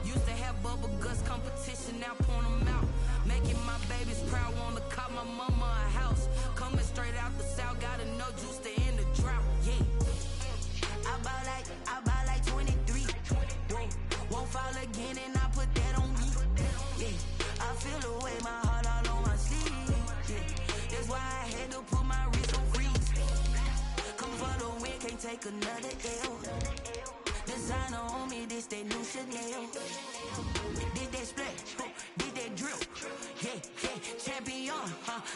Used to have bubble guts competition, now point them out. Making my babies proud, wanna cop my mama a house. Coming straight out the south, got enough juice to end the drought. Yeah, I buy like 23. Whoa, won't fall again, and I put that on me. Yeah, I feel the way, my heart all on my sleeve. Yeah, that's why I had to put my wrist on freeze. Come for the win, can't take another L. Designer on me, this that new Chanel. Did that splash, did that drip. Yeah, champion,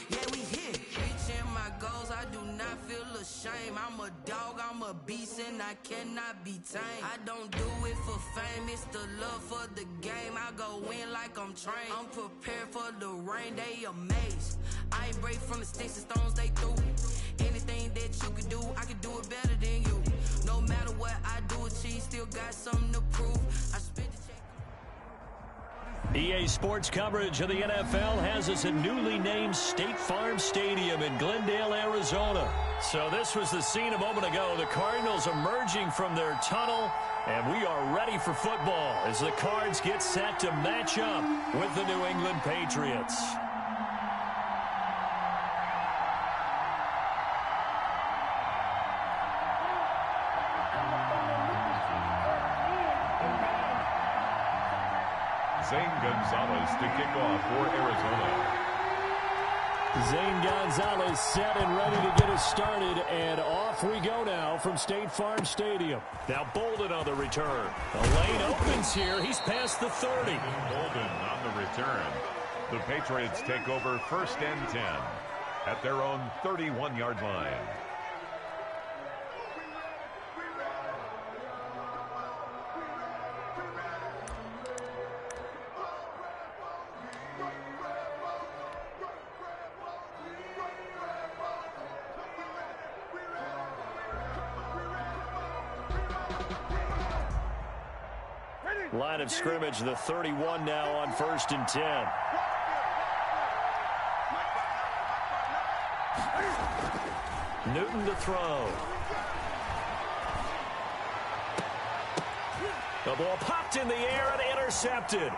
yeah, we here. Reaching my goals, I do not feel ashamed. I'm a dog, I'm a beast, and I cannot be tamed. I don't do it for fame, it's the love for the game. I go in like I'm trained. I'm prepared for the rain, they amazed. I ain't break from the sticks and stones they threw. Anything that you can do, I can do it better than you. No matter what I do, achieve, still got something to prove. I spit the check. EA Sports coverage of the NFL has us at newly named State Farm Stadium in Glendale, Arizona. So this was the scene a moment ago. The Cardinals emerging from their tunnel, and we are ready for football as the Cards get set to match up with the New England Patriots. Zane Gonzalez to kick off for Arizona. Zane Gonzalez set and ready to get us started, and off we go now from State Farm Stadium. Now Bolden on the return. The lane opens here. He's past the 30. Bolden on the return. The Patriots take over 1st and 10 at their own 31-yard line. Line of scrimmage, the 31 now on 1st and 10. Newton to throw. The ball popped in the air and intercepted.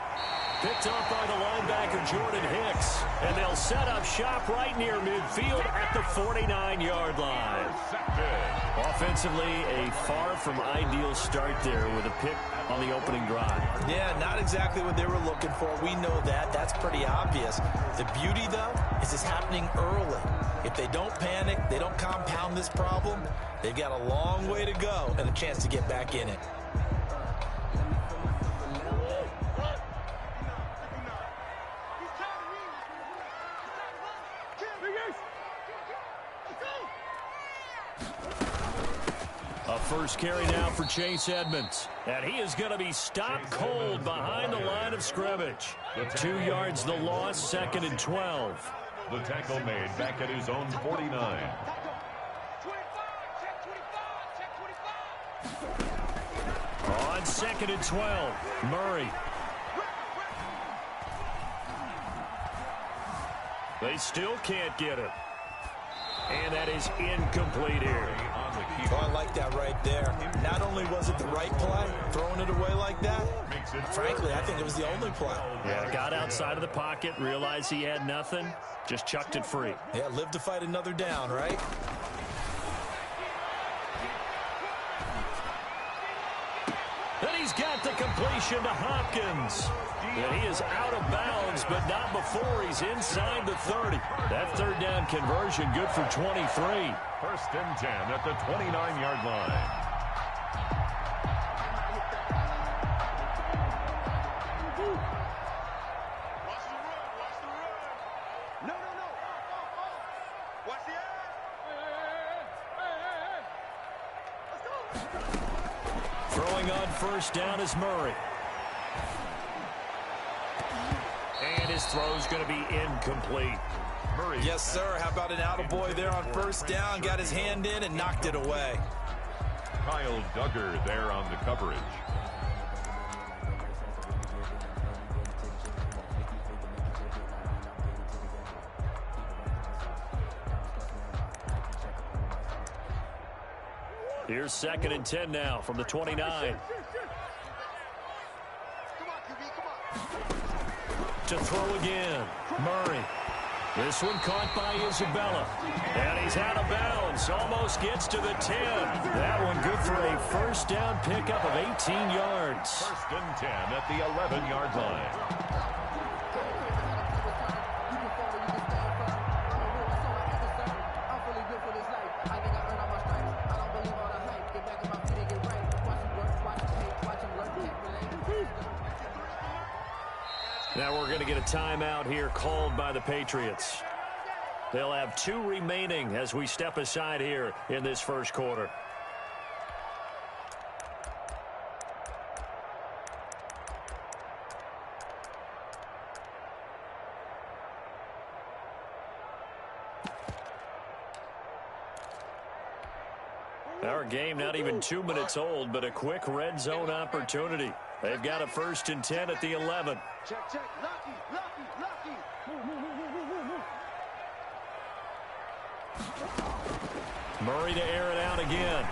Picked off by the linebacker Jordan Hicks. And they'll set up shop right near midfield at the 49-yard line. Offensively, a far from ideal start there with a pick on the opening drive. Yeah, not exactly what they were looking for. We know that. That's pretty obvious. The beauty, though, is it's happening early. If they don't panic, they don't compound this problem, they've got a long way to go and a chance to get back in it. A first carry now for Chase Edmonds. And he is going to be stopped cold behind the line of scrimmage. 2 yards the loss, 2nd and 12. The tackle made back at his own 49. On 2nd and 12, Murray. They still can't get it. And that is incomplete here. Oh, I like that right there. Not only was it the right play, throwing it away like that, frankly, I think it was the only play. Yeah, got outside of the pocket, realized he had nothing, just chucked it free. Yeah, live to fight another down, right? Then he's got the completion to Hopkins. And he is out of bounds, but not before he's inside the 30. That third down conversion good for 23. First and 10 at the 29-yard line. Throwing on first down is Murray. And his throw's going to be incomplete. Murray. Yes, sir. How about an attaboy there on first down? Got his hand in and knocked it away. Kyle Duggar there on the coverage. Here's second and 10 now from the 29. To throw again. Murray. This one caught by Isabella. And he's out of bounds. Almost gets to the 10. That one good for a first down pickup of 18 yards. First and 10 at the 11-yard line. Now we're going to get a timeout here called by the Patriots. They'll have 2 remaining as we step aside here in this first quarter. Our game not even 2 minutes old, but a quick red zone opportunity. They've got a first and 10 at the 11. Check. Lucky. Murray to air it out again.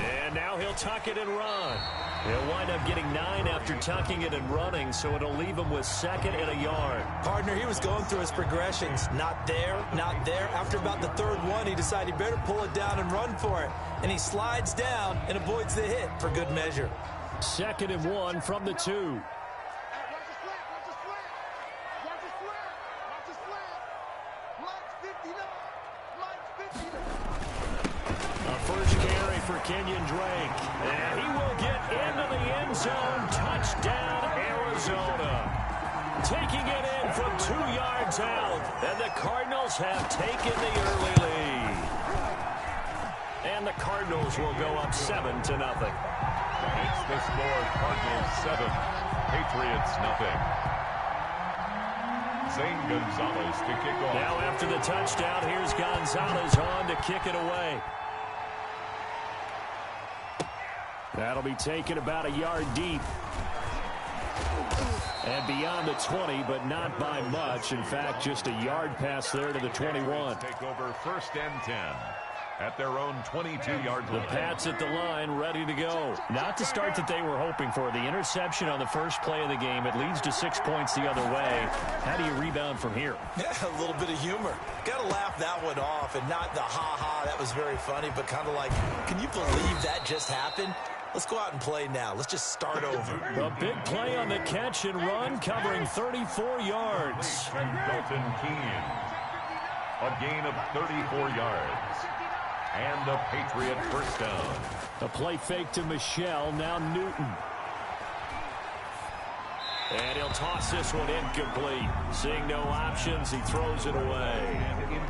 And now he'll tuck it and run. He'll wind up getting 9 after tucking it and running, so it'll leave him with second and a yard. Partner, he was going through his progressions. Not there. After about the third one, he decided he better pull it down and run for it. And he slides down and avoids the hit for good measure. Second and 1 from the 2. First carry for Kenyon Drake. And he will get into the end zone. Touchdown, Arizona. Taking it in from 2 yards out. And the Cardinals have taken the early lead. And the Cardinals will go up 7-0. It's the score, Cardinals 7, Patriots nothing. Zane Gonzalez to kick off. Now after the touchdown, here's Gonzalez on to kick it away. That'll be taken about a yard deep. And beyond the 20, but not by much. In fact, just a yard pass there to the 21. Take over first and 10 at their own 22-yard line. The Pats at the line, ready to go. Not the start that they were hoping for. The interception on the first play of the game. It leads to 6 points the other way. How do you rebound from here? Yeah, a little bit of humor. Got to laugh that one off, and not the ha-ha, that was very funny, but kind of like, can you believe that just happened? Let's go out and play now. Let's just start over. A big play on the catch and run, covering 34 yards. Dalton Keene. A gain of 34 yards. And a Patriot first down. A play fake to Michelle, now Newton. And he'll toss this one incomplete. Seeing no options, he throws it away.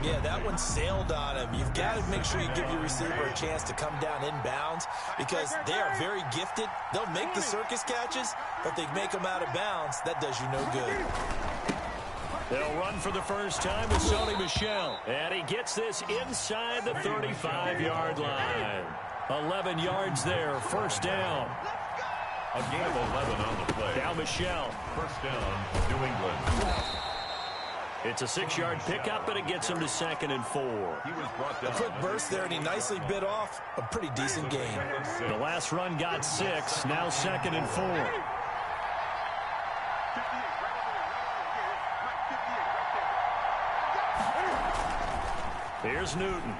Yeah, that one sailed on him. You've got to make sure you give your receiver a chance to come down inbounds because they are very gifted. They'll make the circus catches, but they make them out of bounds. That does you no good. They'll run for the first time with Sony Michel. And he gets this inside the 35-yard line. 11 yards there, first down. A gain of 11 on the play. Now Michel. First down, New England. It's a 6-yard pickup, and it gets him to 2nd and 4. He was brought down. A quick burst there, and he nicely bit off a pretty decent gain. The last run got 6, now 2nd and 4. Here's Newton.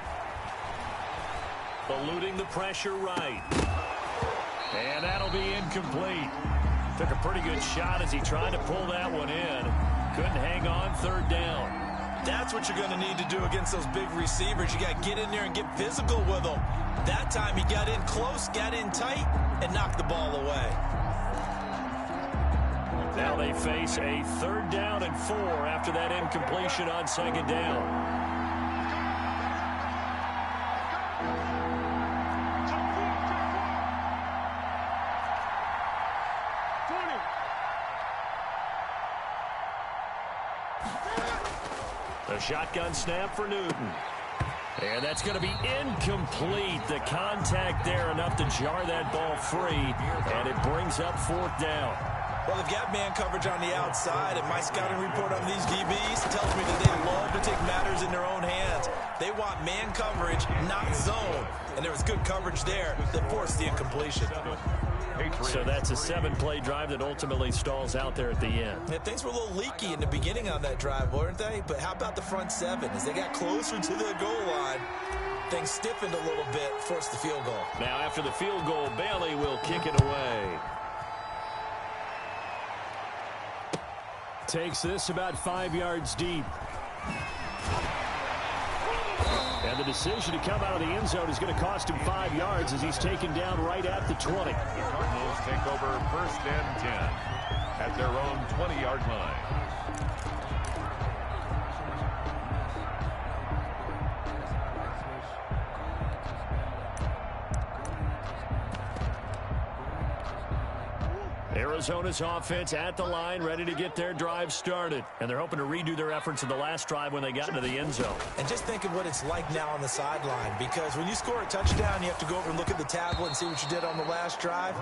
Eluding the pressure right. And that'll be incomplete. Took a pretty good shot as he tried to pull that one in. Couldn't hang on, 3rd down. That's what you're going to need to do against those big receivers. You got to get in there and get physical with them. That time he got in close, got in tight, and knocked the ball away. Now they face a 3rd down and 4 after that incompletion on 2nd down. A shotgun snap for Newton. And that's going to be incomplete. The contact there enough to jar that ball free, and it brings up 4th down. Well, they've got man coverage on the outside, and my scouting report on these DBs tells me that they love to take matters in their own hands. They want man coverage, not zone. And there was good coverage there that forced the incompletion. So that's a 7-play drive that ultimately stalls out there at the end. Yeah, things were a little leaky in the beginning on that drive, weren't they? But how about the front 7? As they got closer to the goal line, things stiffened a little bit, forced the field goal. Now after the field goal, Bailey will kick it away. Takes this about 5 yards deep. And the decision to come out of the end zone is going to cost him 5 yards as he's taken down right at the 20. The Cardinals take over 1st and 10 at their own 20-yard line. Arizona's offense at the line, ready to get their drive started. And they're hoping to redo their efforts in the last drive when they got into the end zone. And just think of what it's like now on the sideline, because when you score a touchdown, you have to go over and look at the tablet and see what you did on the last drive.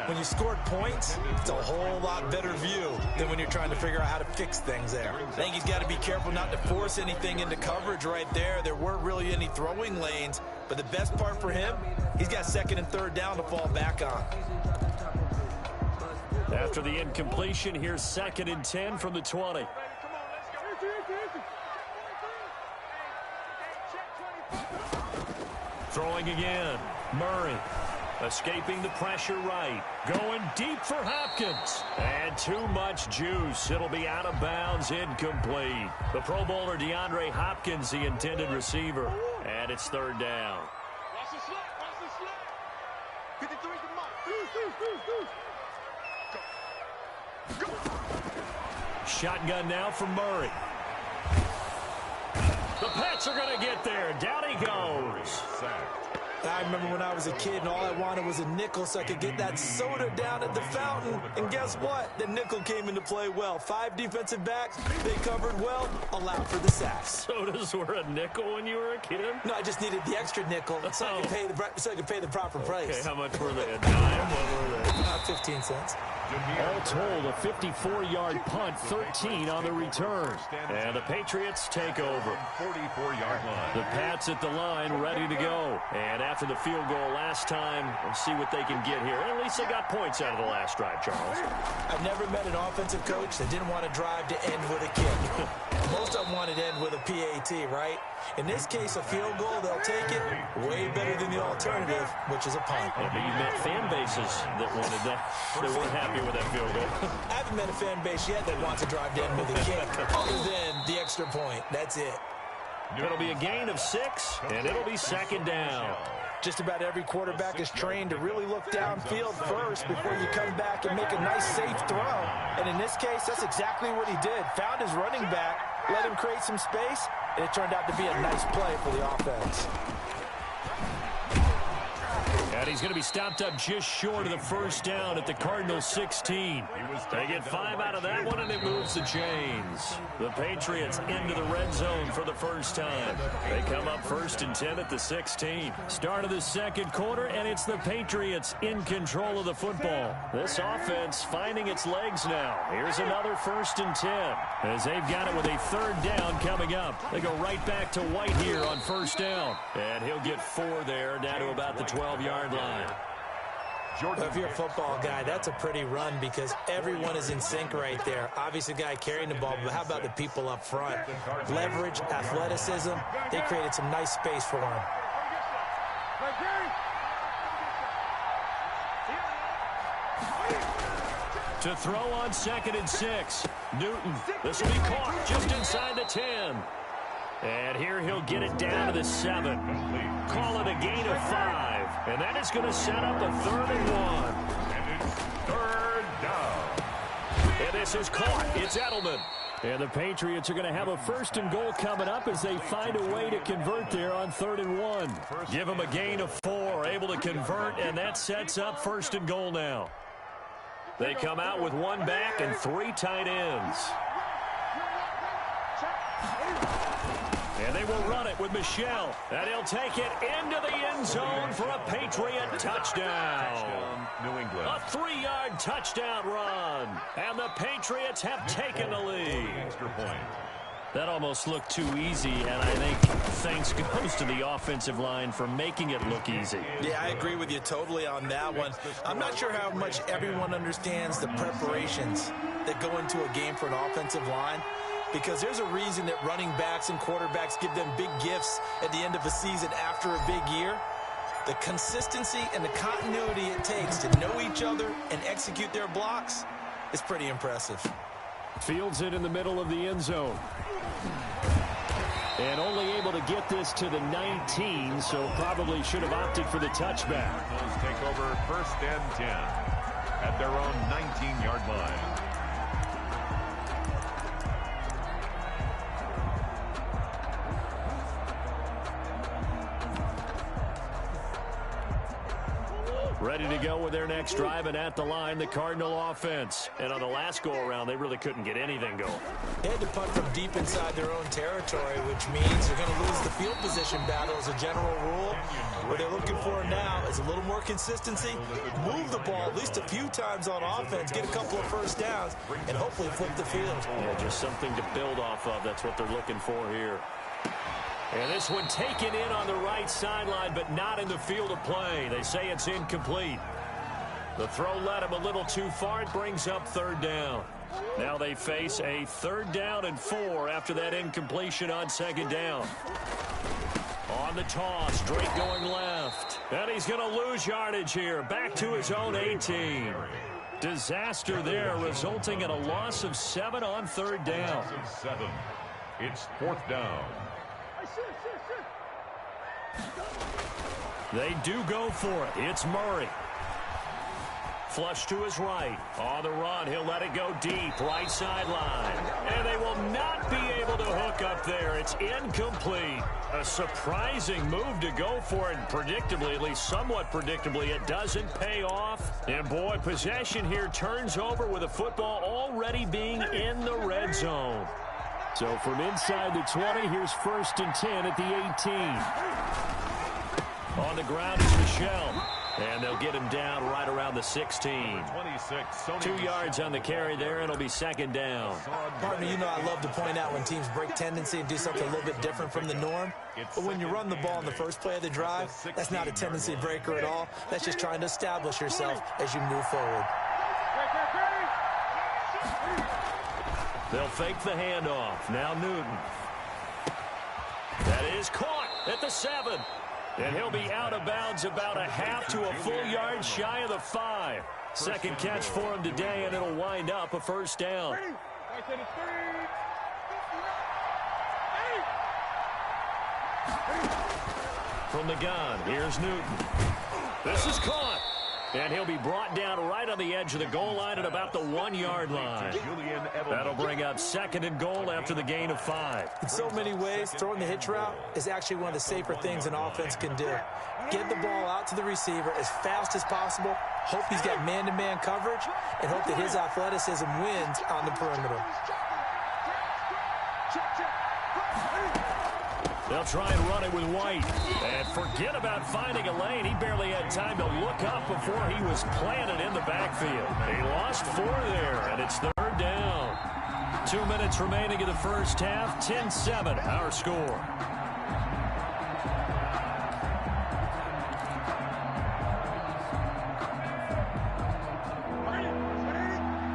When you scored points, it's a whole lot better view than when you're trying to figure out how to fix things there. I think he's got to be careful not to force anything into coverage right there. There weren't really any throwing lanes, but the best part for him, he's got 2nd and 3rd down to fall back on. After the incompletion, here's 2nd and 10 from the 20. Throwing again. Murray escaping the pressure right. Going deep for Hopkins. And too much juice. It'll be out of bounds, incomplete. The Pro Bowler DeAndre Hopkins, the intended receiver. And it's 3rd down. Watch the slip. Watch the slip. 53 to mark. Shotgun now from Murray. The Pats are going to get there. Down he goes. I remember when I was a kid and all I wanted was a nickel so I could get that soda down at the fountain. And guess what? The nickel came into play well. 5 defensive backs, they covered well, allowed for the sacks. Sodas were a nickel when you were a kid? No, I just needed the extra nickel so I could pay the proper price. Okay, how much were they? A dime? What were they? 15 cents. All told, a 54-yard punt, 13 on the return. And the Patriots take over. 44-yard line. The Pats at the line, ready to go. And after the field goal last time, we'll see what they can get here. And at least they got points out of the last drive, Charles. I've never met an offensive coach that didn't want to drive to end with a kick. Most of them wanted to end with a PAT, right? In this case, a field goal, they'll take it way better than the alternative, which is a punt. Yeah, but you met fan bases that wanted that. They weren't happy with that field goal. I haven't met a fan base yet that wants to drive to end with a kick, other than the extra point. That's it. It'll be a gain of 6, and it'll be 2nd down. Just about every quarterback is trained to really look downfield first before you come back and make a nice, safe throw. And in this case, that's exactly what he did. Found his running back, let him create some space, and it turned out to be a nice play for the offense. And he's going to be stopped up just short of the first down at the Cardinals' 16. They get 5 out of that one, and it moves the chains. The Patriots into the red zone for the first time. They come up 1st and 10 at the 16. Start of the second quarter, and it's the Patriots in control of the football. This offense finding its legs now. Here's another 1st and 10 as they've got it with a 3rd down coming up. They go right back to White here on 1st down. And he'll get 4 there, down to about the 12-yard line. Well, if you're a football guy, that's a pretty run because everyone is in sync right there. Obviously, the guy carrying the ball, but how about the people up front? Leverage, athleticism, they created some nice space for him. To throw on 2nd and 6. Newton, this will be caught just inside the 10. And here he'll get it down to the 7. Call it a gain of 5. And that is going to set up a 3rd and 1. And it's 3rd down. And this is caught. It's Edelman. And the Patriots are going to have a 1st and goal coming up as they find a way to convert there on 3rd and 1. Give them a gain of 4, able to convert, and that sets up 1st and goal now. They come out with 1 back and 3 tight ends. And they will run it with Michel. And he'll take it into the end zone for a Patriot touchdown. New England. A 3-yard touchdown run. And the Patriots have taken the lead. Extra point. That almost looked too easy, and I think thanks goes to the offensive line for making it look easy. Yeah, I agree with you totally on that one. I'm not sure how much everyone understands the preparations that go into a game for an offensive line, because there's a reason that running backs and quarterbacks give them big gifts at the end of a season after a big year. The consistency and the continuity it takes to know each other and execute their blocks is pretty impressive. Fields it in the middle of the end zone. And only able to get this to the 19, so probably should have opted for the touchback. Cardinals take over 1st and 10 at their own 19-yard line. Ready to go with their next drive, and at the line, the Cardinal offense. And on the last go-around, they really couldn't get anything going. They had to punt from deep inside their own territory, which means they're going to lose the field position battle as a general rule. What they're looking for now is a little more consistency, move the ball at least a few times on offense, get a couple of 1st downs, and hopefully flip the field. Yeah, just something to build off of. That's what they're looking for here. And this one taken in on the right sideline, but not in the field of play. They say it's incomplete. The throw led him a little too far. It brings up 3rd down. Now they face a 3rd down and 4 after that incompletion on 2nd down. On the toss, Drake going left. And he's going to lose yardage here. Back to his own 18. Disaster there, resulting in a loss of 7 on 3rd down. 7. It's 4th down. They do go for it. It's Murray. Flush to his right. On the run, he'll let it go deep. Right sideline. And they will not be able to hook up there. It's incomplete. A surprising move to go for it. And predictably, at least somewhat predictably, it doesn't pay off. And boy, possession here turns over with the football already being in the red zone. So from inside the 20, here's 1st and 10 at the 18. On the ground is Michel. And they'll get him down right around the 16. 2 yards on the carry there, and it'll be 2nd down. Partner, you know I love to point out when teams break tendency and do something a little bit different from the norm. But when you run the ball in the first play of the drive, that's not a tendency breaker at all. That's just trying to establish yourself as you move forward. They'll fake the handoff. Now Newton. That is caught at the 7. And he'll be out of bounds about a half to a full yard shy of the 5. Second catch for him today, and it'll wind up a 1st down. From the gun, here's Newton. This is caught. And he'll be brought down right on the edge of the goal line at about the 1-yard line. That'll bring up 2nd and goal after the gain of 5. In so many ways, throwing the hitch route is actually one of the safer things an offense can do. Get the ball out to the receiver as fast as possible, hope he's got man-to-man coverage, and hope that his athleticism wins on the perimeter. They'll try and run it with White. And forget about finding a lane. He barely had time to look up before he was planted in the backfield. He lost 4 there, and it's 3rd down. 2 minutes remaining in the first half. 10-7, our score.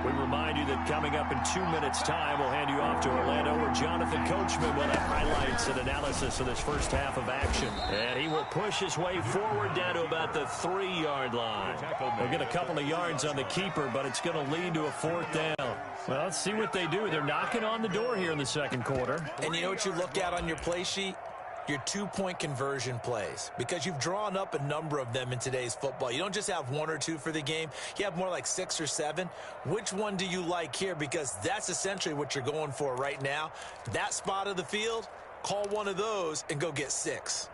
We remind you that coming up in 2 minutes' time, we'll hand you off to Orlando, where Jonathan Coachman will have highlights and analysis of this first half of action. And he will push his way forward down to about the 3-yard line. He'll get a couple of yards on the keeper, but it's going to lead to a 4th down. Well, let's see what they do. They're knocking on the door here in the second quarter. And you know what you look at on your play sheet? Your 2-point conversion plays, because you've drawn up a number of them in today's football. You don't just have 1 or 2 for the game. You have more like 6 or 7. Which one do you like here? Because that's essentially what you're going for right now. That spot of the field, call one of those and go get 6.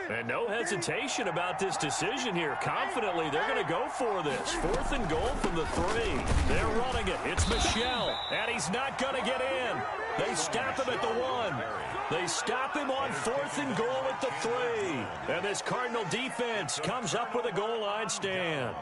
And no hesitation about this decision here. Confidently, they're going to go for this. 4th and goal from the 3. They're running it. It's Michel, and he's not going to get in. They stop him at the 1. They stop him on 4th and goal at the 3. And this Cardinal defense comes up with a goal line stand.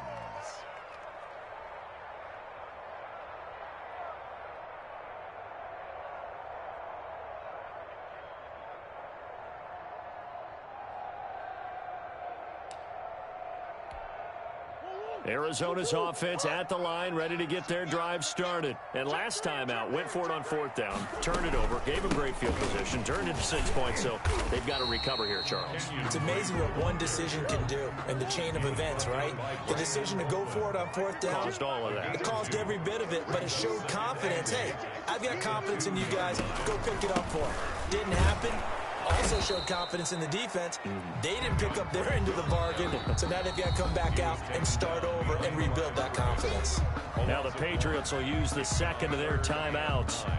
Arizona's offense at the line, ready to get their drive started. And last time out, went for it on 4th down, turned it over, gave them great field position, turned it to 6 points, so they've got to recover here, Charles. It's amazing what one decision can do in the chain of events, right? The decision to go for it on 4th down. Caused all of that. It caused every bit of it, but it showed confidence. Hey, I've got confidence in you guys. Go pick it up for it. Didn't happen. Also showed confidence in the defense. They didn't pick up their end of the bargain, so now they've got to come back out and start over and rebuild that confidence. Now the Patriots will use the 2nd of their timeouts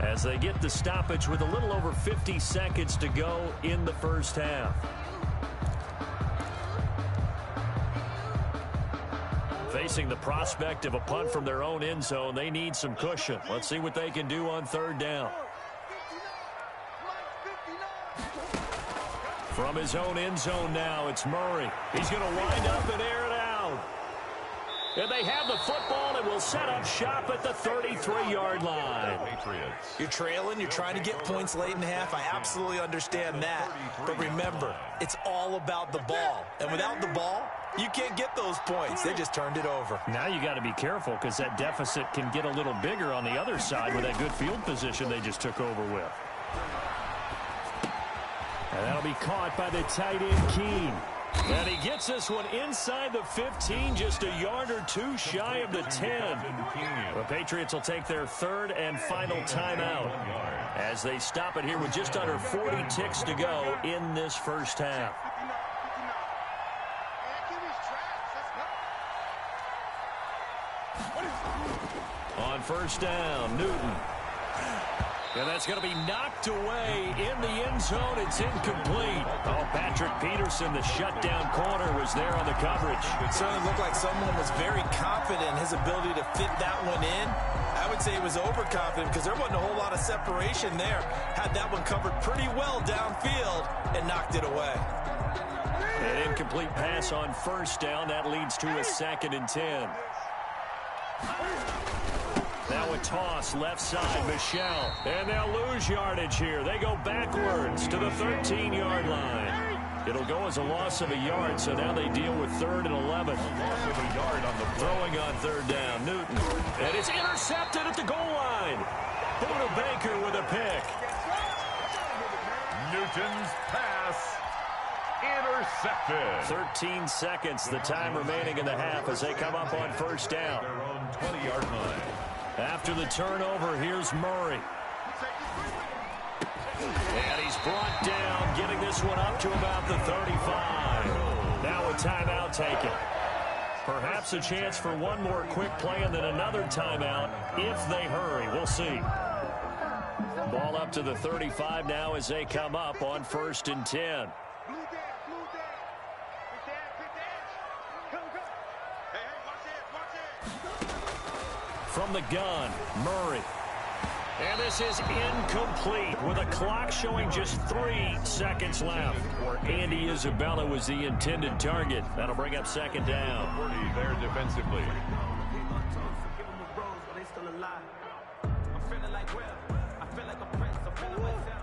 as they get the stoppage with a little over 50 seconds to go in the first half. Facing the prospect of a punt from their own end zone, they need some cushion. Let's see what they can do on 3rd down. From his own end zone now, it's Murray. He's going to wind up and air it out. And they have the football and will set up shop at the 33-yard line. You're trailing. You're trying to get points late in the half. I absolutely understand that. But remember, it's all about the ball. And without the ball, you can't get those points. They just turned it over. Now you got to be careful because that deficit can get a little bigger on the other side with that good field position they just took over with. And that'll be caught by the tight end, Keene. And he gets this one inside the 15, just a yard or 2 shy of the 10. The Patriots will take their 3rd and final timeout as they stop it here with just under 40 ticks to go in this first half. On 1st down, Newton. And that's going to be knocked away in the end zone. It's incomplete. Oh, Patrick Peterson, the shutdown corner, was there on the coverage. It certainly looked like someone was very confident in his ability to fit that one in. I would say he was overconfident because there wasn't a whole lot of separation there. Had that one covered pretty well downfield and knocked it away. An incomplete pass on 1st down. That leads to a 2nd and 10. Now a toss left side, Michel. And they'll lose yardage here. They go backwards to the 13-yard line. It'll go as a loss of a yard, so now they deal with 3rd and 11. Loss of a yard on the throwing on 3rd down, Newton. And it's intercepted at the goal line. Buda Baker with a pick. Newton's pass intercepted. 13 seconds, the time remaining in the half as they come up on 1st down. Their own 20-yard line. After the turnover, here's Murray. And he's brought down, getting this one up to about the 35. Now a timeout taken. Perhaps a chance for one more quick play and then another timeout if they hurry. We'll see. Ball up to the 35 now as they come up on 1st and 10. From the gun, Murray. And this is incomplete with a clock showing just 3 seconds left. Andy Isabella was the intended target. That'll bring up 2nd down. 40 there defensively.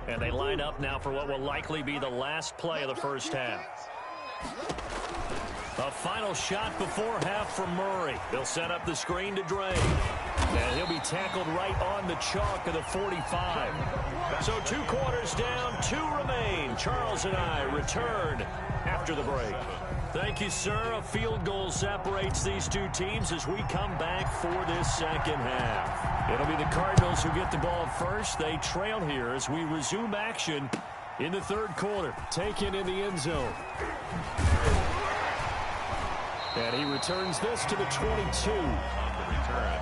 And they line up now for what will likely be the last play of the first half. A final shot before half from Murray. They'll set up the screen to Drake. And he'll be tackled right on the chalk of the 45. So 2 quarters down, 2 remain. Charles and I return after the break. Thank you, sir. A field goal separates these 2 teams as we come back for this second half. It'll be the Cardinals who get the ball first. They trail here as we resume action in the 3rd quarter. Taken in the end zone. And he returns this to the 22. On the return,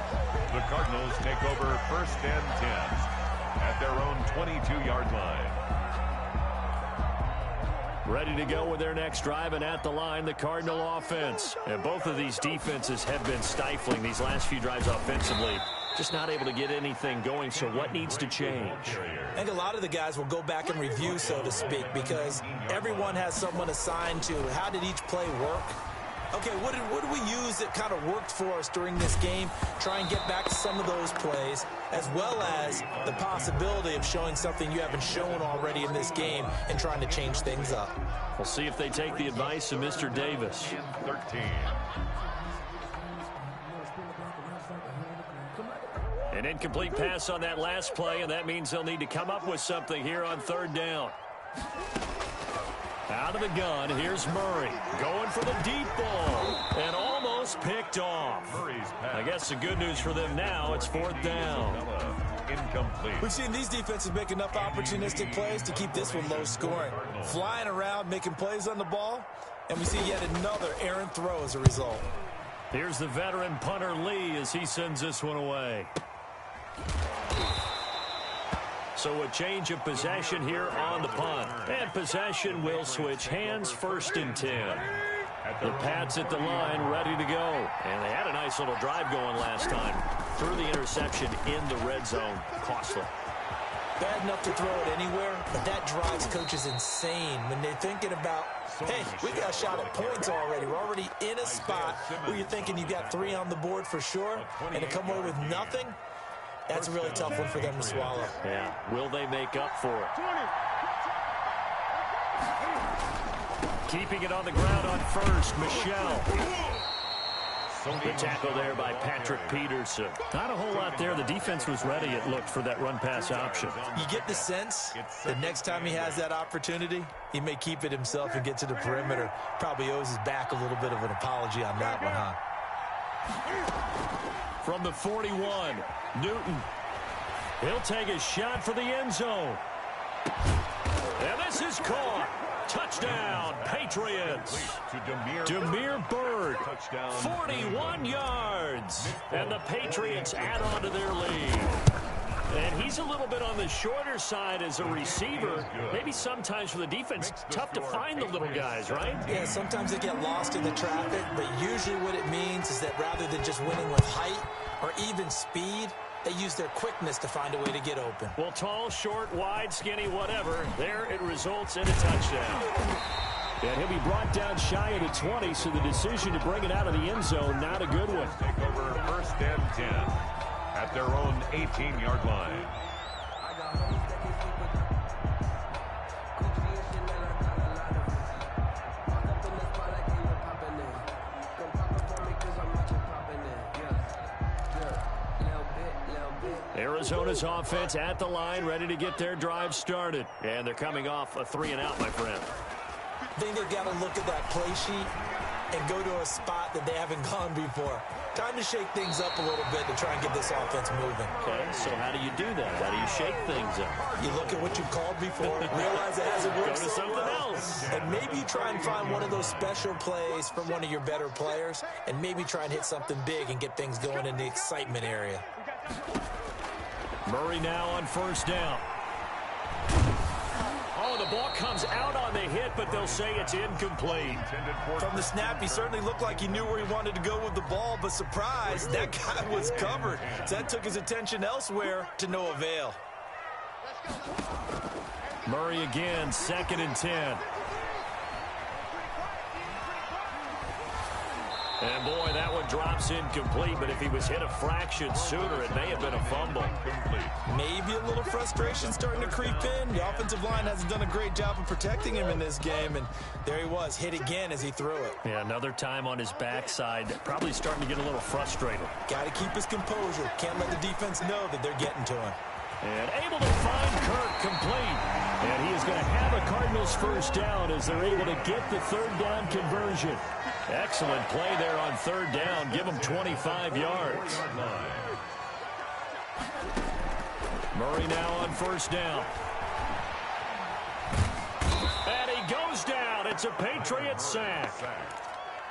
the Cardinals take over 1st and 10 at their own 22-yard line. Ready to go with their next drive, and at the line, the Cardinal offense. And both of these defenses have been stifling these last few drives offensively. Just not able to get anything going, so what needs to change? I think a lot of the guys will go back and review, so to speak, because everyone has someone assigned to how did each play work. Okay, what did we use that kind of worked for us during this game? Try and get back to some of those plays, as well as the possibility of showing something you haven't shown already in this game and trying to change things up. We'll see if they take the advice of Mr. Davis. 13. An incomplete pass on that last play, and that means they'll need to come up with something here on 3rd down. Out of the gun, here's Murray. Going for the deep ball. And almost picked off. I guess the good news for them now, it's 4th down. Incomplete. We've seen these defenses make enough opportunistic plays to keep this one low scoring. Flying around, making plays on the ball, and we see yet another errant throw as a result. Here's the veteran punter Lee as he sends this one away. So a change of possession here on the punt. And possession will switch hands, 1st and 10. The Pats at the line, ready to go. And they had a nice little drive going last time. Threw the interception in the red zone. Costly. Bad enough to throw it anywhere, but that drives coaches insane when they're thinking about, hey, we got a shot at points already. We're already in a spot where you're thinking you got 3 on the board for sure, and to come away with nothing, that's a really tough one for them to swallow. Yeah. Will they make up for it? Keeping it on the ground on 1st, Michelle. The tackle there by Patrick Peterson. Not a whole lot there. The defense was ready, it looked, for that run-pass option. You get the sense that next time he has that opportunity, he may keep it himself and get to the perimeter. Probably owes his back a little bit of an apology on that one, huh? From the 41, Newton. He'll take a shot for the end zone. And this is caught. Touchdown, Patriots. Demir Bird, 41 yards. And the Patriots add on to their lead. And he's a little bit on the shorter side as a receiver. Maybe sometimes for the defense, tough to find the little guys, right? Yeah, sometimes they get lost in the traffic, but usually what it means is that rather than just winning with height or even speed, they use their quickness to find a way to get open. Well, tall, short, wide, skinny, whatever, there it results in a touchdown. And he'll be brought down shy of the 20, so the decision to bring it out of the end zone, not a good one. Take over 1st and 10 at their own 18-yard line. Arizona's offense at the line, ready to get their drive started. And they're coming off a 3-and-out, my friend. I think they've got to look at that play sheet and go to a spot that they haven't gone before. Time to shake things up a little bit to try and get this offense moving. Okay, so how do you do that? How do you shake things up? You look at what you've called before, realize it hasn't worked. Go to something else. And maybe you try and find one of those special plays from one of your better players, and maybe try and hit something big and get things going in the excitement area. Murray now on first down. Oh, the ball comes out on the hit, but they'll say it's incomplete. From the snap, he certainly looked like he knew where he wanted to go with the ball, but surprise, that guy was covered. So that took his attention elsewhere to no avail. Murray again, 2nd and 10. And boy, that one drops incomplete, but if he was hit a fraction sooner, it may have been a fumble. Maybe a little frustration starting to creep in. The offensive line hasn't done a great job of protecting him in this game, and there he was, hit again as he threw it. Yeah, another time on his backside, probably starting to get a little frustrated. Got to keep his composure. Can't let the defense know that they're getting to him. And able to find Kirk complete. And he is going to have a Cardinals first down as they're able to get the 3rd down conversion. Excellent play there on 3rd down. Give him 25 yards. Murray now on first down. And he goes down. It's a Patriots sack.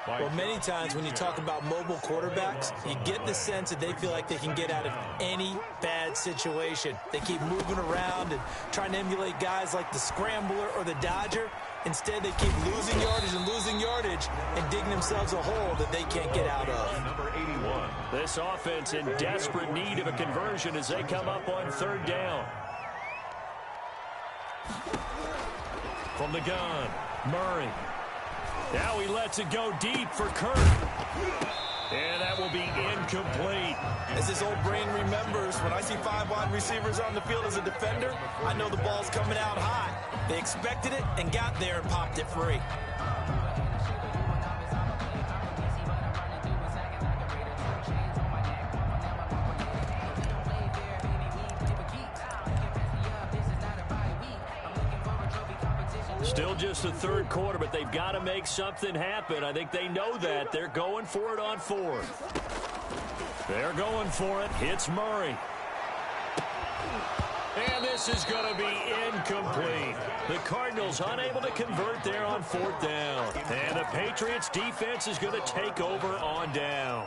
Well, many times when you talk about mobile quarterbacks, you get the sense that they feel like they can get out of any bad situation. They keep moving around and trying to emulate guys like the Scrambler or the Dodger. Instead, they keep losing yardage and digging themselves a hole that they can't get out of. Number 81. This offense in desperate need of a conversion as they come up on 3rd down. From the gun, Murray. Now he lets it go deep for Kirk. And that will be incomplete. As his old brain remembers, when I see 5 wide receivers on the field as a defender, I know the ball's coming out hot. They expected it and got there and popped it free. Still just the 3rd quarter, but they've got to make something happen. I think they know that. They're going for it on 4th. They're going for it. Hits Murray. And this is going to be incomplete. The Cardinals unable to convert there on 4th down. And the Patriots defense is going to take over on down.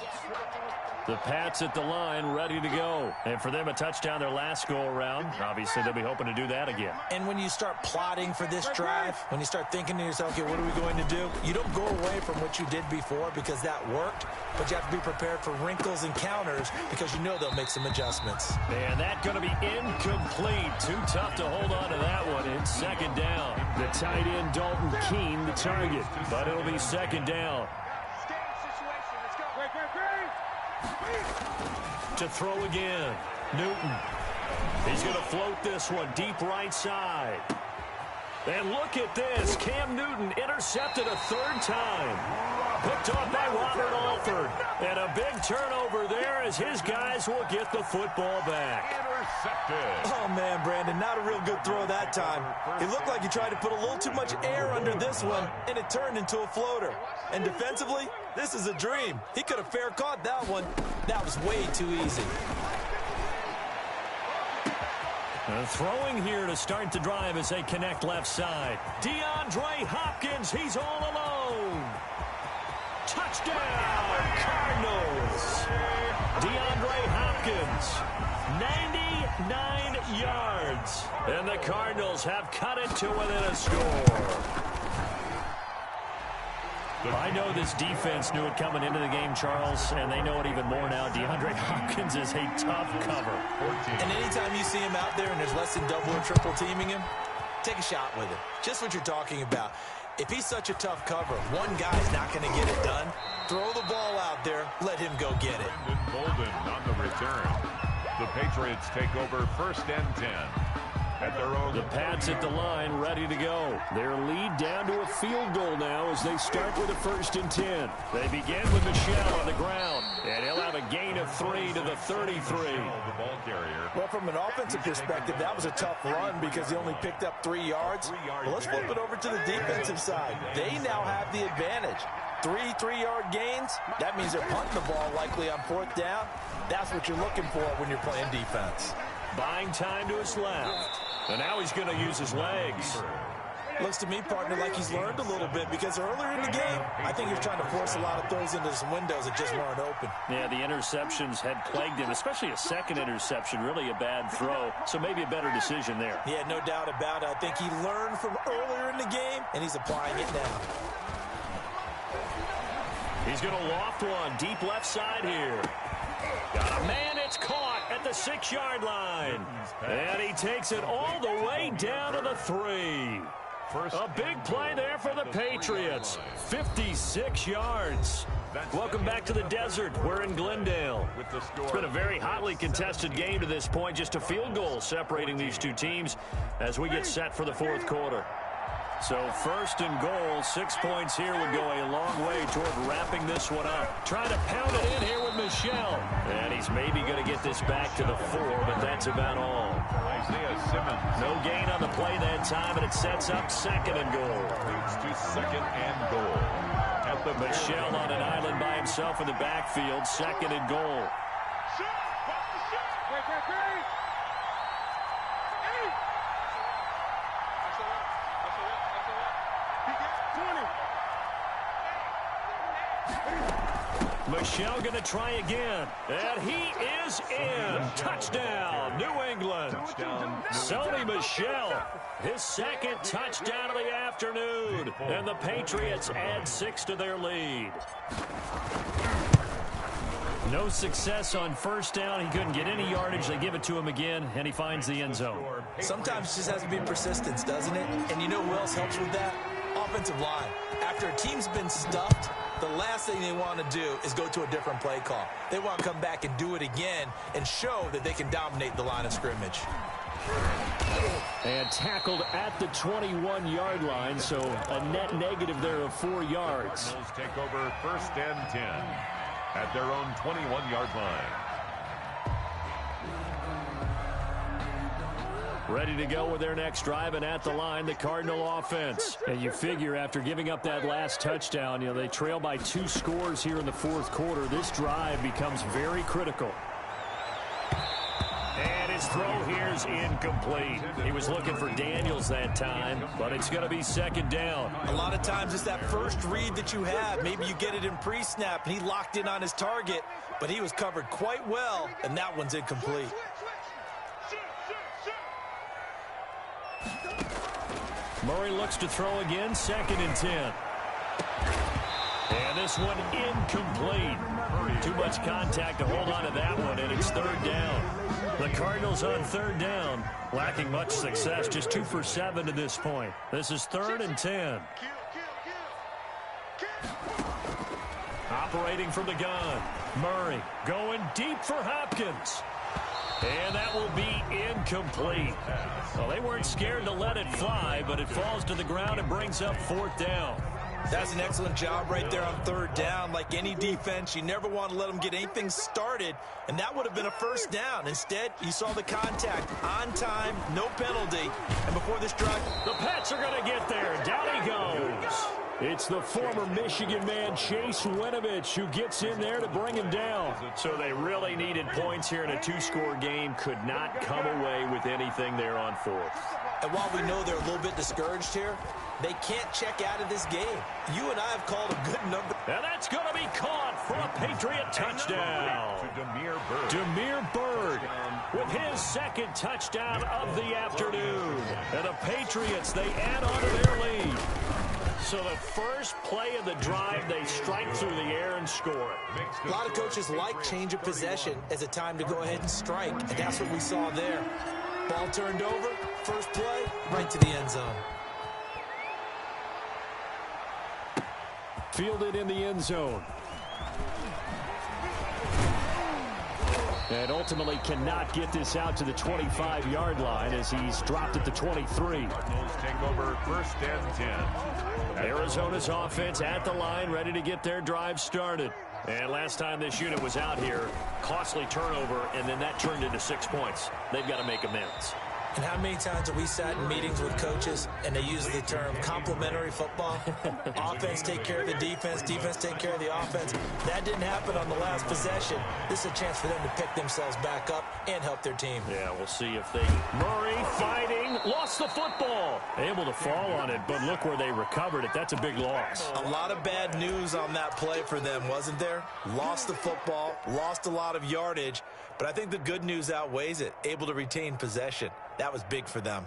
The Pats at the line ready to go. And for them, a touchdown their last go-around. Obviously, they'll be hoping to do that again. And when you start plotting for this drive, when you start thinking to yourself, okay, what are we going to do? You don't go away from what you did before because that worked, but you have to be prepared for wrinkles and counters because you know they'll make some adjustments. And that's going to be incomplete. Too tough to hold on to that one. It's 2nd down. The tight end, Dalton Keene, the target. But it'll be 2nd down. To throw again, Newton. He's going to float this one deep right side. And look at this. Cam Newton intercepted a 3rd time. Picked off by Robert Alford. And a big turnover there as his guys will get the football back. Intercepted. Oh, man, Brandon, not a real good throw that time. It looked like he tried to put a little too much air under this one, and it turned into a floater. And defensively, this is a dream. He could have fair caught that one. That was way too easy. Throwing here to start the drive as they connect left side. DeAndre Hopkins, he's all alone. Touchdown, Cardinals. DeAndre Hopkins, 99 yards. And the Cardinals have cut it to within a score. I know this defense knew it coming into the game, Charles, and they know it even more now. DeAndre Hopkins is a tough cover. And anytime you see him out there and there's less than double or triple teaming him, take a shot with him. Just what you're talking about. If he's such a tough cover, one guy's not going to get it done. Throw the ball out there. Let him go get it. Golden on the return. The Patriots take over 1st and 10. At their own. The Pats at the line ready to go. Their lead down to a field goal now as they start with a 1st and 10. They begin with Michel on the ground. And he'll have a gain of 3 to the 33. The ball carrier. Well, from an offensive perspective, that was a tough run because he only picked up 3 yards. Well, let's flip it over to the defensive side. They now have the advantage. 3 3-yard gains. That means they're punting the ball likely on 4th down. That's what you're looking for when you're playing defense. Buying time to his left. And now he's going to use his legs. Looks to me, partner, like he's learned a little bit because earlier in the game, I think he was trying to force a lot of throws into some windows that just weren't open. Yeah, the interceptions had plagued him, especially a second interception, really a bad throw. So maybe a better decision there. Yeah, no doubt about it. I think he learned from earlier in the game, and he's applying it now. He's going to loft one deep left side here. Got a man, it's caught at the 6-yard line. And he takes it all the way down to the 3. A big play there for the Patriots. 56 yards. Welcome back to the desert. We're in Glendale. It's been a very hotly contested game to this point. Just a field goal separating these two teams as we get set for the fourth quarter. So first and goal, 6 points here would go a long way toward wrapping this one up. Trying to pound it in here with Michelle. And he's maybe going to get this back to the 4, but that's about all. Isaiah Simmons. No gain on the play that time, and it sets up second and goal. Leads to second and goal. At the Michelle on an island by himself in the backfield, second and goal. Michelle going to try again. And he is in. Touchdown, New England. Sony Michel, his second touchdown of the afternoon. And the Patriots add 6 to their lead. No success on first down. He couldn't get any yardage. They give it to him again, and he finds the end zone. Sometimes it just has to be persistence, doesn't it? And you know who else helps with that? Offensive line. After a team's been stuffed, the last thing they want to do is go to a different play call. They want to come back and do it again and show that they can dominate the line of scrimmage. And tackled at the 21-yard line, so a net negative there of 4 yards. Cardinals take over first and 10 at their own 21-yard line. Ready to go with their next drive, and at the line, the Cardinal offense. And you figure after giving up that last touchdown, they trail by 2 scores here in the fourth quarter. This drive becomes very critical. And his throw here is incomplete. He was looking for Daniels that time, but it's going to be second down. A lot of times it's that first read that you have. Maybe you get it in pre-snap, and he locked in on his target, but he was covered quite well, and that one's incomplete. Murray looks to throw again, second and 10. And this one incomplete. Too much contact to hold on to that one, and it's third down. The Cardinals on third down, lacking much success, just 2 for 7 to this point. This is third and 10. Operating from the gun, Murray going deep for Hopkins. And that will be incomplete. Well, they weren't scared to let it fly, but it falls to the ground and brings up fourth down. That's an excellent job right there on third down. Like any defense, you never want to let them get anything started, and that would have been a first down. Instead, you saw the contact on time, no penalty, and before this drive, the Pats are going to get there. Down he goes. It's the former Michigan man, Chase Winovich, who gets in there to bring him down. So they really needed points here in a 2-score game. Could not come away with anything there on fourth. And while we know they're a little bit discouraged here, they can't check out of this game. You and I have called a good number. And that's going to be caught for a Patriot touchdown. To Damiere Byrd. Damiere Byrd with his second touchdown of the afternoon. And the Patriots, they add on to their lead. So the first play of the drive, they strike through the air and score. A lot of coaches like change of possession as a time to go ahead and strike, and that's what we saw there. Ball turned over, first play, right to the end zone. Fielded in the end zone. And ultimately cannot get this out to the 25-yard line as he's dropped at the 23. Cardinals take over first and 10. Arizona's offense at the line, ready to get their drive started. And last time this unit was out here, costly turnover, and then that turned into 6 points. They've got to make amends. And how many times have we sat in meetings with coaches and they use the term complementary football? Offense take care of the defense, defense take care of the offense. That didn't happen on the last possession. This is a chance for them to pick themselves back up and help their team. Yeah, we'll see if they... Murray fighting, lost the football. Able to fall on it, but look where they recovered it. That's a big loss. A lot of bad news on that play for them, wasn't there? Lost the football, lost a lot of yardage, but I think the good news outweighs it. Able to retain possession. That was big for them.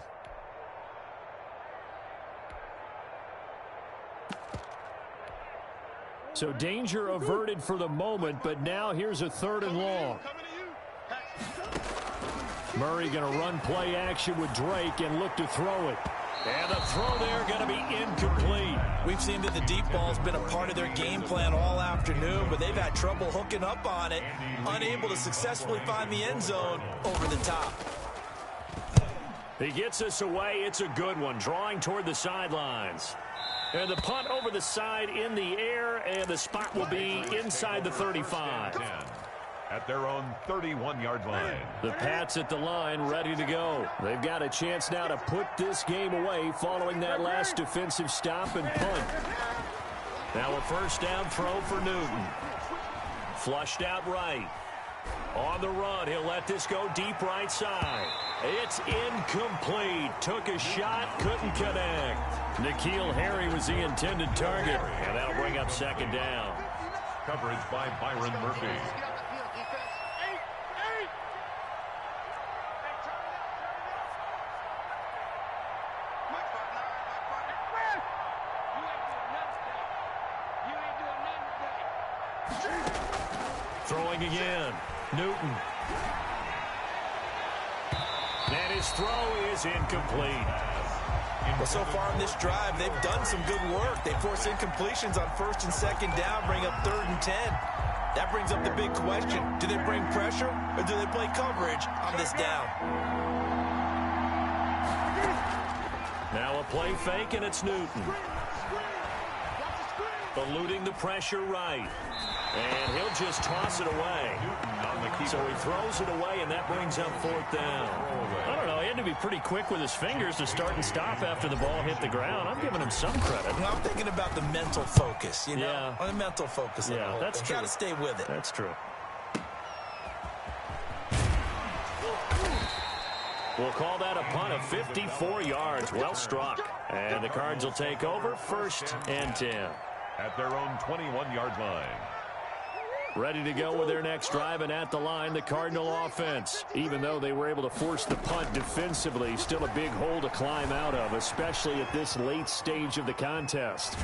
So danger averted for the moment, but now here's a 3rd and long. Murray going to run play action with Drake and look to throw it. And the throw there going to be incomplete. We've seen that the deep ball's been a part of their game plan all afternoon, but they've had trouble hooking up on it, unable to successfully find the end zone over the top. He gets us away. It's a good one, drawing toward the sidelines. And the punt over the side in the air, and the spot will be inside the 35. At their own 31-yard line. The Pats at the line, ready to go. They've got a chance now to put this game away following that last defensive stop and punt. Now a first down throw for Newton. Flushed out right. On the run, he'll let this go deep right side. It's incomplete. Took a shot, couldn't connect. N'Keal Harry was the intended target, and that'll bring up 2nd down. Coverage by Byron Murphy. Throwing again. Newton. And his throw is incomplete. Well, so far in this drive, they've done some good work. They force incompletions on 1st and 2nd down, bring up 3rd and 10. That brings up the big question. Do they bring pressure or do they play coverage on this down? Now a play fake, and it's Newton. Eluding the pressure right. And he'll just toss it away. So he throws it away, and that brings up 4th down. I don't know. He had to be pretty quick with his fingers to start and stop after the ball hit the ground. I'm giving him some credit. Well, I'm thinking about the mental focus, you know? Yeah. On the mental focus. Yeah, that's true. Got to stay with it. That's true. We'll call that a punt of 54 yards. Well struck. And the Cards will take over 1st and 10. At their own 21-yard line. Ready to go with their next drive, and at the line, the Cardinal offense. Even though they were able to force the punt defensively, still a big hole to climb out of, especially at this late stage of the contest.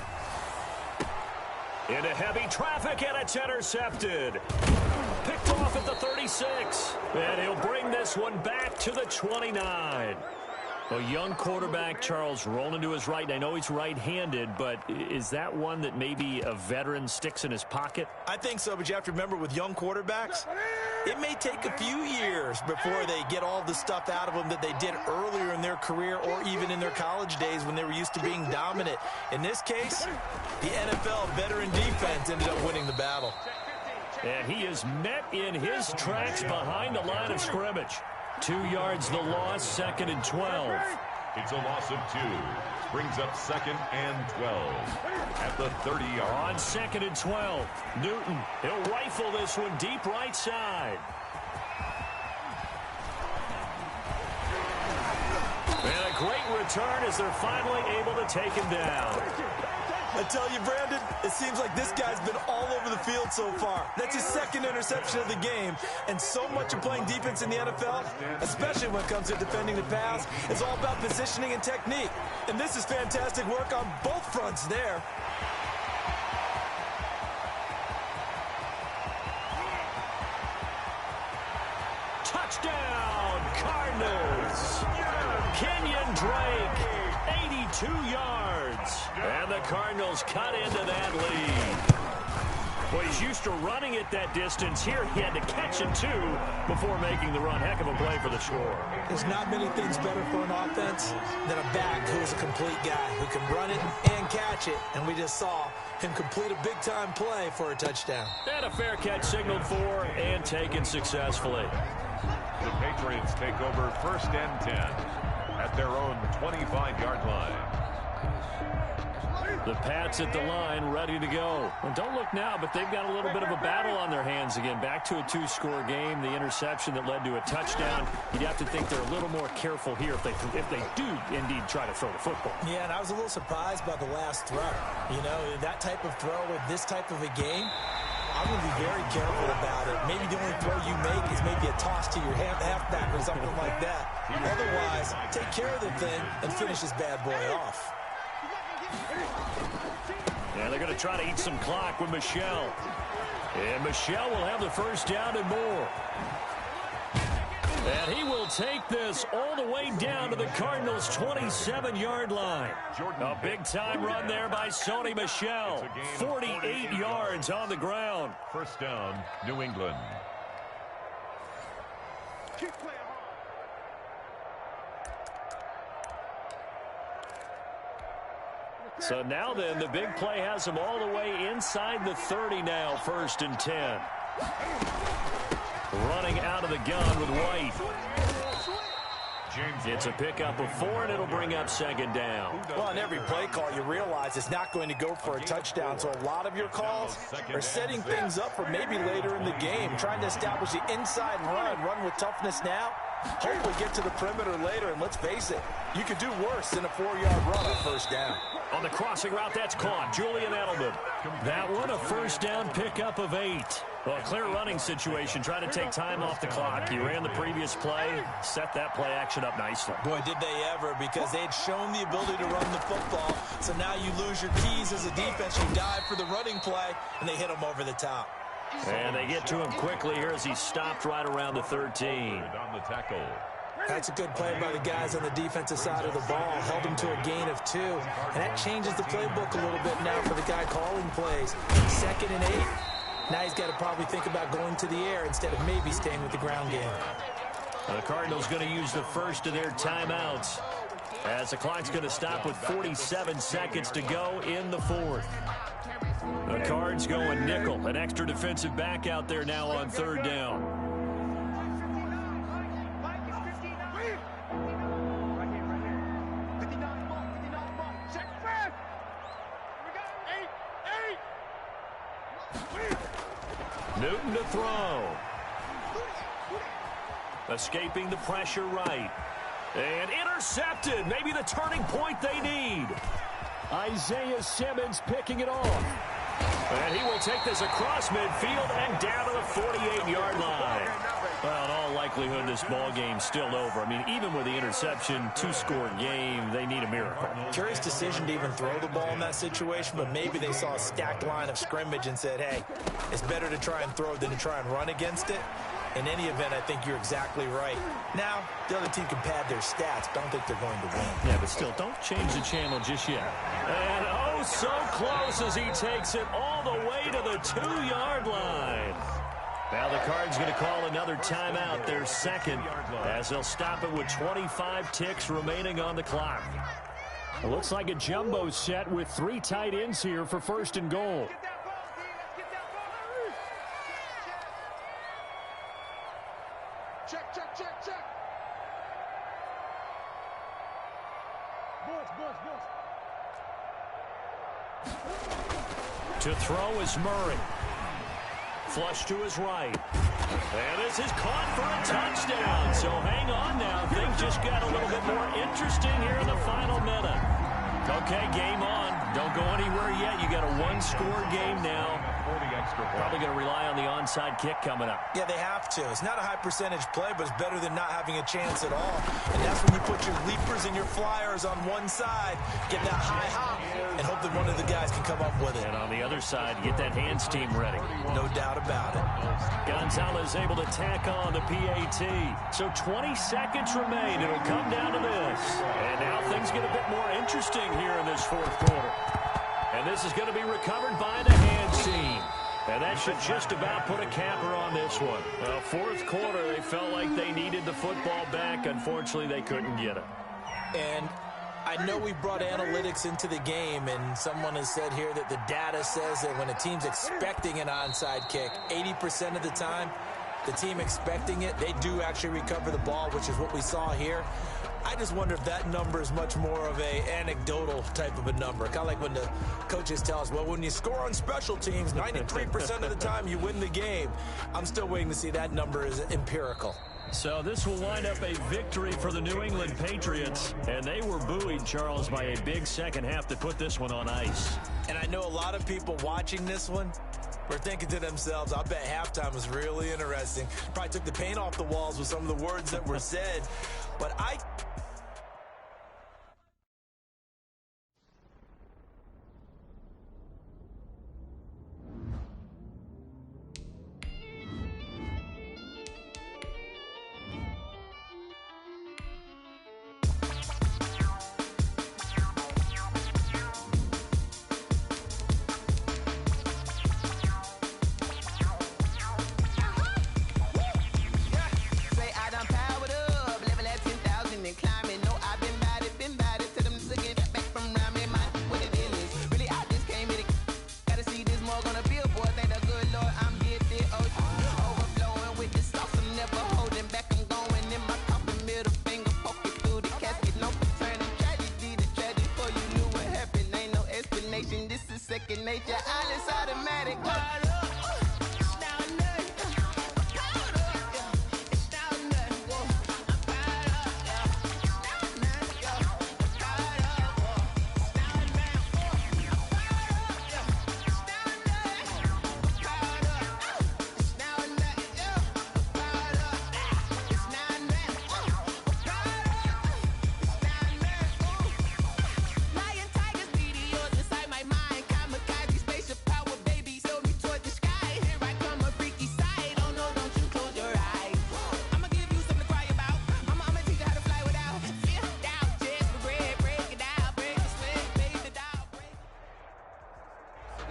Into heavy traffic, and it's intercepted. Picked off at the 36. And he'll bring this one back to the 29. A young quarterback, Charles, rolling to his right. And I know he's right-handed, but is that one that maybe a veteran sticks in his pocket? I think so, but you have to remember with young quarterbacks, it may take a few years before they get all the stuff out of them that they did earlier in their career or even in their college days when they were used to being dominant. In this case, the NFL veteran defense ended up winning the battle. And he is met in his tracks behind the line of scrimmage. 2 yards the loss, 2nd and 12. It's a loss of 2. Brings up 2nd and 12. At the 30-yard. On 2nd and 12. Newton, he'll rifle this one deep right side. And a great return as they're finally able to take him down. I tell you, Brandon, it seems like this guy's been all over the field so far. That's his 2nd interception of the game. And so much of playing defense in the NFL, especially when it comes to defending the pass, is all about positioning and technique. And this is fantastic work on both fronts there. Touchdown, Cardinals. Kenyon Drake, 82 yards. And the Cardinals cut into that lead. Well, he's used to running it that distance. Here he had to catch it, too, before making the run. Heck of a play for the score. There's not many things better for an offense than a back who is a complete guy who can run it and catch it. And we just saw him complete a big-time play for a touchdown. And a fair catch signaled for and taken successfully. The Patriots take over 1st and 10 at their own 25-yard line. The Pats at the line, ready to go. And don't look now, but they've got a little bit of a battle on their hands again. Back to a 2-score game. The interception that led to a touchdown. You'd have to think they're a little more careful here if they do indeed try to throw the football. Yeah, and I was a little surprised by the last throw. You know, that type of throw in this type of a game, I'm going to be very careful about it. Maybe the only throw you make is maybe a toss to your halfback or something like that. Otherwise, take care of the thing and finish this bad boy off. Yeah, they're going to try to eat some clock with Michel. And Michel will have the first down and more. And he will take this all the way down to the Cardinals' 27-yard line. A big-time run there by Sony Michel. 48 yards on the ground. First down, New England. So now then, the big play has them all the way inside the 30 now, 1st and 10. Running out of the gun with White. It's a pickup of 4, and it'll bring up 2nd down. Well, on every play call, you realize it's not going to go for a touchdown. So a lot of your calls are setting things up for maybe later in the game, trying to establish the inside run with toughness now. Hopefully get to the perimeter later, and let's face it, you could do worse than a 4-yard run on 1st down. On the crossing route, that's caught. Julian Edelman. That one, a 1st down pickup of 8. Well, a clear running situation. Try to take time off the clock. You ran the previous play, set that play action up nicely. Boy, did they ever, because they had shown the ability to run the football. So now you lose your keys as a defense. You dive for the running play, and they hit him over the top. And they get to him quickly here as he stopped right around the 13. On the tackle. That's a good play by the guys on the defensive side of the ball. Held him to a gain of 2. And that changes the playbook a little bit now for the guy calling plays. 2nd and 8. Now he's got to probably think about going to the air instead of maybe staying with the ground game. The Cardinals going to use the first of their timeouts, as the clock's going to stop with 47 seconds to go in the 4th. The Cards going nickel. An extra defensive back out there now on 3rd down. Newton to throw. Escaping the pressure right. And intercepted. Maybe the turning point they need. Isaiah Simmons picking it off. And he will take this across midfield and down to the 48-yard line. Well, in all likelihood, this ball game's still over. I mean, even with the interception, 2-score game, they need a miracle. Curious decision to even throw the ball in that situation, but maybe they saw a stacked line of scrimmage and said, hey, it's better to try and throw than to try and run against it. In any event, I think you're exactly right. Now, the other team can pad their stats, but I don't think they're going to win. Yeah, but still, don't change the channel just yet. And oh, so close as he takes it all the way to the 2-yard line. Now the Cards going to call another timeout, their 2nd, as they'll stop it with 25 ticks remaining on the clock. It looks like a jumbo set with 3 tight ends here for 1st and goal. Check. To throw is Murray. Flush to his right. And this is caught for a touchdown. So hang on now. Things just got a little bit more interesting here in the final minute. Okay, game on. Don't go anywhere yet. You got a 1-score game now. Probably going to rely on the onside kick coming up. Yeah, they have to. It's not a high-percentage play, but it's better than not having a chance at all. And that's when you put your leapers and your flyers on one side, get that high hop, and hope that one of the guys can come up with it. And on the other side, get that hands team ready. No doubt about it. Gonzalez able to tack on the PAT. So 20 seconds remain. It'll come down to this. And now things get a bit more interesting here in this 4th quarter. And this is going to be recovered by the hands team. And that should just about put a capper on this one. 4th quarter, they felt like they needed the football back. Unfortunately, they couldn't get it. And I know we brought analytics into the game, and someone has said here that the data says that when a team's expecting an onside kick, 80% of the time, the team expecting it, they do actually recover the ball, which is what we saw here. I just wonder if that number is much more of a anecdotal type of a number. Kind of like when the coaches tell us, well, when you score on special teams, 93% of the time you win the game. I'm still waiting to see that number is empirical. So this will wind up a victory for the New England Patriots. And they were buoyed, Charles, by a big second half to put this one on ice. And I know a lot of people watching this one were thinking to themselves, I bet halftime was really interesting. Probably took the paint off the walls with some of the words that were said. But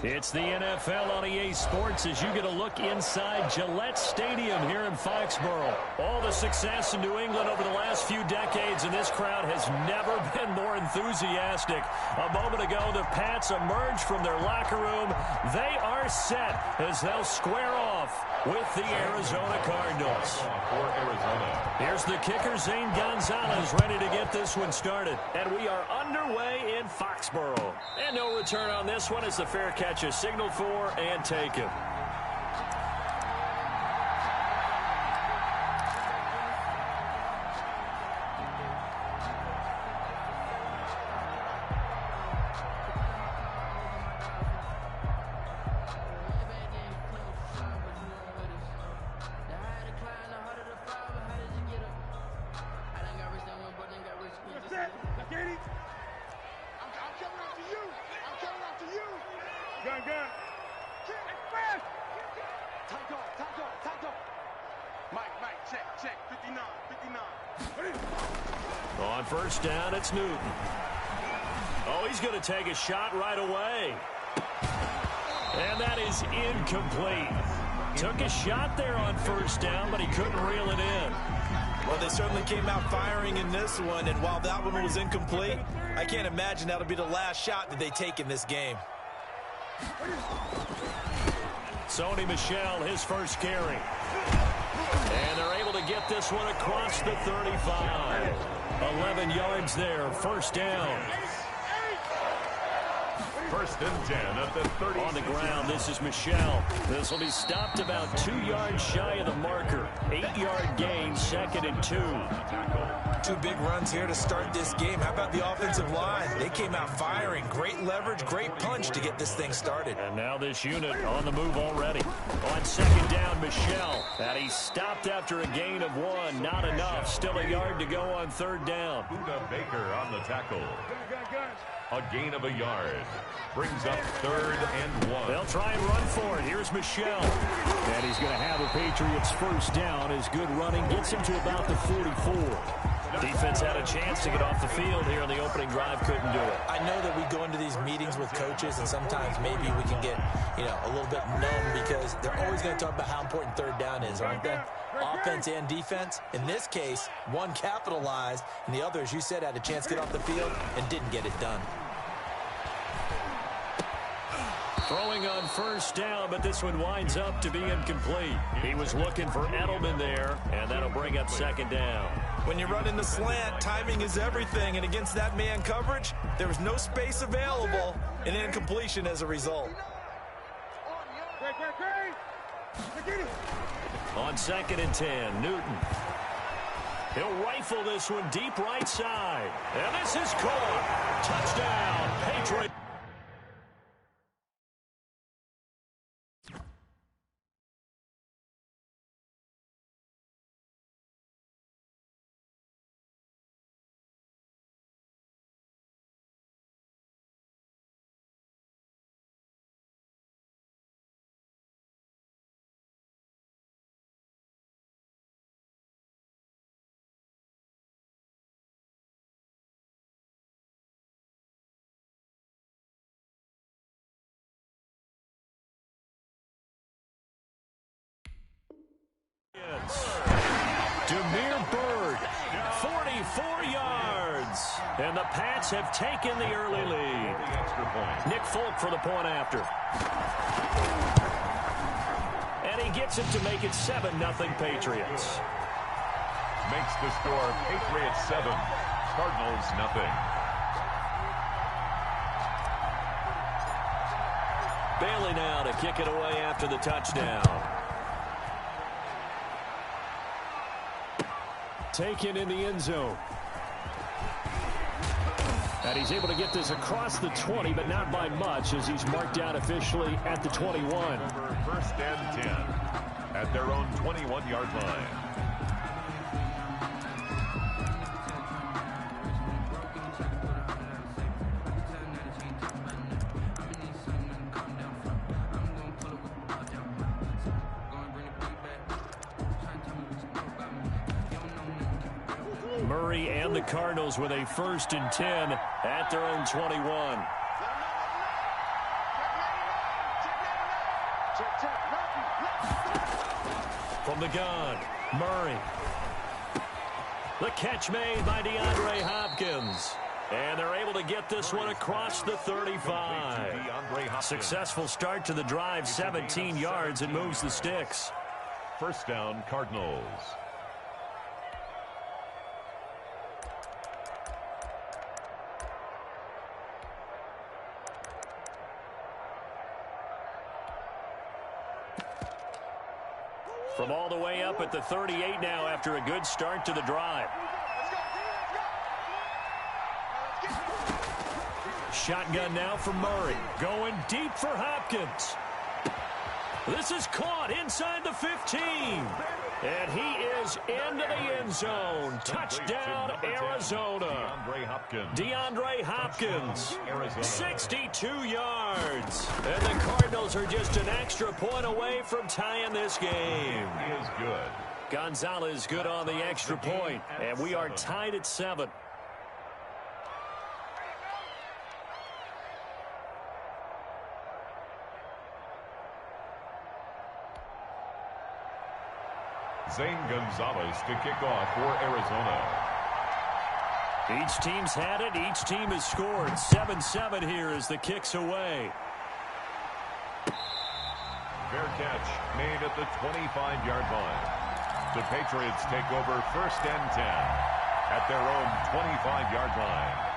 It's the NFL on EA Sports as you get a look inside Gillette Stadium here in Foxborough. All the success in New England over the last few decades, and this crowd has never been more enthusiastic. A moment ago, the Pats emerged from their locker room. They are set as they'll square off with the Arizona Cardinals. For Arizona. Here's the kicker, Zane Gonzalez, ready to get this one started. And we are underway in Foxborough. And no return on this one as the fair catch is signaled for and taken. On first down, it's Newton. Oh, he's going to take a shot right away. And that is incomplete. Took a shot there on first down, but he couldn't reel it in. Well, they certainly came out firing in this one, and while that one was incomplete, I can't imagine that'll be the last shot that they take in this game. Sony Michel, his first carry. And they're able to get this one across the 35. 11 yards there, first down. First and 10 at the 30. On the ground, this is Michel. This will be stopped about 2 yards shy of the marker. 8-yard gain, second and 2. Two big runs here to start this game. How about the offensive line? They came out firing. Great leverage, great punch to get this thing started. And now this unit on the move already. On second down, Michel. And he stopped after a gain of 1. Not enough. Still a yard to go on third down. Buda Baker on the tackle. A gain of a yard. Brings up third and 1. They'll try and run for it. Here's Michel. And he's going to have the Patriots first down. His good running gets him to about the 44. Defense had a chance to get off the field here in the opening drive. Couldn't do it. I know that we go into these meetings with coaches, and sometimes maybe we can get, a little bit numb because they're always going to talk about how important third down is, aren't they? Offense and defense. In this case, one capitalized, and the other, as you said, had a chance to get off the field and didn't get it done. Throwing on first down, but this one winds up to be incomplete. He was looking for Edelman there, and that'll bring up second down. When you're running the slant, timing is everything, and against that man coverage, there was no space available, and incompletion as a result. On 2nd and 10, Newton. He'll rifle this one deep right side. And this is caught. Touchdown, Patriots. Demir Bird, 44 yards. And the Pats have taken the early lead. Nick Folk for the point after. And he gets it to make it 7-0 Patriots. Makes the score Patriots 7, Cardinals 0. Bailey now to kick it away after the touchdown. Taken in the end zone. And he's able to get this across the 20, but not by much, as he's marked out officially at the 21. First and 10 at their own 21-yard line. Murray and the Cardinals with a 1st and 10 at their own 21. From the gun, Murray. The catch made by DeAndre Hopkins. And they're able to get this one across the 35. Successful start to the drive, 17 yards, and moves the sticks. First down, Cardinals. From all the way up at the 38 now after a good start to the drive. Shotgun now for Murray. Going deep for Hopkins. This is caught inside the 15. And he is into the end zone. Touchdown, Arizona. DeAndre Hopkins, 62 yards. And the Cardinals are just an extra point away from tying this game. He is good. Gonzalez good on the extra point. And we are tied at 7. Zane Gonzalez to kick off for Arizona. Each team's had it. Each team has scored. 7-7 here as the kick's away. Fair catch made at the 25-yard line. The Patriots take over 1st and 10 at their own 25-yard line.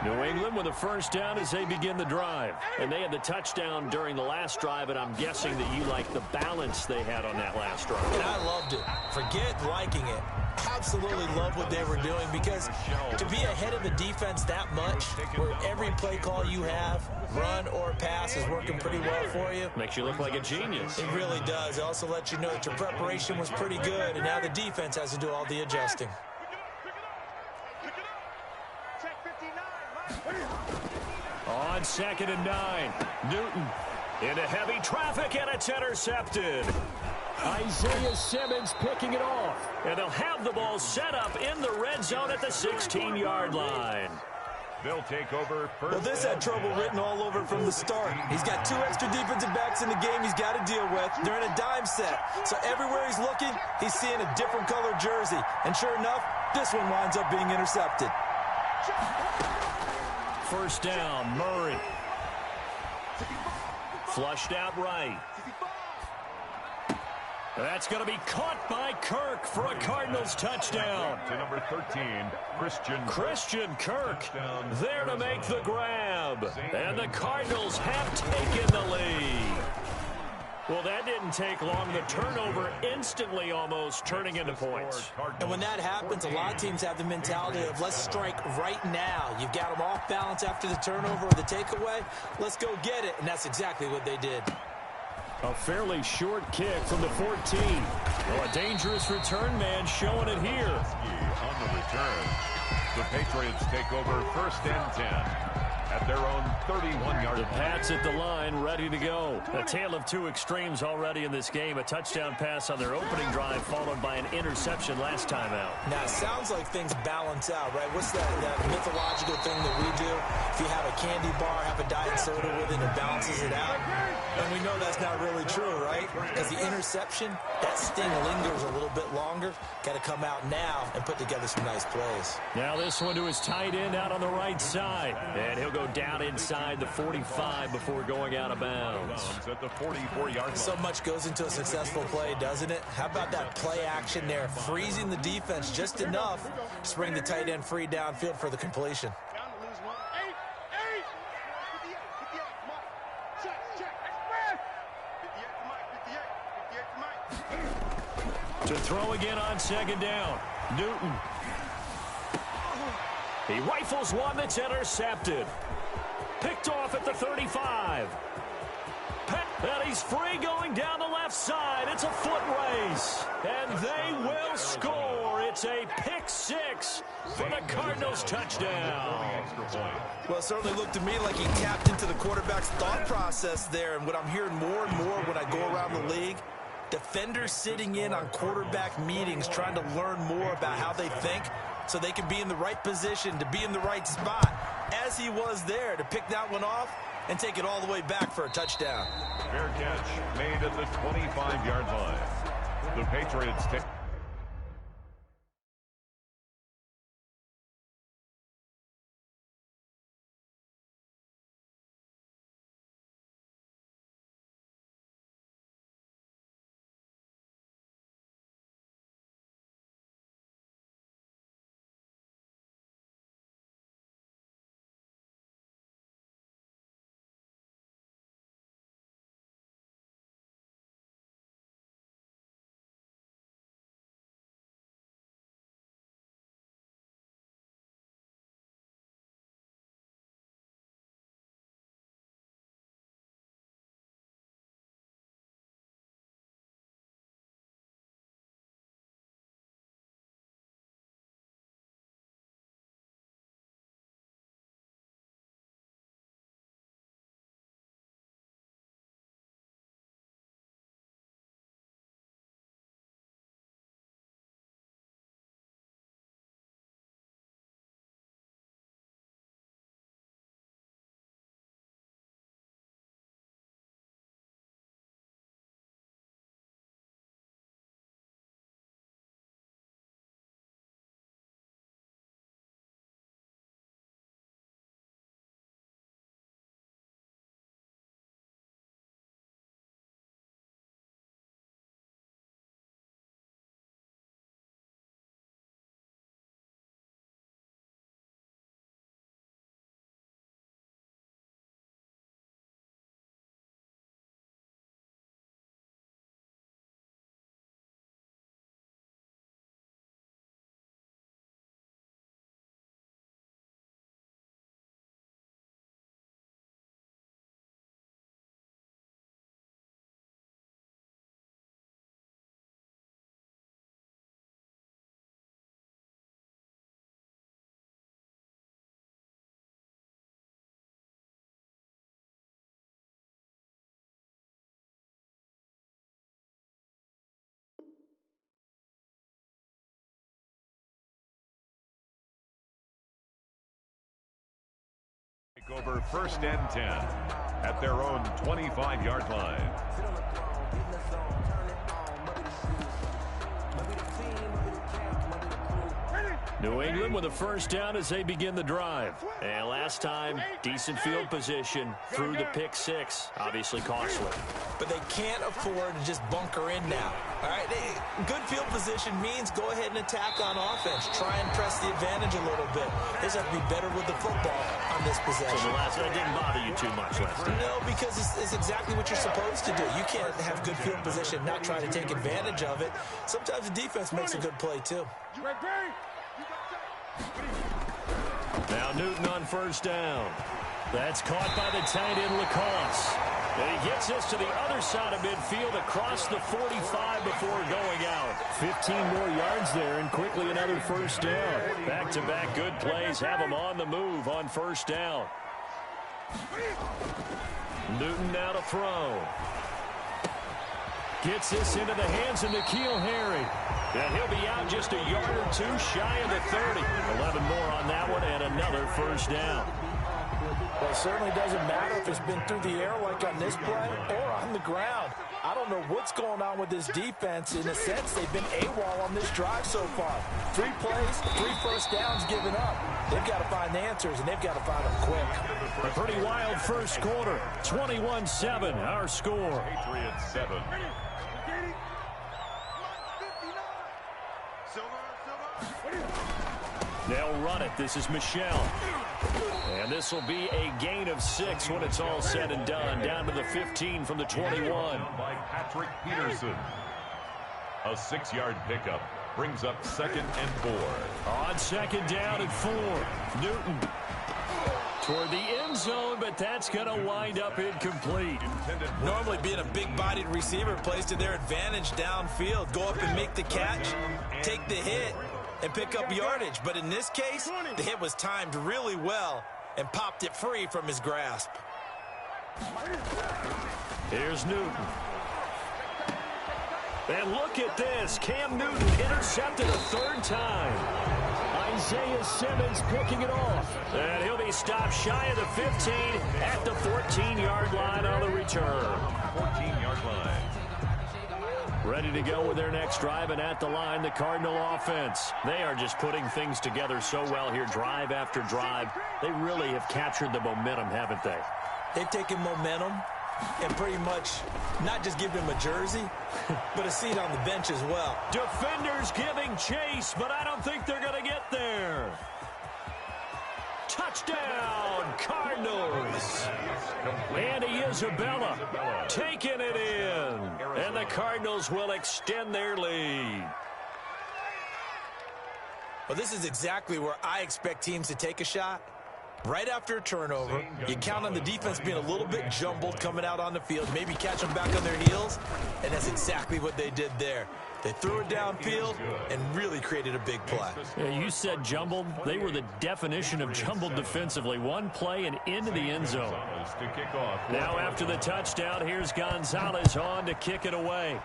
New England with a 1st down as they begin the drive. And they had the touchdown during the last drive, and I'm guessing that you like the balance they had on that last drive. And I loved it. Forget liking it. Absolutely love what they were doing, because to be ahead of a defense that much, where every play call you have, run or pass, is working pretty well for you. Makes you look like a genius. It really does. It also lets you know that your preparation was pretty good, and now the defense has to do all the adjusting. On 2nd and 9, Newton into heavy traffic, and it's intercepted. Isaiah Simmons picking it off. And they'll have the ball set up in the red zone at the 16-yard line. They'll take over first. Well, this had trouble written all over from the start. He's got 2 extra defensive backs in the game he's got to deal with. They're in a dime set. So everywhere he's looking, he's seeing a different color jersey. And sure enough, this one winds up being intercepted. 1st down, Murray. Flushed out right. That's going to be caught by Kirk for a Cardinals touchdown. To number 13, Christian Kirk there to make the grab. And the Cardinals have taken the lead. Well, that didn't take long. The turnover instantly almost turning into points. And when that happens, a lot of teams have the mentality of let's strike right now. You've got them off balance after the turnover or the takeaway. Let's go get it. And that's exactly what they did. A fairly short kick from the 14. Oh, a dangerous return man showing it here. On the return, the Patriots take over 1st and 10. At their own 31-yard line. The Pats at the line, ready to go. A tale of two extremes already in this game. A touchdown pass on their opening drive, followed by an interception last time out. Now, it sounds like things balance out, right? What's that mythological thing that we do? If you have a candy bar, have a diet soda with it, it balances it out. And we know that's not really true, right? Because the interception, that sting lingers a little bit longer. Got to come out now and put together some nice plays. Now this one to his tight end out on the right side. And he'll go down inside the 45 before going out of bounds. At the 44-yard line. So much goes into a successful play, doesn't it? How about that play action there? Freezing the defense just enough to bring the tight end free downfield for the completion. To throw again on 2nd down. Newton. He rifles one that's intercepted. Picked off at the 35. And he's free going down the left side. It's a foot race. And they will score. It's a pick 6 for the Cardinals touchdown. Well, it certainly looked to me like he tapped into the quarterback's thought process there. And what I'm hearing more and more when I go around the league, defenders sitting in on quarterback meetings trying to learn more about how they think so they can be in the right position, to be in the right spot, as he was there to pick that one off and take it all the way back for a touchdown. Fair catch made at the 25-yard line. The Patriots take... over 1st and 10 at their own 25-yard line. New England with a first down as they begin the drive. And last time, decent field position through the pick six. Obviously costly. But they can't afford to just bunker in now. All right, good field position means go ahead and attack on offense. Try and press the advantage a little bit. They just have to be better with the football on this possession. So the last one didn't bother you too much last time? No, because it's exactly what you're supposed to do. You can't have good field position, not try to take advantage of it. Sometimes the defense makes a good play, too. Now Newton on first down. That's caught by the tight end Lacoste. And he gets this to the other side of midfield across the 45 before going out. 15 more yards there and quickly another first down. Back-to-back good plays have him on the move on first down. Newton now to throw. Gets this into the hands of N'Keal Harry. And he'll be out just a yard or two shy of the 30. 11 more on that one and another first down. Well, it certainly doesn't matter if it's been through the air like on this play or on the ground. I don't know what's going on with this defense. In a sense, they've been AWOL on this drive so far. 3 plays, 3 first downs given up. They've got to find the answers, and they've got to find them quick. A pretty wild first quarter. 21-7, our score. Patriots 7. They'll run it. This is Michel. And this will be a gain of 6 when it's all said and done. Down to the 15 from the 21. By Patrick Peterson. A 6-yard pickup brings up 2nd and 4. On 2nd down and 4. Newton toward the end zone, but that's going to wind up incomplete. Normally being a big-bodied receiver plays to their advantage downfield. Go up and make the catch, take the hit, and pick up yardage. But in this case, the hit was timed really well and popped it free from his grasp. Here's Newton. And look at this. Cam Newton intercepted a 3rd time. Isaiah Simmons picking it off. And he'll be stopped shy of the 15 at the 14-yard line on the return. 14-yard line. Ready to go with their next drive, and at the line, the Cardinal offense. They are just putting things together so well here, drive after drive. They really have captured the momentum, haven't they? They've taken momentum and pretty much not just give him a jersey, but a seat on the bench as well. Defenders giving chase, but I don't think they're going to get there. Touchdown, Cardinals. Andy Isabella taking it in. And the Cardinals will extend their lead. Well, this is exactly where I expect teams to take a shot. Right after a turnover, you count on the defense being a little bit jumbled coming out on the field, maybe catch them back on their heels, and that's exactly what they did there. They threw it downfield and really created a big play. Yeah, you said jumbled. They were the definition of jumbled defensively. One play and into the end zone. Now after the touchdown, here's Gonzalez on to kick it away.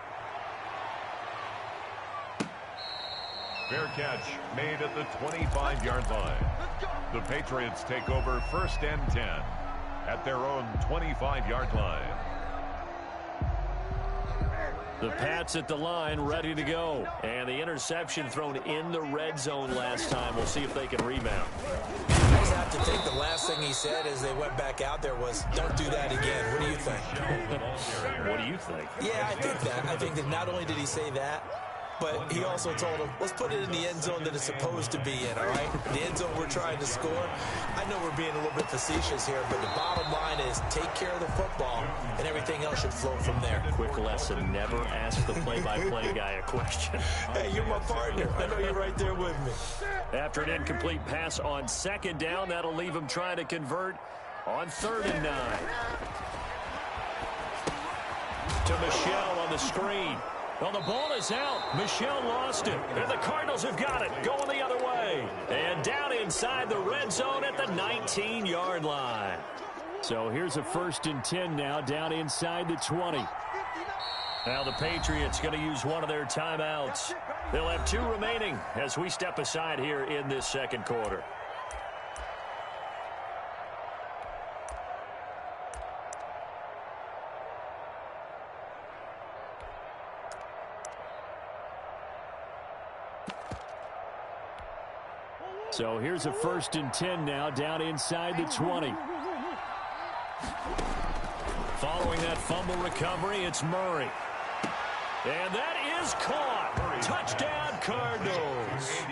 Fair catch made at the 25-yard line. The Patriots take over 1st and 10 at their own 25-yard line. The Pats at the line, ready to go. And the interception thrown in the red zone last time. We'll see if they can rebound. I just have to think the last thing he said as they went back out there was, don't do that again. What do you think? What do you think? Yeah, I think that. I think that not only did he say that, but he also told him, let's put it in the end zone that it's supposed to be in, all right? The end zone we're trying to score. I know we're being a little bit facetious here, but the bottom line is take care of the football, and everything else should flow from there. Quick lesson, never ask the play-by-play guy a question. Hey, you're my partner. I know you're right there with me. After an incomplete pass on 2nd down, that'll leave him trying to convert on 3rd and 9. To Michel on the screen. Well, the ball is out. Michel lost it. And the Cardinals have got it. Going the other way. And down inside the red zone at the 19-yard line. So here's a 1st and 10 now down inside the 20. Now the Patriots going to use one of their timeouts. They'll have 2 remaining as we step aside here in this 2nd quarter. So here's a 1st and 10 now, down inside the 20. Following that fumble recovery, it's Murray. And that is caught. Touchdown, Cardinals.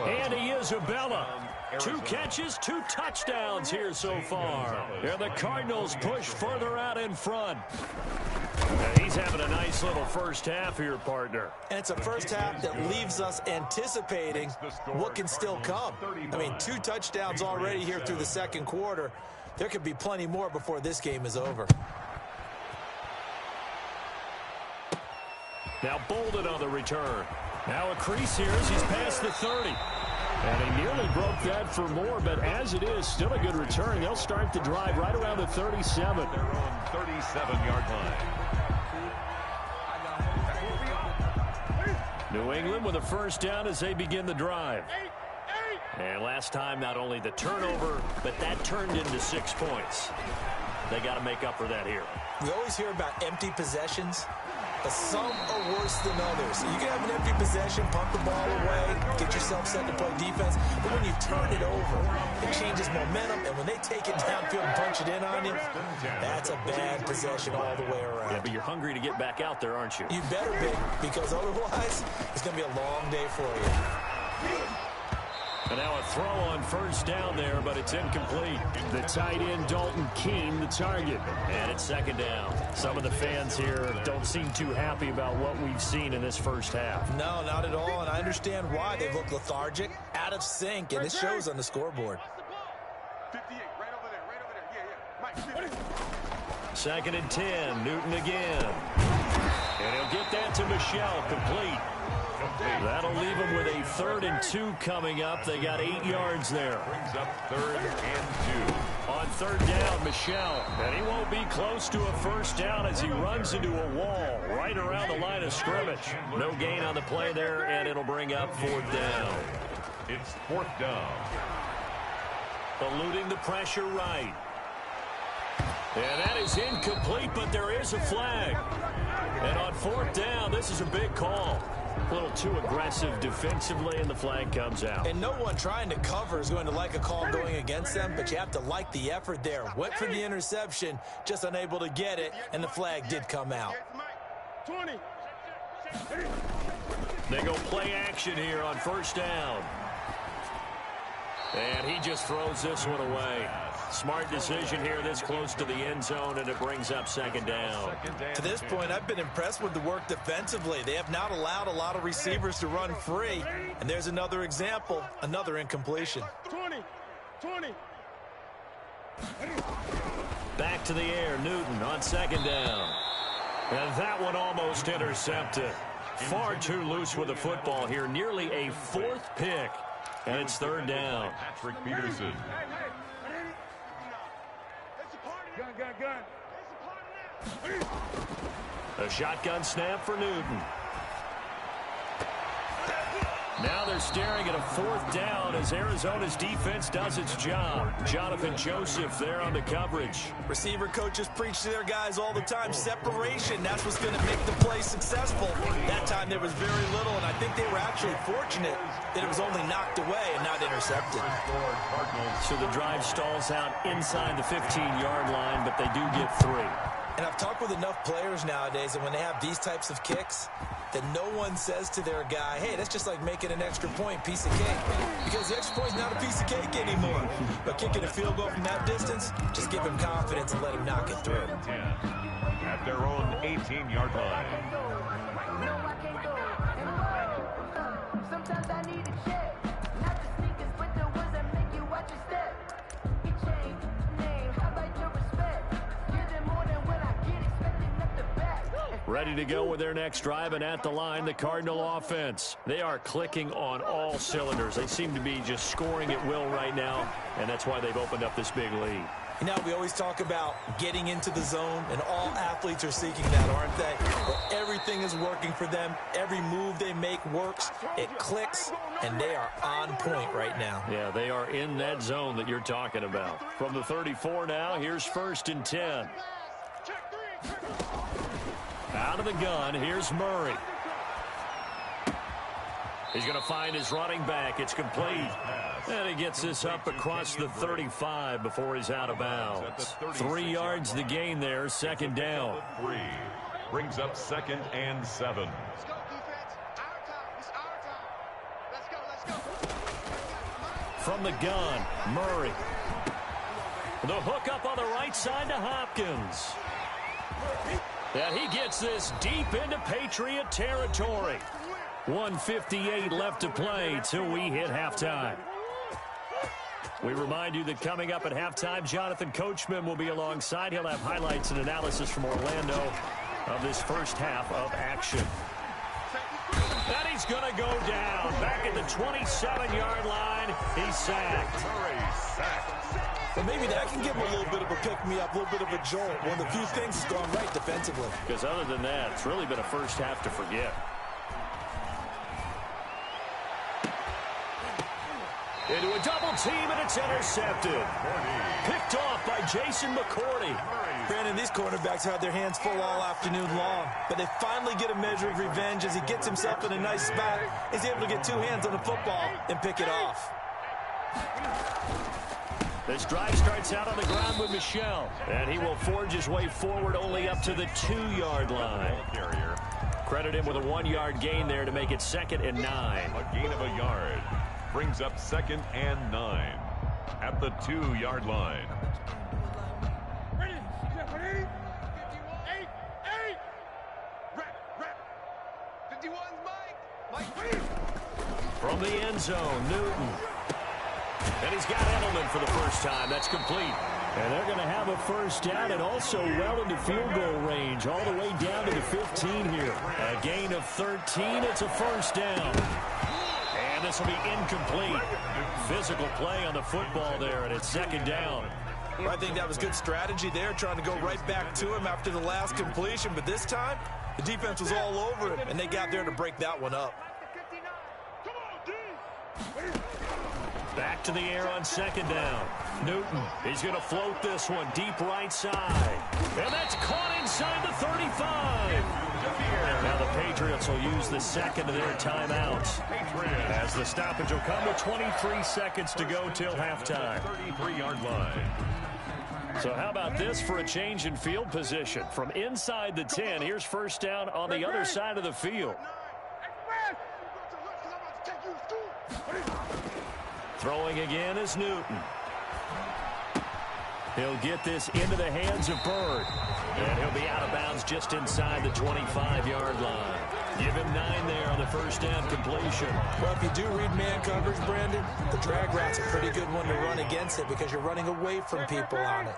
Andy Isabella. 2 catches, 2 touchdowns here so far. And the Cardinals push further out in front. And he's having a nice little first half here, partner. And it's a first half that leaves us anticipating what can still come. I mean, 2 touchdowns already here through the second quarter. There could be plenty more before this game is over. Now Bolden on the return. Now a crease here as he's past the 30. And he nearly broke that for more, but as it is, still a good return. They'll start the drive right around the 37. Their own 37-yard line. New England with a first down as they begin the drive. And last time, not only the turnover, but that turned into 6 points. They got to make up for that here. We always hear about empty possessions, but some are worse than others. You can have an empty possession, pump the ball away, get yourself set to play defense, but when you turn it over, it changes momentum, and when they take it downfield and punch it in on you, that's a bad possession all the way around. Yeah, but you're hungry to get back out there, aren't you? You better be, because otherwise, it's going to be a long day for you. And now a throw on first down there, but it's incomplete. The tight end, Dalton Keene, the target. And it's second down. Some of the fans here don't seem too happy about what we've seen in this first half. No, not at all, and I understand why. They look lethargic, out of sync, and it shows on the scoreboard. 58, right over there. Yeah, Mike, 2nd and 10, Newton again. And he'll get that to Michelle, complete. That'll leave them with a 3rd and 2 coming up. They got 8 yards there. Brings up 3rd and 2. On 3rd down, Michelle. And he won't be close to a first down as he runs into a wall right around the line of scrimmage. No gain on the play there, and it'll bring up 4th down. It's 4th down. Eluding the pressure right. And that is incomplete, but there is a flag. And on 4th down, this is a big call. A little too aggressive defensively, and the flag comes out. And no one trying to cover is going to like a call going against them, but you have to like the effort there. Went for the interception, just unable to get it, and the flag did come out. 20. They go play action here on 1st down. And he just throws this one away. Smart decision here this close to the end zone, and it brings up 2nd down. To this point, I've been impressed with the work defensively. They have not allowed a lot of receivers to run free. And there's another example, another incompletion. 20. Back to the air, Newton on 2nd down. And that one almost intercepted. Far too loose with the football here. Nearly a 4th pick. And it's 3rd down. Patrick Peterson. Gun. A shotgun snap for Newton. Now they're staring at a 4th down as Arizona's defense does its job. Jonathan Joseph there on the coverage. Receiver coaches preach to their guys all the time. Separation, that's what's going to make the play successful. That time there was very little, and I think they were actually fortunate that it was only knocked away and not intercepted. So the drive stalls out inside the 15-yard line, but they do get 3. And I've talked with enough players nowadays, and when they have these types of kicks, that no one says to their guy, hey, that's just like making an extra point, piece of cake. Because the extra point's not a piece of cake anymore. But kicking a field goal from that distance, just give him confidence and let him knock it through. 10 at their own 18-yard line. Sometimes I need a check, not the sneakers, but the ones that make you watch your step. Your chain, name, how about your respect? Give them more than what I get, expecting up the back. Ready to go with their next drive, and at the line, the Cardinal offense. They are clicking on all cylinders. They seem to be just scoring at will right now, and that's why they've opened up this big lead. You know, we always talk about getting into the zone, and all athletes are seeking that, aren't they? Where everything is working for them. Every move they make works. It clicks, and they are on point right now. Yeah, they are in that zone that you're talking about. From the 34 now, here's 1st and 10. Out of the gun, here's Murray. He's going to find his running back. It's complete. And he gets this up across the 35 before he's out of bounds. 3 yards the gain there, second down. 3 brings up 2nd and 7. Let's go, defense. Our time. It's our time. Let's go, let's go. From the gun, Murray. The hook up on the right side to Hopkins. And he gets this deep into Patriot territory. 1:58 left to play till we hit halftime. We remind you that coming up at halftime, Jonathan Coachman will be alongside. He'll have highlights and analysis from Orlando of this first half of action. And he's going to go down. Back at the 27-yard line, he's sacked. Well, maybe that can give him a little bit of a pick-me-up, a little bit of a jolt. One of the few things has gone right defensively. Because other than that, it's really been a first half to forget. Into a double team, and it's intercepted. Picked off by Jason McCourty. Brandon, these cornerbacks had their hands full all afternoon long, but they finally get a measure of revenge as he gets himself in a nice spot. He's able to get 2 hands on the football and pick it off. This drive starts out on the ground with Michel, and he will forge his way forward only up to the 2-yard line. Credit him with a 1-yard gain there to make it 2nd and 9. A gain of a yard brings up 2nd and 9 at the 2-yard line. Ready? Ready? 8. Rep. 51's Mike. Ready? From the end zone, Newton. And he's got Edelman for the first time. That's complete. And they're going to have a first down and also well into field goal range, all the way down to the 15 here. A gain of 13. It's a first down. And this will be incomplete. Physical play on the football there, and it's 2nd down. Well, I think that was good strategy there, trying to go right back to him after the last completion. But this time, the defense was all over him, and they got there to break that one up. Back to the air on 2nd down. Newton, he's going to float this one deep right side. And that's caught inside the 35. Now the Patriots will use the second of their timeouts, as the stoppage will come with 23 seconds to go till halftime. 33-yard line. So how about this for a change in field position? From inside the 10, here's first down on the other side of the field. Throwing again is Newton. He'll get this into the hands of Bird. And he'll be out of bounds just inside the 25-yard line. Give him 9 there on the first down completion. Well, if you do read man coverage, Brandon, the drag route's a pretty good one to run against it because you're running away from people on it.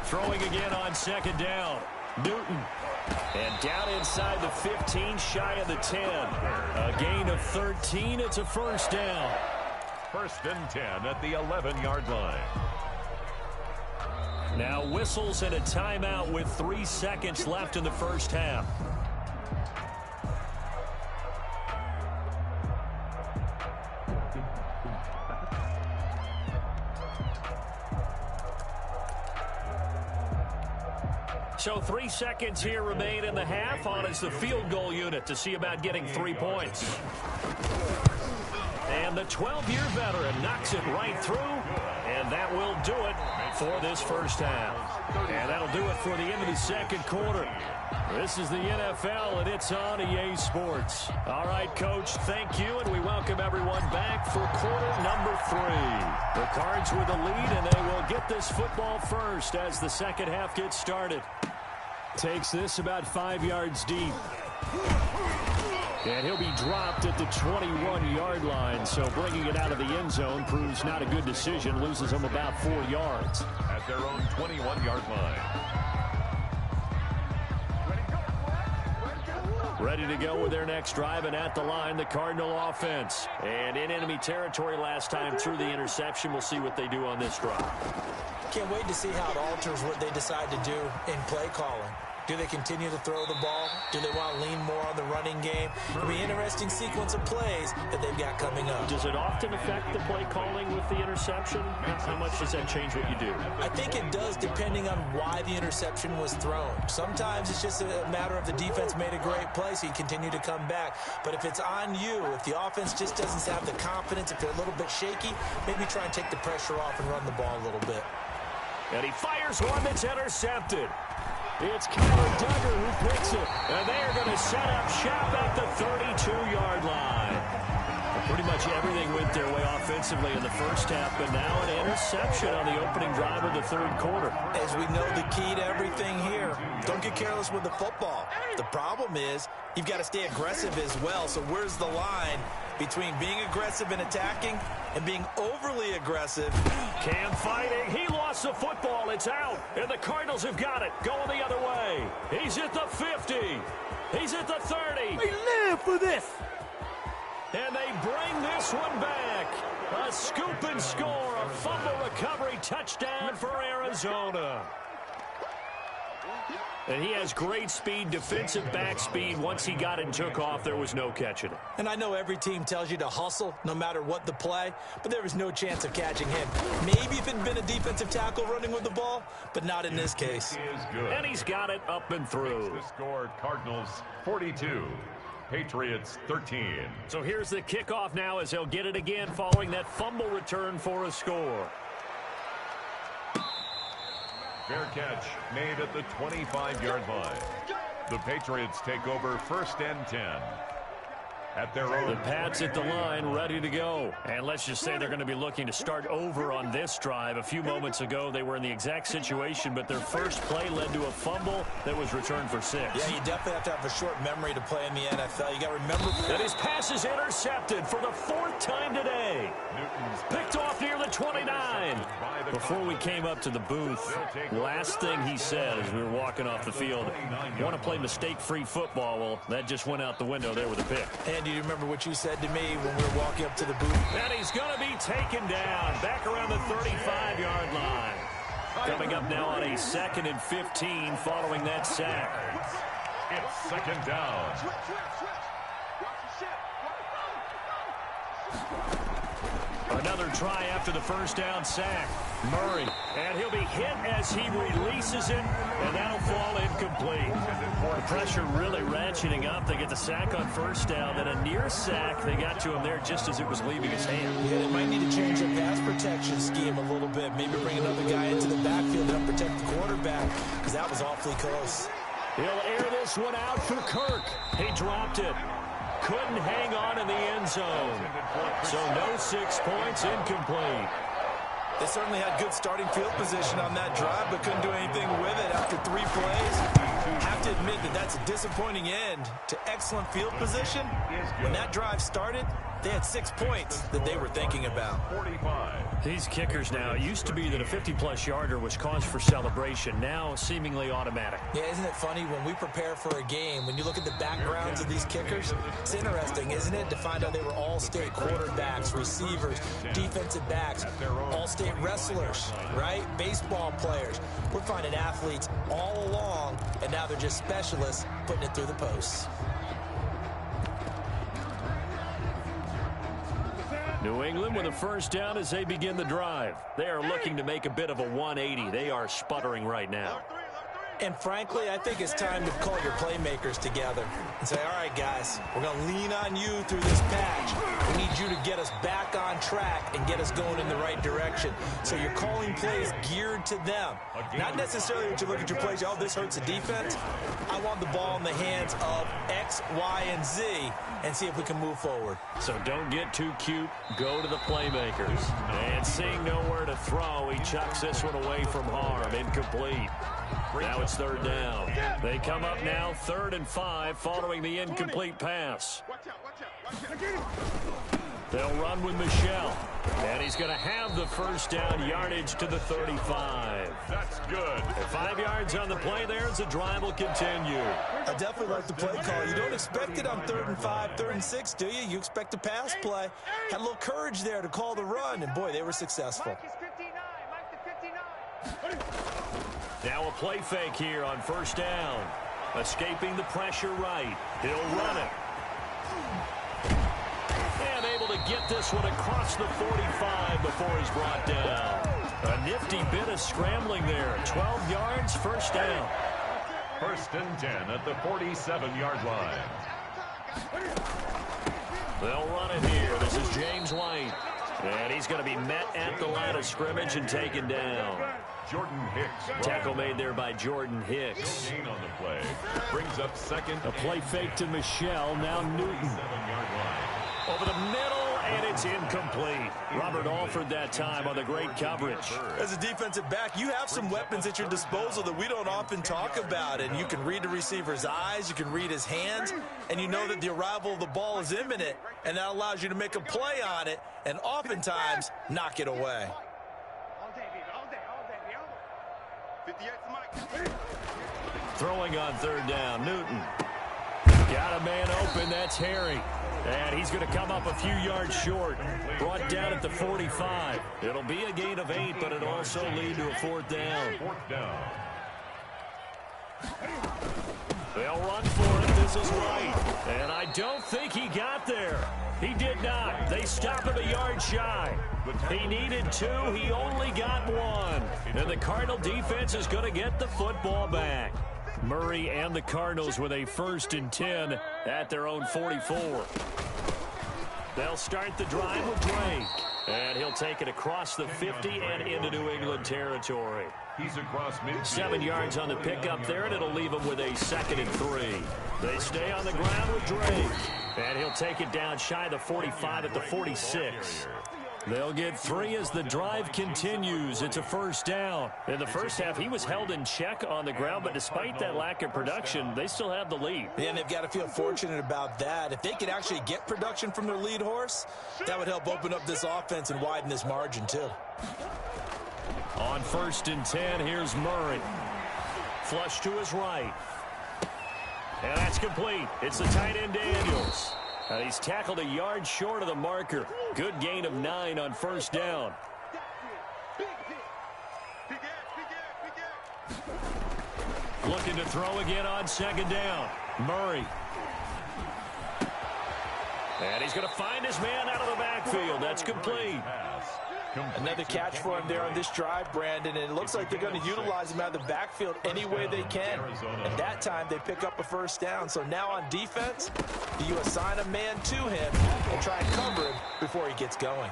Throwing again on 2nd down. Newton. And down inside the 15, shy of the 10. A gain of 13. It's a first down. 1st and 10 at the 11-yard line. Now whistles and a timeout with 3 seconds left in the first half. So 3 seconds here remain in the half. On is the field goal unit to see about getting 3 points. And the 12-year veteran knocks it right through. And that will do it for this first half. And that'll do it for the end of the second quarter. This is the NFL, and it's on EA Sports. All right, Coach, thank you, and we welcome everyone back for quarter number 3. The Cards with the lead, and they will get this football first as the second half gets started. Takes this about 5 yards deep. And he'll be dropped at the 21-yard line, so bringing it out of the end zone proves not a good decision. Loses him about 4 yards. At their own 21-yard line. Ready to go with their next drive, and at the line, the Cardinal offense. And in enemy territory last time through the interception. We'll see what they do on this drive. Can't wait to see how it alters what they decide to do in play calling. Do they continue to throw the ball? Do they want to lean more on the running game? It'll be an interesting sequence of plays that they've got coming up. Does it often affect the play calling with the interception? How much does that change what you do? I think it does, depending on why the interception was thrown. Sometimes it's just a matter of the defense made a great play, so you continue to come back. But if it's on you, if the offense just doesn't have the confidence, if they're a little bit shaky, maybe try and take the pressure off and run the ball a little bit. And he fires one that's intercepted. It's Kyler Duggar who picks it. And they are going to set up shop at the 32-yard line. Pretty much everything went their way offensively in the first half, but now an interception on the opening drive of the third quarter. As we know, the key to everything here, don't get careless with the football. The problem is you've got to stay aggressive as well. So where's the line between being aggressive and attacking and being overly aggressive? Cam fighting. He lost the football. It's out. And the Cardinals have got it. Going the other way. He's at the 50. He's at the 30. We live for this. And they bring this one back. A scoop and score. A fumble recovery touchdown for Arizona. And he has great speed, defensive back speed. Once he got it and took off, there was no catching it. And I know every team tells you to hustle no matter what the play, but there was no chance of catching him. Maybe if it had been a defensive tackle running with the ball, but not in this case. And he's got it up and through. The score, Cardinals 42. Patriots 13. So here's the kickoff now as he'll get it again following that fumble return for a score. Fair catch made at the 25-yard line. The Patriots take over first and 10. At their own. The Pats at the line, ready to go. And let's just say they're going to be looking to start over on this drive. A few moments ago, they were in the exact situation, but their first play led to a fumble that was returned for 6. Yeah, you definitely have to have a short memory to play in the NFL. You got to remember that his pass is intercepted for the 4th time today. Picked off near the 29. Before we came up to the booth, last thing he said as we were walking off the field, want to play mistake-free football. Well, that just went out the window there with a pick. And do you remember what you said to me when we were walking up to the booth? And he's going to be taken down back around the 35-yard line. Coming up now on a 2nd and 15 following that sack. It's second down. Another try after the first down sack. Murray, and he'll be hit as he releases it, and that'll fall incomplete. The pressure really ratcheting up. They get the sack on first down, then a near sack. They got to him there just as it was leaving his hand. Yeah, they might need to change their pass protection scheme a little bit. Maybe bring another guy into the backfield to help protect the quarterback, because that was awfully close. He'll air this one out for Kirk. He dropped it. Couldn't hang on in the end zone. So no 6 points, incomplete. They certainly had good starting field position on that drive, but couldn't do anything with it after 3 plays. Have to admit that that's a disappointing end to excellent field position. When that drive started, they had 6 points that they were thinking about. 45. These kickers now, it used to be that a 50-plus yarder was cause for celebration. Now seemingly automatic. Yeah, isn't it funny when we prepare for a game, when you look at the backgrounds of these kickers, it's interesting, isn't it, to find out they were all-state quarterbacks, receivers, defensive backs, all-state wrestlers, right? Baseball players. We're finding athletes all along, and now they're just specialists putting it through the posts. New England with a first down as they begin the drive. They are looking to make a bit of a 180. They are sputtering right now. And frankly, I think it's time to call your playmakers together and say, all right, guys, we're going to lean on you through this patch. We need you to get us back on track and get us going in the right direction. So you're calling plays geared to them. Not necessarily when you look at your plays, oh, this hurts the defense. I want the ball in the hands of X, Y, and Z and see if we can move forward. So don't get too cute. Go to the playmakers. And seeing nowhere to throw, he chucks this one away from harm. Incomplete. Now it's third down. They come up now 3rd and 5 following the incomplete pass. They'll run with Michelle. And he's going to have the first down, yardage to the 35. That's good. And 5 yards on the play there as the drive will continue. I definitely like the play call. You don't expect it on 3rd and 5, 3rd and 6, do you? You expect a pass play. Had a little courage there to call the run, and boy, they were successful. Now a play fake here on first down. Escaping the pressure right. He'll run it. And able to get this one across the 45 before he's brought down. A nifty bit of scrambling there. 12 yards, first down. First and 10 at the 47-yard line. They'll run it here. This is James White. And he's going to be met at the line of scrimmage and taken down. Jordan Hicks. Tackle made there by Jordan Hicks. Gain on the play. Brings up second. A play fake to Michelle. Now Newton. 7-yard line. Over the middle, and it's incomplete. Robert Alford that time on the great coverage. As a defensive back, you have some weapons at your disposal that we don't often talk about. And you can read the receiver's eyes, you can read his hands, and you know that the arrival of the ball is imminent. And that allows you to make a play on it and oftentimes knock it away. Throwing on third down, Newton. Got a man open, that's Harry. And he's going to come up a few yards short. Brought down at the 45. It'll be a gain of 8, but it'll also lead to a fourth down. They'll run for it. This is White. And I don't think he got there. He did not. They stop him a yard shy. He needed 2. He only got 1. And the Cardinal defense is going to get the football back. Murray and the Cardinals with a 1st and 10 at their own 44. They'll start the drive with Drake. And he'll take it across the 50 and into New England territory. He's across midfield. 7 yards on the pickup there, and it'll leave him with a 2nd and 3. They stay on the ground with Drake. And he'll take it down shy of the 45 at the 46. They'll get 3 as the drive continues. It's a first down. In the first half, he was held in check on the ground, but despite that lack of production, they still have the lead. And they've got to feel fortunate about that. If they could actually get production from their lead horse, that would help open up this offense and widen this margin too. On 1st and 10, here's Murray. Flush to his right. And that's complete. It's the tight end Daniels. And he's tackled a yard short of the marker. Good gain of 9 on first down. Looking to throw again on 2nd down. Murray. And he's going to find his man out of the backfield. That's complete. Another catch for him there on this drive, Brandon, and it looks like they're going to utilize him out of the backfield any way they can. And that time they pick up a first down. So now on defense, you assign a man to him and try and cover him before he gets going.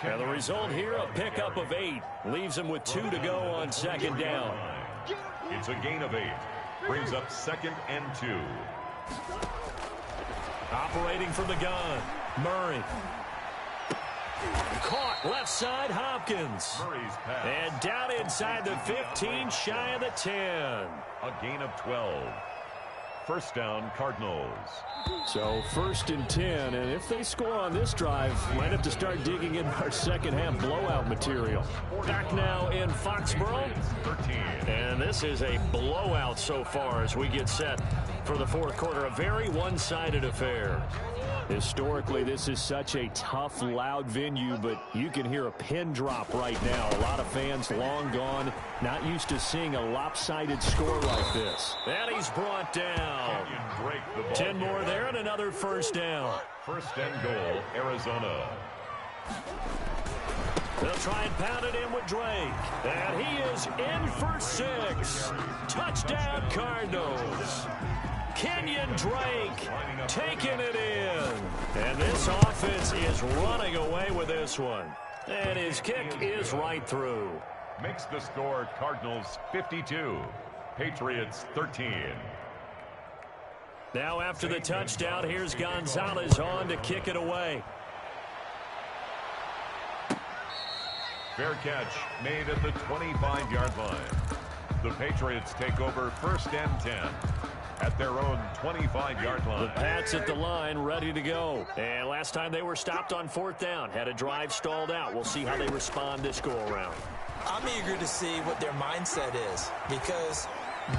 And the result here, a pickup of 8. Leaves him with 2 to go on 2nd down. It's a gain of 8. Brings up 2nd and 2. Operating from the gun, Murray. Caught left side, Hopkins. Murray's pass. And down inside the 15, shy of the 10. A gain of 12. First down, Cardinals. So 1st and 10, and if they score on this drive, might have to start digging in our second half blowout material. Back now in Foxborough. 13. And this is a blowout so far as we get set for the 4th quarter. A very one-sided affair. Historically, this is such a tough, loud venue, but you can hear a pin drop right now. A lot of fans long gone, not used to seeing a lopsided score like this. And he's brought down. 10 more there and another first down. 1st and goal, Arizona. They'll try and pound it in with Drake. And he is in for 6. Touchdown, Cardinals. Kenyon Drake taking it in. And this offense is running away with this one. And his kick is right through. Makes the score Cardinals 52. Patriots 13. Now after the touchdown, here's Gonzalez on to kick it away. Fair catch made at the 25-yard line. The Patriots take over 1st and 10 at their own 25-yard line. The Pats at the line, ready to go. And last time they were stopped on 4th down, had a drive stalled out. We'll see how they respond this go-around. I'm eager to see what their mindset is, because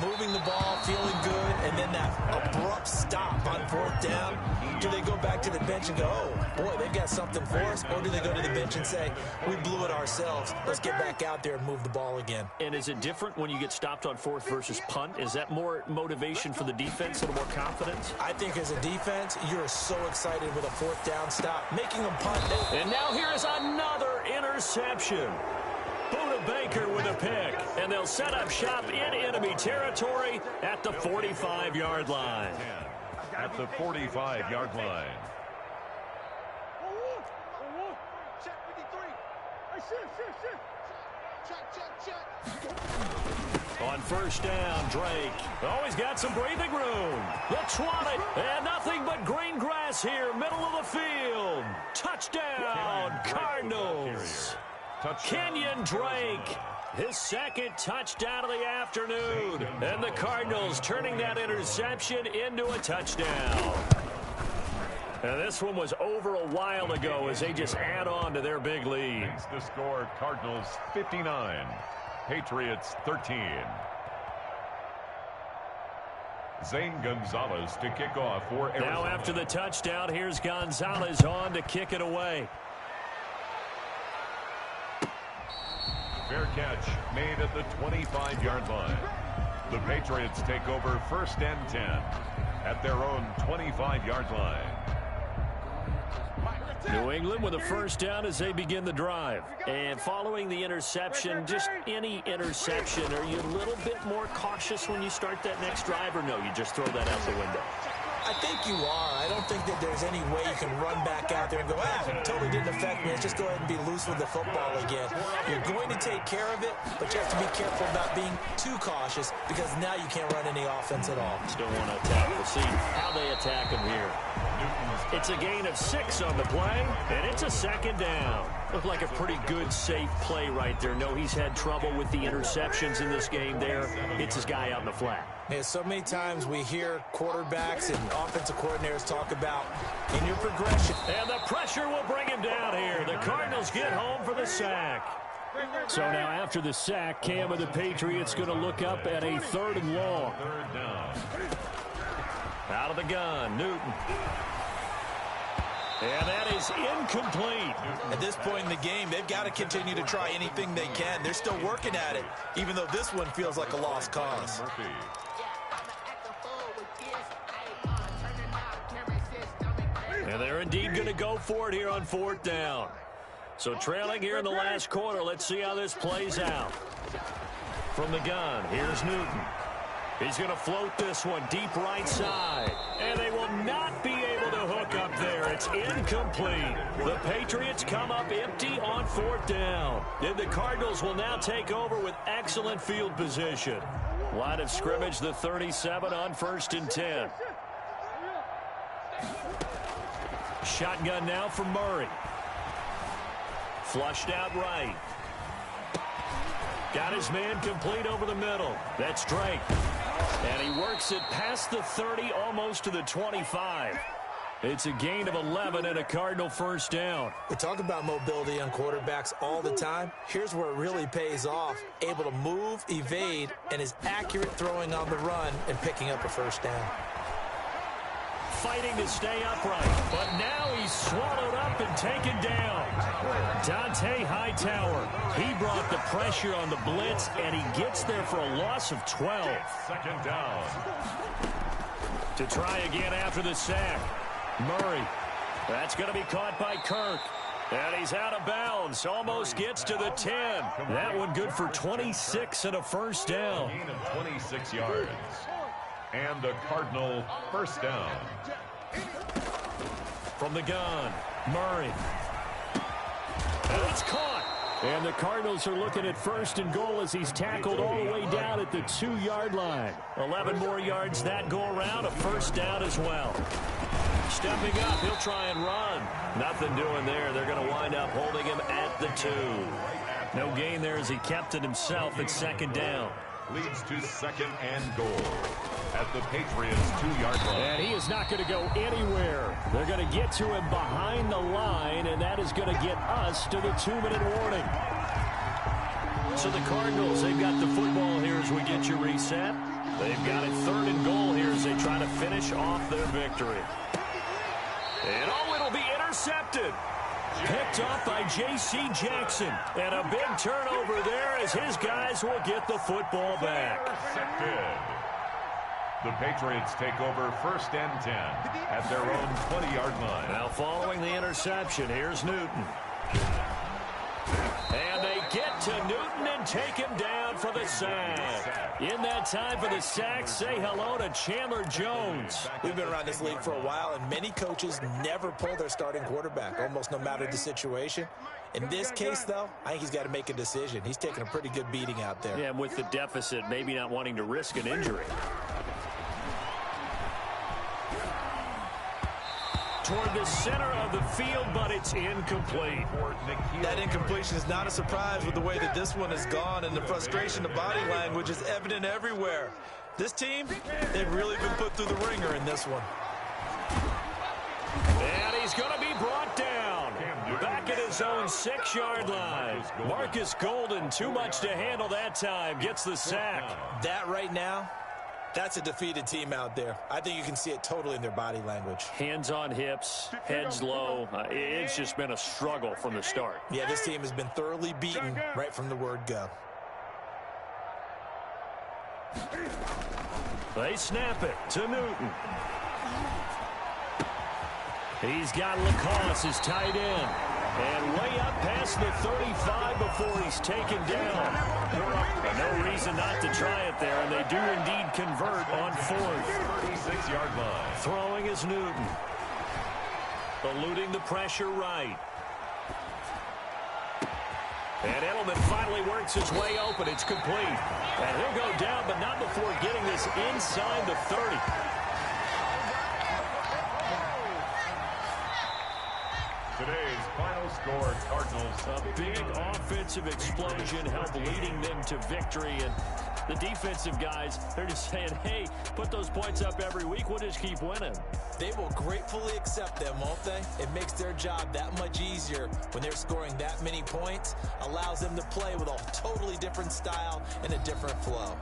moving the ball, feeling good, and then that abrupt stop on 4th down. Do they go back to the bench and go, oh, boy, they've got something for us? Or do they go to the bench and say, we blew it ourselves. Let's get back out there and move the ball again. And is it different when you get stopped on 4th versus punt? Is that more motivation for the defense, a little more confidence? I think as a defense, you're so excited with a 4th down stop, making them punt. And now here is another interception. Buda Baker with a pick, and they'll set up shop in enemy territory at the 45-yard line. At the 45-yard line. Check 53. Hey, check. On 1st down, Drake. Oh, he's got some breathing room. Let's swat it. And nothing but green grass here, middle of the field. Touchdown, Cardinals. Kenyon Drake, his 2nd touchdown of the afternoon. And the Cardinals turning that interception into a touchdown. And this one was over a while ago as they just add on to their big lead. The score, Cardinals 59, Patriots 13. Zane Gonzalez to kick off for Arizona. Now after the touchdown, here's Gonzalez on to kick it away. Fair catch made at the 25-yard line. The Patriots take over 1st and 10 at their own 25-yard line. New England with a 1st down as they begin the drive. And following the interception, just any interception, are you a little bit more cautious when you start that next drive, or no, you just throw that out the window? I think you are. I don't think that there's any way you can run back out there and go, it totally didn't affect me. Let's just go ahead and be loose with the football again. You're going to take care of it, but you have to be careful about being too cautious because now you can't run any offense at all. Still want to attack. We'll see how they attack him here. It's a gain of 6 on the play, and it's a 2nd down. Looked like a pretty good, safe play right there. No, he's had trouble with the interceptions in this game there. It's his guy out in the flat. Yeah, so many times we hear quarterbacks and offensive coordinators talk about in your progression. And the pressure will bring him down here. The Cardinals get home for the sack. So now after the sack, Cam of the Patriots going to look up at a 3rd and long. 3rd down. Out of the gun, Newton. And that is incomplete. At this point in the game, they've got to continue to try anything they can. They're still working at it, even though this one feels like a lost cause. And they're indeed going to go for it here on 4th down. So trailing here in the last quarter, let's see how this plays out. From the gun, here's Newton. He's going to float this one deep right side. And they will not be able to hook up there. It's incomplete. The Patriots come up empty on 4th down. And the Cardinals will now take over with excellent field position. Line of scrimmage, the 37 on 1st and 10. Shotgun now for Murray. Flushed out right. Got his man complete over the middle. That's Drake. And he works it past the 30, almost to the 25. It's a gain of 11 and a Cardinal 1st down. We talk about mobility on quarterbacks all the time. Here's where it really pays off. Able to move, evade, and is accurate throwing on the run and picking up a 1st down. Fighting to stay upright, but now he's swallowed up and taken down. Dante Hightower, he brought the pressure on the blitz, and he gets there for a loss of 12. 2nd down. To try again after the sack. Murray, that's going to be caught by Kirk. And he's out of bounds, almost gets to the 10. That one good for 26 and a 1st down. Gain of 26 yards. And a Cardinal 1st down. From the gun, Murray. And it's caught. And the Cardinals are looking at 1st and goal as he's tackled all the way down at the 2-yard line. 11 more yards that go around, a 1st down as well. Stepping up, he'll try and run. Nothing doing there. They're going to wind up holding him at the 2. No gain there as he kept it himself at 2nd down. Leads to 2nd and goal at the Patriots' 2-yard line. And he is not going to go anywhere. They're going to get to him behind the line, and that is going to get us to the 2-minute warning. So the Cardinals, they've got the football here as we get you reset. They've got it 3rd and goal here as they try to finish off their victory. And it'll be intercepted. Picked up by J.C. Jackson. And a big turnover there as his guys will get the football back. The Patriots take over 1st and 10 at their own 20-yard line. Now following the interception, here's Newton. And they get to Newton and take him down for the sack. In that time for the sack, say hello to Chandler Jones. We've been around this league for a while, and many coaches never pull their starting quarterback, almost no matter the situation. In this case, though, I think he's got to make a decision. He's taking a pretty good beating out there. Yeah, and with the deficit, maybe not wanting to risk an injury. Toward the center of the field, but it's incomplete. That incompletion is not a surprise with the way that this one has gone, and the frustration, the body language is evident everywhere. This team, they've really been put through the ringer in this one. And he's going to be brought down. Back at his own 6-yard line. Marcus Golden, too much to handle that time, gets the sack. That right now, that's a defeated team out there. I think you can see it totally in their body language. Hands on hips, heads low. It's just been a struggle from the start. Yeah, this team has been thoroughly beaten right from the word go. They snap it to Newton. He's got Lacoste, his tight end. And way up past the 35 before he's taken down. No reason not to try it there, and they do indeed convert on 4th. 36-yard line. Throwing is Newton. Eluding the pressure right. And Edelman finally works his way open. It's complete. And he'll go down, but not before getting this inside the 30. Today's final score, Cardinals. A big offensive explosion helped leading them to victory. And the defensive guys, they're just saying, hey, put those points up every week. We'll just keep winning. They will gratefully accept them, won't they? It makes their job that much easier when they're scoring that many points. Allows them to play with a totally different style and a different flow.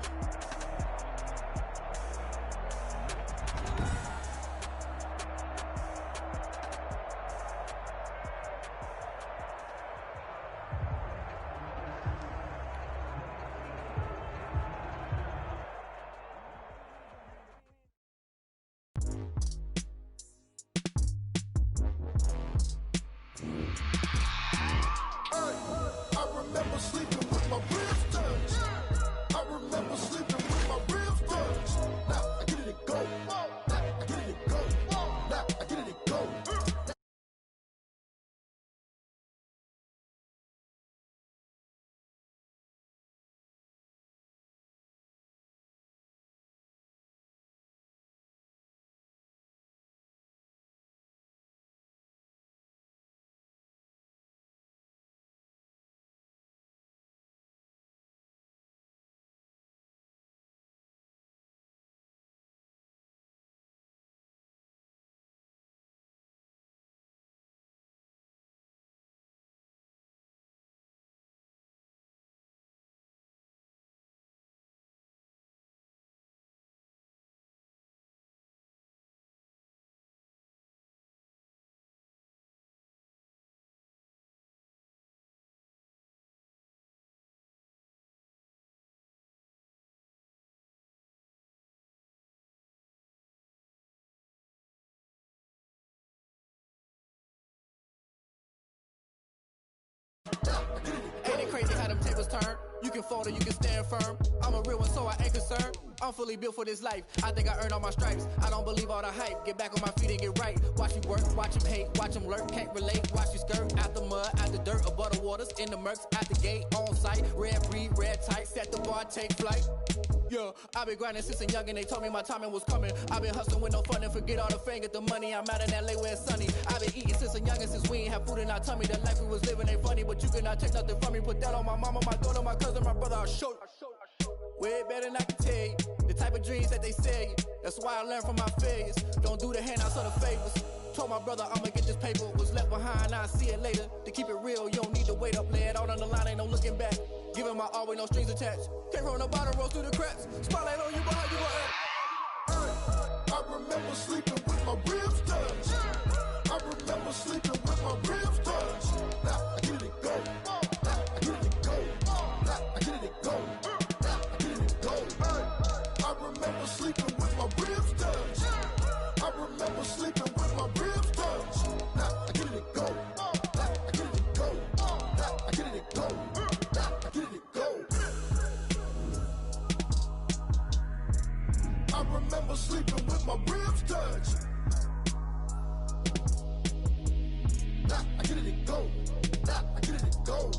Ain't it crazy how them tables turn? You can fold or you can stand firm. I'm a real one, so I ain't concerned. I'm fully built for this life. I think I earned all my stripes. I don't believe all the hype. Get back on my feet and get right. Watch you work, watch him hate, watch him lurk, can't relate. Watch you skirt out the mud, out the dirt, above the waters, in the murks, out the gate, on site. Red breed, red tight, set the bar, take flight. Yeah, I been grinding since a young and they told me my timing was coming. I been hustling with no fun and forget all the fame, get the money. I'm out in LA where it's sunny. I been eating since a young and since we ain't have food in our tummy. The life we was living ain't funny, but you cannot take nothing from me. Put that on my mama, my daughter, my cousin, my brother, I'll show you. Way better than I can tell you. The type of dreams that they sell you. That's why I learned from my failures. Don't do the handouts or the favors. Told my brother I'ma get this paper. Was left behind, I'll see it later. To keep it real, you don't need to wait up, lay it out on the line, ain't no looking back. Giving my all with no strings attached. Came from the bottom, roll through the cracks. Spotlight on you, but how you gon' act? I remember sleeping with my ribs touched. I remember sleeping with my ribs touched. Now I get it go. Now I get it go. Now I get it go. Now I get it go. I remember sleeping with my ribs touched. I remember sleeping with my ribs touched. Now I get it go. Now I get it go. Now I get it go. Now I get it go. I remember sleeping with my ribs touched. Now I get it go. Now I get it go.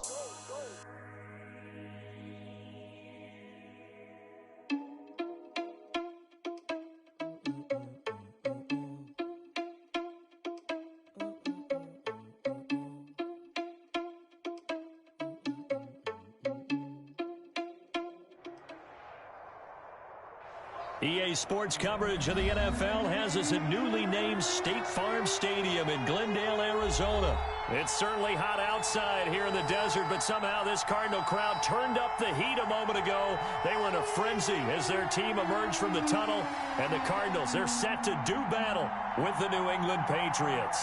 EA Sports coverage of the NFL has us at newly named State Farm Stadium in Glendale, Arizona. It's certainly hot outside here in the desert, but somehow this Cardinal crowd turned up the heat a moment ago. They were in a frenzy as their team emerged from the tunnel, and the Cardinals, they're set to do battle with the New England Patriots.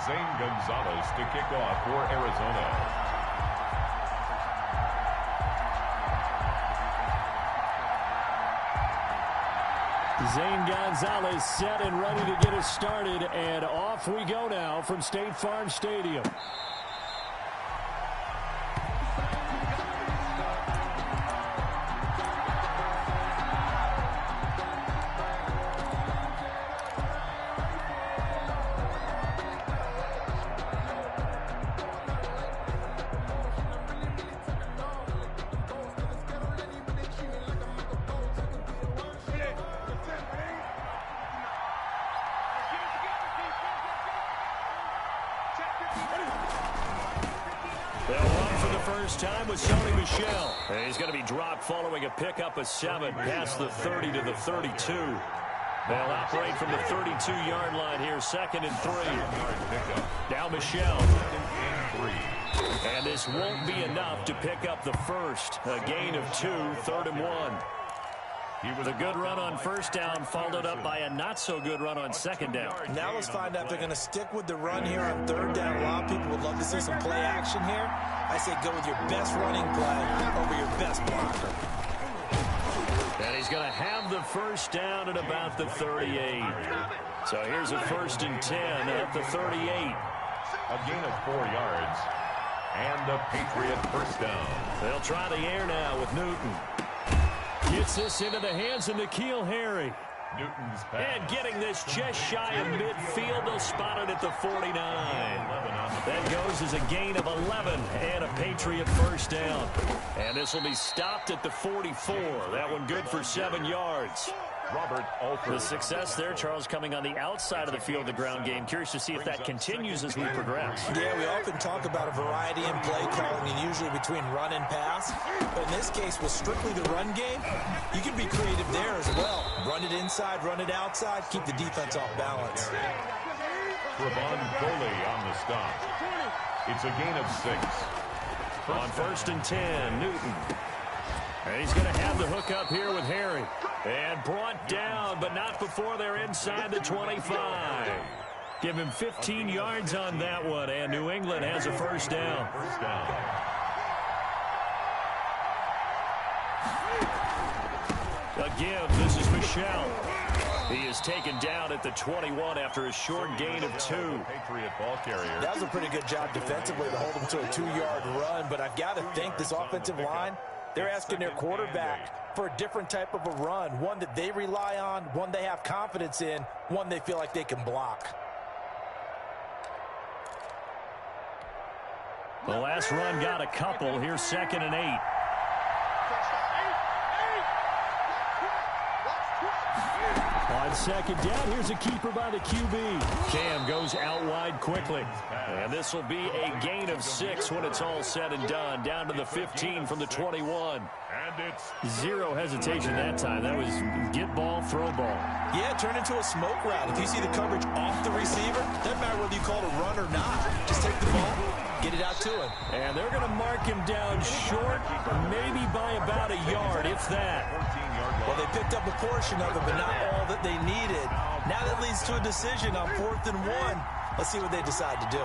Zane Gonzalez to kick off for Arizona. Zane Gonzalez set and ready to get us started, and off we go now from State Farm Stadium. Time with Sony Michel. He's going to be dropped following a pickup of 7 past the 30 to the 32. They'll operate from the 32-yard line here, 2nd and 3. Now Michel. And this won't be enough to pick up the first. A gain of 2, 3rd and 1. The good run on first down followed up by a not-so-good run on second down. Now let's find out if they're going to stick with the run here on 3rd down. A lot of people would love to see some play action here. I say go with your best running play over your best blocker. And he's going to have the first down at about the 38. So here's a 1st and 10 at the 38. A gain of 4 yards. And a Patriot first down. They'll try the air now with Newton. Gets this into the hands of N'Keal Harry. Newton's pass. And getting this just shy of midfield. They'll spot it at the 49. That goes as a gain of 11 and a Patriot first down. And this will be stopped at the 44. That one good for 7 yards. Robert Alford. The success there, Charles, coming on the outside of the field, the ground game. Curious to see if that continues as we progress. Yeah, we often talk about a variety in play calling and usually between run and pass. But in this case, with strictly the run game, you can be creative there as well. Run it inside, run it outside, keep the defense off balance. Trevon Coley on the stop. It's a gain of 6. On 1st and 10, Newton. And he's going to have the hook up here with Harry. And brought down, but not before they're inside the 25. Give him 15 yards on that one, and New England has a first down. Again, this is Michel. He is taken down at the 21 after a short gain of 2. Patriot ball carrier. That was a pretty good job defensively to hold him to a 2-yard run, but I've got to think this offensive line, they're asking their quarterback for a different type of a run, one that they rely on, one they have confidence in, one they feel like they can block. The last run got a couple. Here's 2nd and 8. On 2nd down, here's a keeper by the QB. Cam goes out wide quickly. And this will be a gain of 6 when it's all said and done. Down to the 15 from the 21. And it's 0 hesitation that time. That was get ball, throw ball. Yeah, turn into a smoke route. If you see the coverage off the receiver, doesn't matter whether you call it a run or not. Just take the ball, get it out to him. And they're going to mark him down short, maybe by about a yard, if that. Well, they picked up a portion of it, but not all that they needed. Now that leads to a decision on 4th and 1. Let's see what they decide to do.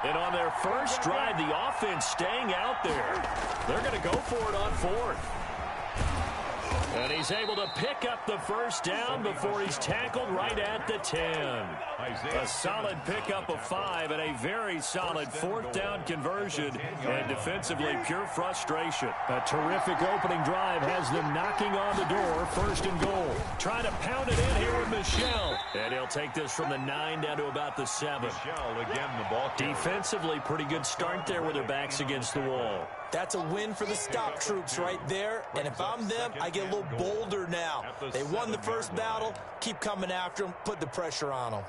And on their first drive, the offense staying out there. They're going to go for it on 4th. And he's able to pick up the first down before he's tackled right at the 10. A solid pickup of 5 and a very solid 4th down conversion. And defensively, pure frustration. A terrific opening drive has them knocking on the door, 1st and goal. Trying to pound it in here with Michel. And he'll take this from the 9 down to about the 7. Michel again the ball carrier. Defensively, pretty good start there with their backs against the wall. That's a win for the stop troops right there. And if I'm them, I get a little bolder now. They won the first battle. Keep coming after them. Put the pressure on them.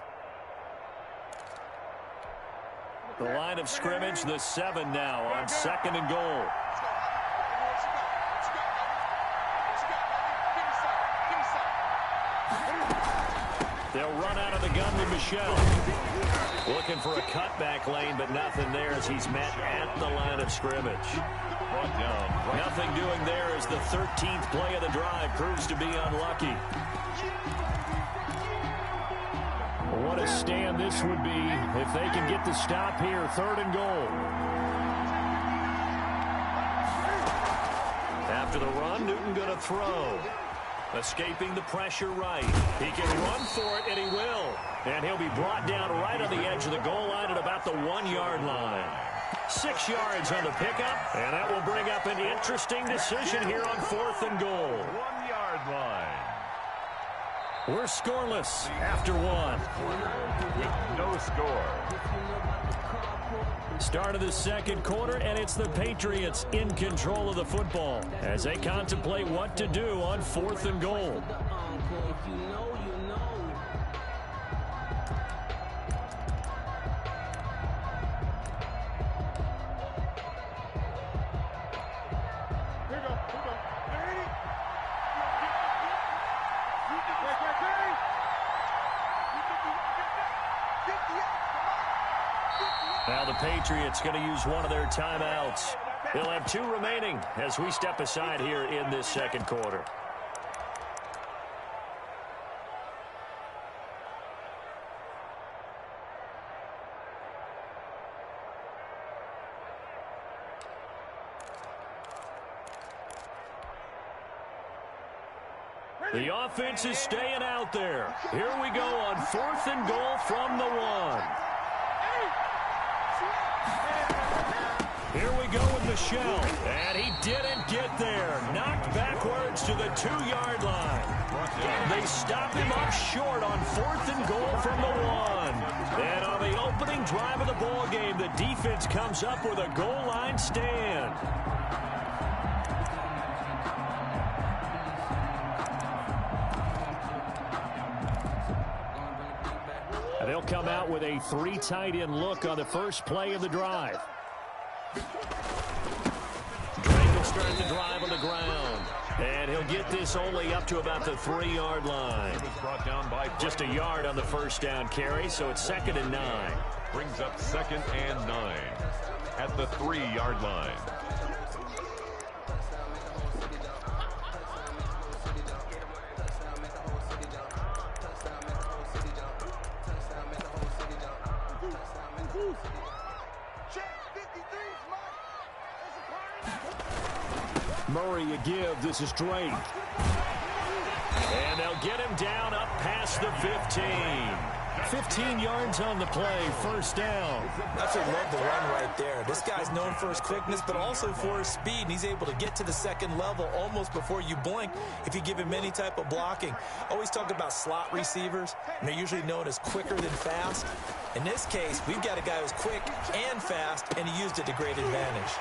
The line of scrimmage, the 7 now on 2nd and goal. They'll run out of the gun with Michel. Looking for a cutback lane, but nothing there as he's met at the line of scrimmage. Nothing doing there as the 13th play of the drive proves to be unlucky. What a stand this would be if they can get the stop here, 3rd and goal. After the run, Newton going to throw. Escaping the pressure right. He can run for it, and he will. And he'll be brought down right on the edge of the goal line at about the 1-yard line. 6 yards on the pickup, and that will bring up an interesting decision here on 4th and goal. 1-yard line. We're scoreless after 1. With no score. Start of the 2nd quarter, and it's the Patriots in control of the football as they contemplate what to do on 4th and goal. Now the Patriots going to use one of their timeouts. They'll have 2 remaining as we step aside here in this 2nd quarter. The offense is staying out there. Here we go on 4th and goal from the 1. Here we go with Michel, and he didn't get there. Knocked backwards to the 2-yard line. They stop him up short on 4th and goal from the 1. And on the opening drive of the ball game, the defense comes up with a goal line stand. And they'll come out with a 3 tight end look on the first play of the drive. Drake will start the drive on the ground. And he'll get this only up to about the 3-yard line. Just a yard on the first down carry, so it's 2nd and 9. Brings up 2nd and 9 at the 3-yard line. Murray a give. This is Drake. And they'll get him down up past the 15. 15 yards on the play, first down. That's what led the run right there. This guy's known for his quickness, but also for his speed, and he's able to get to the 2nd level almost before you blink if you give him any type of blocking. Always talk about slot receivers, and they're usually known as quicker than fast. In this case, we've got a guy who's quick and fast, and he used it to great advantage.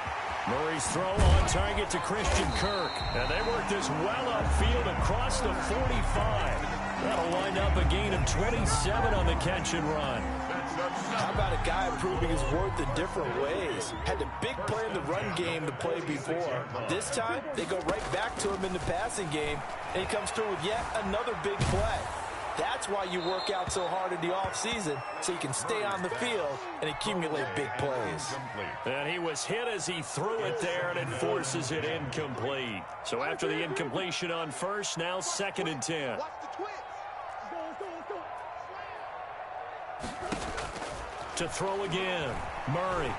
Murray's throw on target to Christian Kirk. And they work this well upfield across the 45. That'll wind up a gain of 27 on the catch and run. How about a guy proving his worth in different ways? Had a big play in the run game to play before. This time, they go right back to him in the passing game, and he comes through with yet another big play. That's why you work out so hard in the offseason, so you can stay on the field and accumulate big plays. And he was hit as he threw it there, and it forces it incomplete. So after the incompletion on first, now 2nd and 10. To throw again, Murray.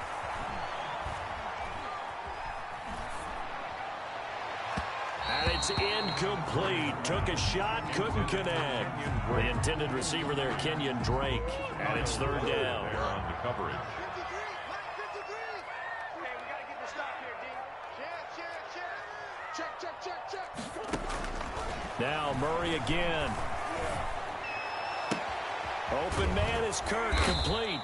And it's incomplete. Took a shot, couldn't connect. The intended receiver there, Kenyon Drake. And it's 3rd down. On the coverage. Now Murray again. Open man is Kirk, complete.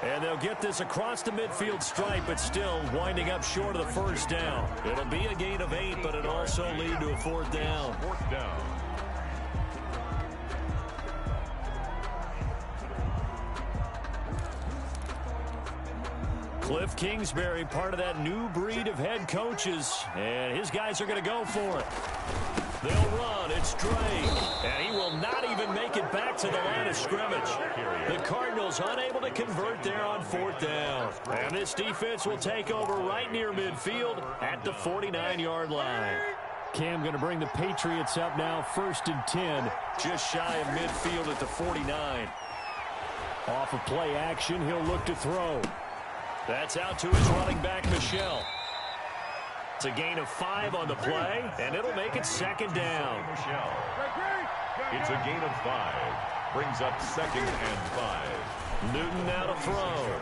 And they'll get this across the midfield stripe, but still winding up short of the 1st down. It'll be a gain of 8, but it'll also lead to a 4th down. 4th down. Cliff Kingsbury, part of that new breed of head coaches, and his guys are going to go for it. They'll run. It's Drake, and he will not even make it back to the line of scrimmage. The Cardinals unable to convert there on 4th down. And this defense will take over right near midfield at the 49-yard line. Cam going to bring the Patriots up now, 1st and 10, just shy of midfield at the 49. Off of play action, he'll look to throw. That's out to his running back, Michel. It's a gain of 5 on the play, and it'll make it 2nd down. It's a gain of 5. Brings up 2nd and 5. Newton now to throw.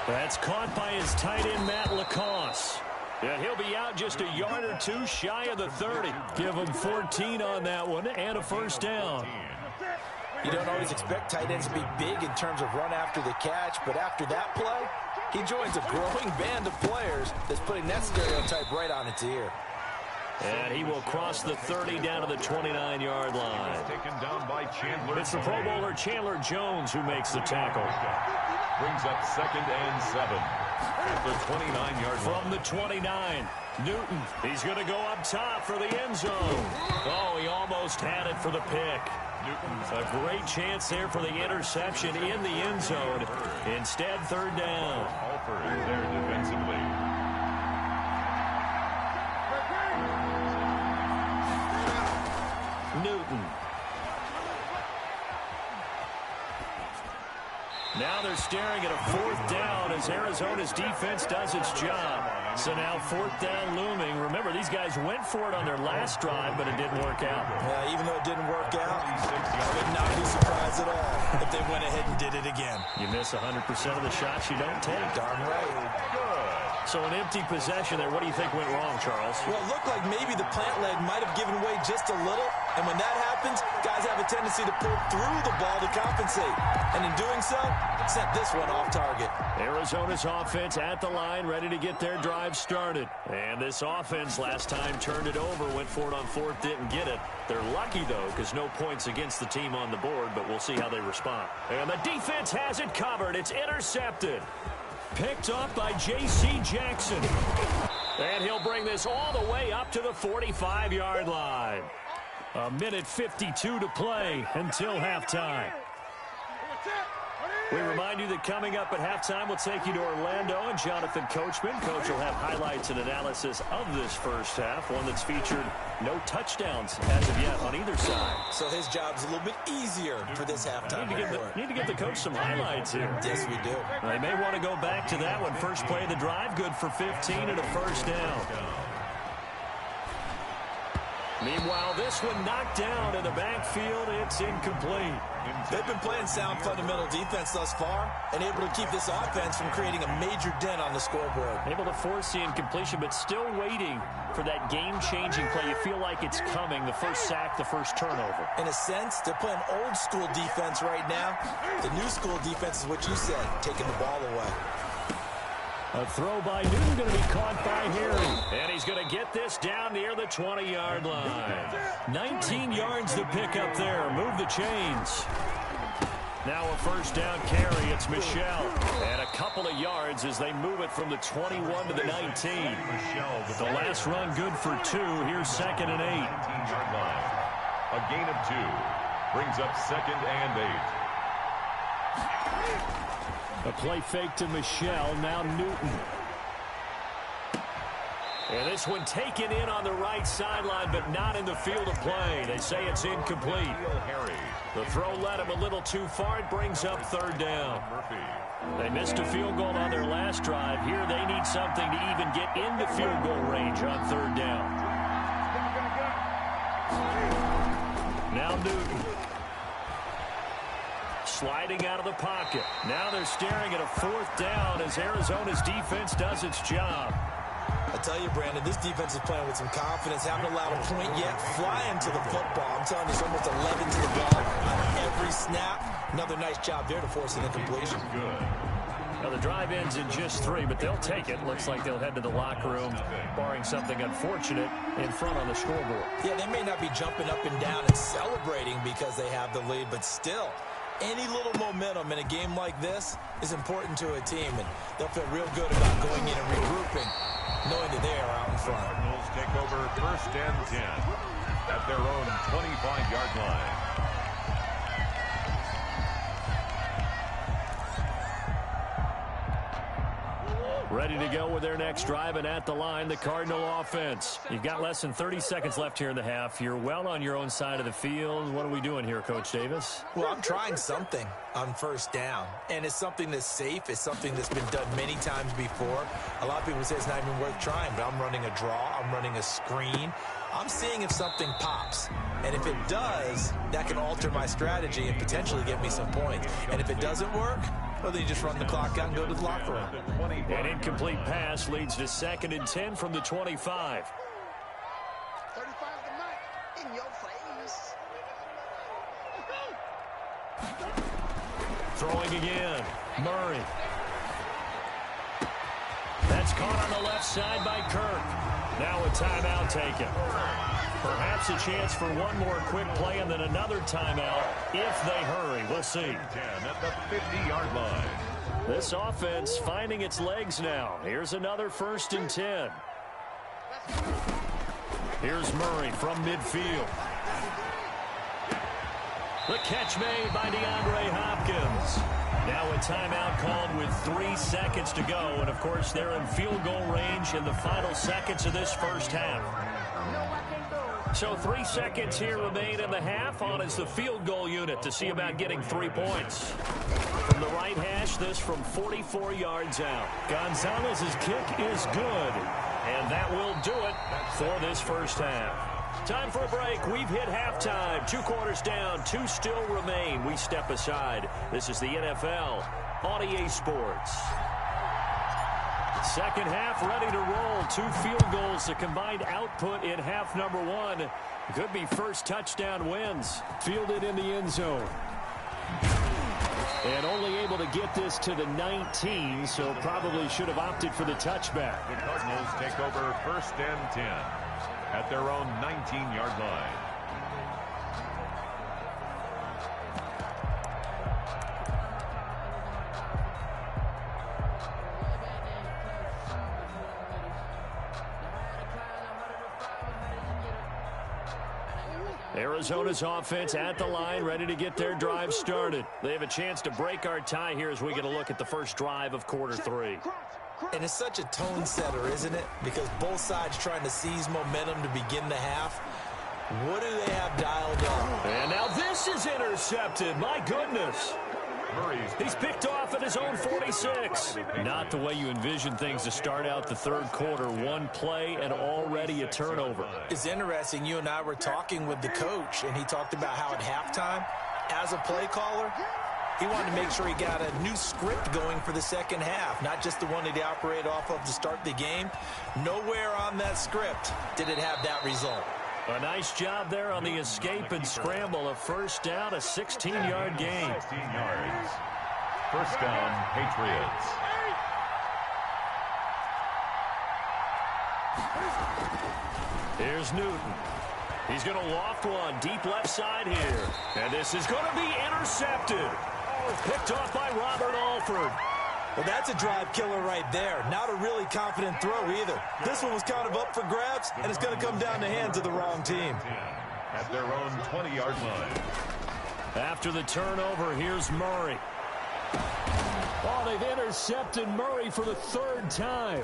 That's caught by his tight end, Matt Lacoste. And he'll be out just a yard or 2 shy of the 30. Give him 14 on that one and a 1st down. You don't always expect tight ends to be big in terms of run after the catch, but after that play, he joins a growing band of players that's putting that stereotype right on its ear. And he will cross the 30 down to the 29-yard line. Taken down by Chandler. It's the Pro Bowler Chandler Jones who makes the tackle. Brings up 2nd and 7 at the 29-yard line. From the 29, Newton. He's going to go up top for the end zone. Oh, he almost had it for the pick. A great chance there for the interception in the end zone. Instead, 3rd down. Alford there defensively. Newton. Now they're staring at a 4th down as Arizona's defense does its job. So now 4th down looming. Remember, these guys went for it on their last drive, but it didn't work out. Yeah, even though it didn't work out, I would not be surprised at all if they went ahead and did it again. You miss 100% of the shots you don't take. Darn right. So an empty possession there. What do you think went wrong, Charles? Well, it looked like maybe the plant leg might have given way just a little. And when that happens, guys have a tendency to pull through the ball to compensate. And in doing so, sent this one off target. Arizona's offense at the line, ready to get their drive started. And this offense last time turned it over, went for it on 4th, didn't get it. They're lucky, though, because no points against the team on the board, but we'll see how they respond. And the defense has it covered. It's intercepted. Picked up by J.C. Jackson. And he'll bring this all the way up to the 45-yard line. 1:52 to play until halftime. We remind you that coming up at halftime, we'll take you to Orlando and Jonathan Coachman. Coach will have highlights and analysis of this first half, one that's featured no touchdowns as of yet on either side. So his job's a little bit easier for this halftime. Need to give the coach some highlights here. Yes, we do. They may want to go back to that one. First play of the drive, good for 15 and a 1st down. Meanwhile, this one knocked down in the backfield. It's incomplete. They've been playing sound fundamental defense thus far and able to keep this offense from creating a major dent on the scoreboard. Able to force the incompletion, but still waiting for that game-changing play. You feel like it's coming, the first sack, the first turnover. In a sense, they're playing old-school defense right now. The new-school defense is what you said, taking the ball away. A throw by Newton going to be caught by Harry. And he's going to get this down near the 20-yard line. 19 yards to pick up there. Move the chains. Now a 1st down carry. It's Michel. And a couple of yards as they move it from the 21 to the 19. The last run good for 2. Here's 2nd and 8. A gain of 2. Brings up 2nd and 8. A play fake to Michelle. Now Newton. And this one taken in on the right sideline, but not in the field of play. They say it's incomplete. The throw led him a little too far. It brings up 3rd down. They missed a field goal on their last drive. Here they need something to even get into field goal range on 3rd down. Now Newton. Sliding out of the pocket. Now they're staring at a 4th down as Arizona's defense does its job. I tell you, Brandon, this defense is playing with some confidence. Haven't allowed a point yet. Flying to the football. I'm telling you, it's almost 11 to the ball on every snap. Another nice job there to force an incompletion. Good. Now the drive ends in just 3, but they'll take it. Looks like they'll head to the locker room, barring something unfortunate in front on the scoreboard. Yeah, they may not be jumping up and down and celebrating because they have the lead, but still, any little momentum in a game like this is important to a team, and they'll feel real good about going in and regrouping, knowing that they are out in front. Cardinals take over 1st and 10 at their own 25-yard line. Ready to go with their next drive, and at the line, the Cardinal offense. You've got less than 30 seconds left here in the half. You're well on your own side of the field. What are we doing here, Coach Davis? Well, I'm trying something on 1st down, and it's something that's safe. It's something that's been done many times before. A lot of people say it's not even worth trying, but I'm running a draw. I'm running a screen. I'm seeing if something pops, and if it does, that can alter my strategy and potentially get me some points. And if it doesn't work, well, then you just run the clock out and go to the locker room. An incomplete pass leads to 2nd and 10 from the 25. 35 tonight, in your face. Throwing again. Murray. That's caught on the left side by Kirk. Now a timeout taken. Perhaps a chance for one more quick play and then another timeout if they hurry. We'll see. 10 at the 50-yard line. This offense finding its legs now. Here's another 1st and 10. Here's Murray from midfield. The catch made by DeAndre Hopkins. Now a timeout called with 3 seconds to go. And, of course, they're in field goal range in the final seconds of this first half. So 3 seconds here remain in the half. On is the field goal unit to see about getting 3 points. From the right hash, this from 44 yards out. Gonzalez's kick is good. And that will do it for this first half. Time for a break. We've hit halftime. 2 quarters down. 2 still remain. We step aside. This is the NFL on EA Sports. Second half ready to roll. 2 field goals. The combined output in half number 1. Could be first touchdown wins. Fielded in the end zone. And only able to get this to the 19, so probably should have opted for the touchback. The Cardinals take over 1st and 10 at their own 19-yard line. Arizona's offense at the line, ready to get their drive started. They have a chance to break our tie here as we get a look at the first drive of quarter 3. And it's such a tone setter, isn't it? Because both sides trying to seize momentum to begin the half. What do they have dialed up? And now this is intercepted. My goodness. He's picked off at his own 46. Not the way you envision things to start out the third quarter. 1 play and already a turnover. It's interesting. You and I were talking with the coach, and he talked about how at halftime, as a play caller, he wanted to make sure he got a new script going for the second half, not just the one that he operated off of to start the game. Nowhere on that script did it have that result. A nice job there on the escape and scramble. A first down, a 16-yard gain. 16 yards. First down, Patriots. Here's Newton. He's going to loft one deep left side here. And this is going to be intercepted. Picked off by Robert Alford. Well, that's a drive killer right there. Not a really confident throw either. This one was kind of up for grabs, and it's going to come down the hands of the wrong team. At their own 20-yard line. After the turnover, here's Murray. Oh, they've intercepted Murray for the third time.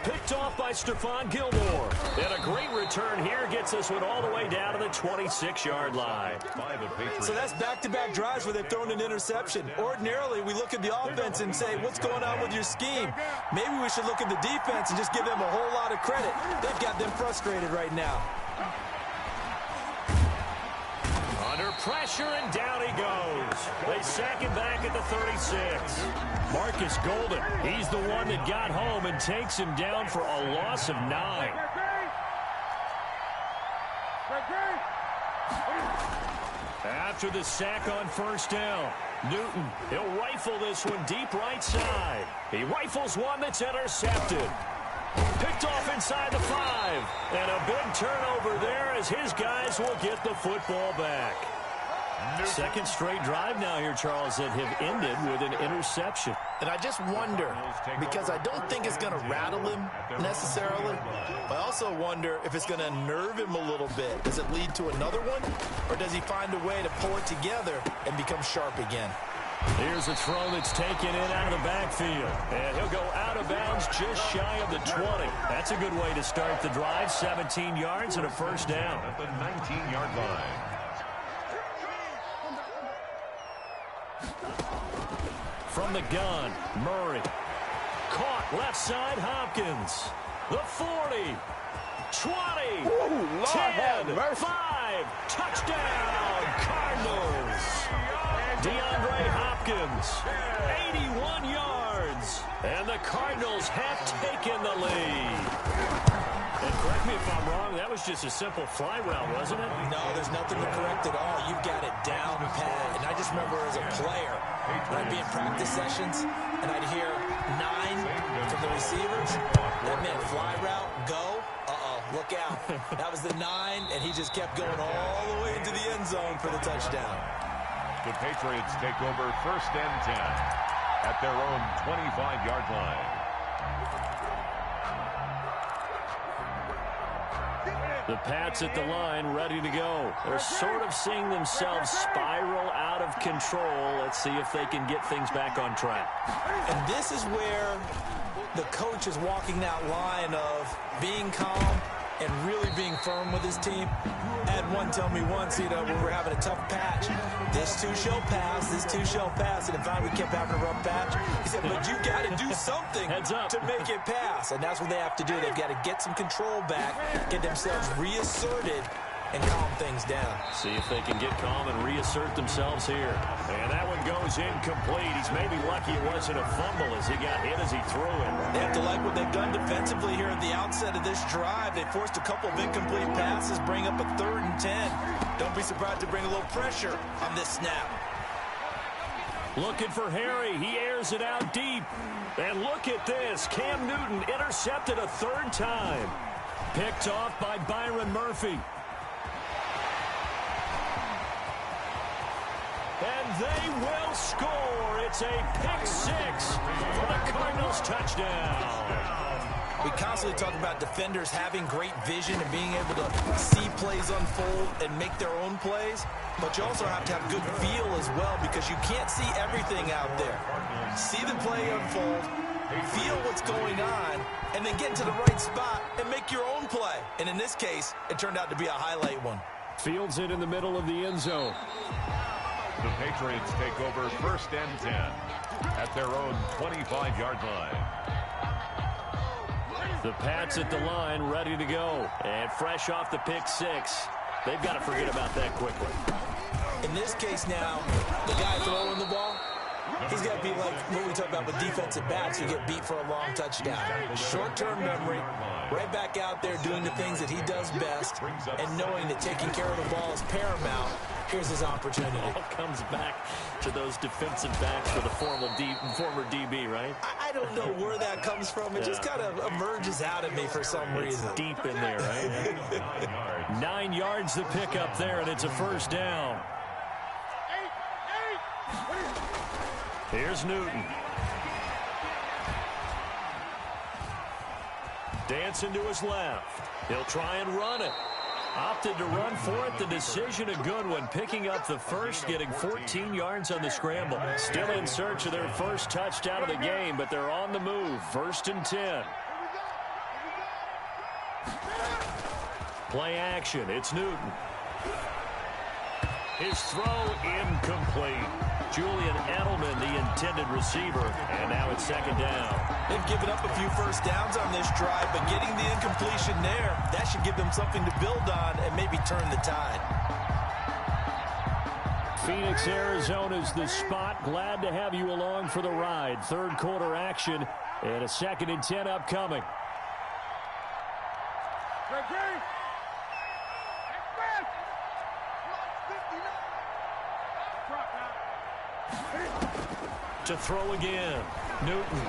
Picked off by Stephon Gilmore. And a great return here gets this one all the way down to the 26-yard line. So that's back-to-back drives where they've thrown an interception. Ordinarily, we look at the offense and say, what's going on with your scheme? Maybe we should look at the defense and just give them a whole lot of credit. They've got them frustrated right now. Under pressure, and down he goes. They sack him back at the 36. Marcus Golden, he's the one that got home and takes him down for a loss of 9. After the sack on first down, Newton, he'll rifle this one deep right side. He rifles one that's intercepted. Picked off inside the 5. And a big turnover there as his guys will get the football back. Second straight drive now here, Charles, that have ended with an interception. And I just wonder, because I don't think it's going to rattle him necessarily, but I also wonder if it's going to nerve him a little bit. Does it lead to another one, or does he find a way to pull it together and become sharp again? Here's a throw that's taken in out of the backfield. And he'll go out of bounds just shy of the 20. That's a good way to start the drive. 17 yards and a first down. At the 19-yard line. From the gun, Murray. Caught left side, Hopkins. The 40. 20. Ooh, Lord 10. 5. Touchdown, Cardinals. DeAndre Hopkins, 81 yards. And the Cardinals have taken the lead. And correct me if I'm wrong, that was just a simple fly route, wasn't it? No, there's nothing to correct at all. You've got it down pat. And I just remember as a player, when I'd be in practice sessions, and I'd hear 9 from the receivers. That meant fly route, go. Look out. That was the 9, and he just kept going all the way into the end zone for the touchdown. The Patriots take over first and 10 at their own 25-yard line. The Pats at the line, ready to go. They're sort of seeing themselves spiral out of control. Let's see if they can get things back on track. And this is where the coach is walking that line of being calm and really being firm with his team. I had one tell me once, when we're having a tough patch, this too shall pass, this too shall pass, and in fact we kept having a rough patch. He said, but you got to do something to make it pass, and that's what they have to do. They've got to get some control back, get themselves reasserted, and calm things down. See if they can get calm and reassert themselves here. And that one goes incomplete. He's maybe lucky it wasn't a fumble as he got hit as he threw it. They have to like what they've done defensively here at the outset of this drive. They forced a couple of incomplete passes, bring up a 3rd and 10. Don't be surprised to bring a little pressure on this snap. Looking for Harry. He airs it out deep. And look at this. Cam Newton intercepted a 3rd time. Picked off by Byron Murphy. And they will score. It's a pick 6 for the Cardinals touchdown. We constantly talk about defenders having great vision and being able to see plays unfold and make their own plays. But you also have to have good feel as well, because you can't see everything out there. See the play unfold, feel what's going on, and then get into the right spot and make your own play. And in this case, it turned out to be a highlight one. Fields it in the middle of the end zone. The Patriots take over first and 10 at their own 25-yard line. The Pats at the line, ready to go. And fresh off the pick 6. They've got to forget about that quickly. In this case now, the guy throwing the ball, he's got to be like what we talk about with defensive backs who get beat for a long touchdown. Short-term memory, right back out there doing the things that he does best, and knowing that taking care of the ball is paramount. Here's his opportunity. It all comes back to those defensive backs for the former DB, right? I don't know where that comes from. It just kind of emerges out of me for some reason. It's deep in there, right? 9 yards to pick up there, and it's a first down. Here's Newton. Dancing to his left. He'll try and run it. Opted to run for it. The decision a good one. Picking up the first, getting 14 yards on the scramble. Still in search of their first touchdown of the game, but they're on the move. 1st and 10. Play action. It's Newton. His throw incomplete. Julian Edelman, the intended receiver, and now it's 2nd down. They've given up a few first downs on this drive, but getting the incompletion there, that should give them something to build on and maybe turn the tide. Phoenix, Arizona's the spot. Glad to have you along for the ride. 3rd quarter action and a 2nd and 10 upcoming. To throw again. Newton.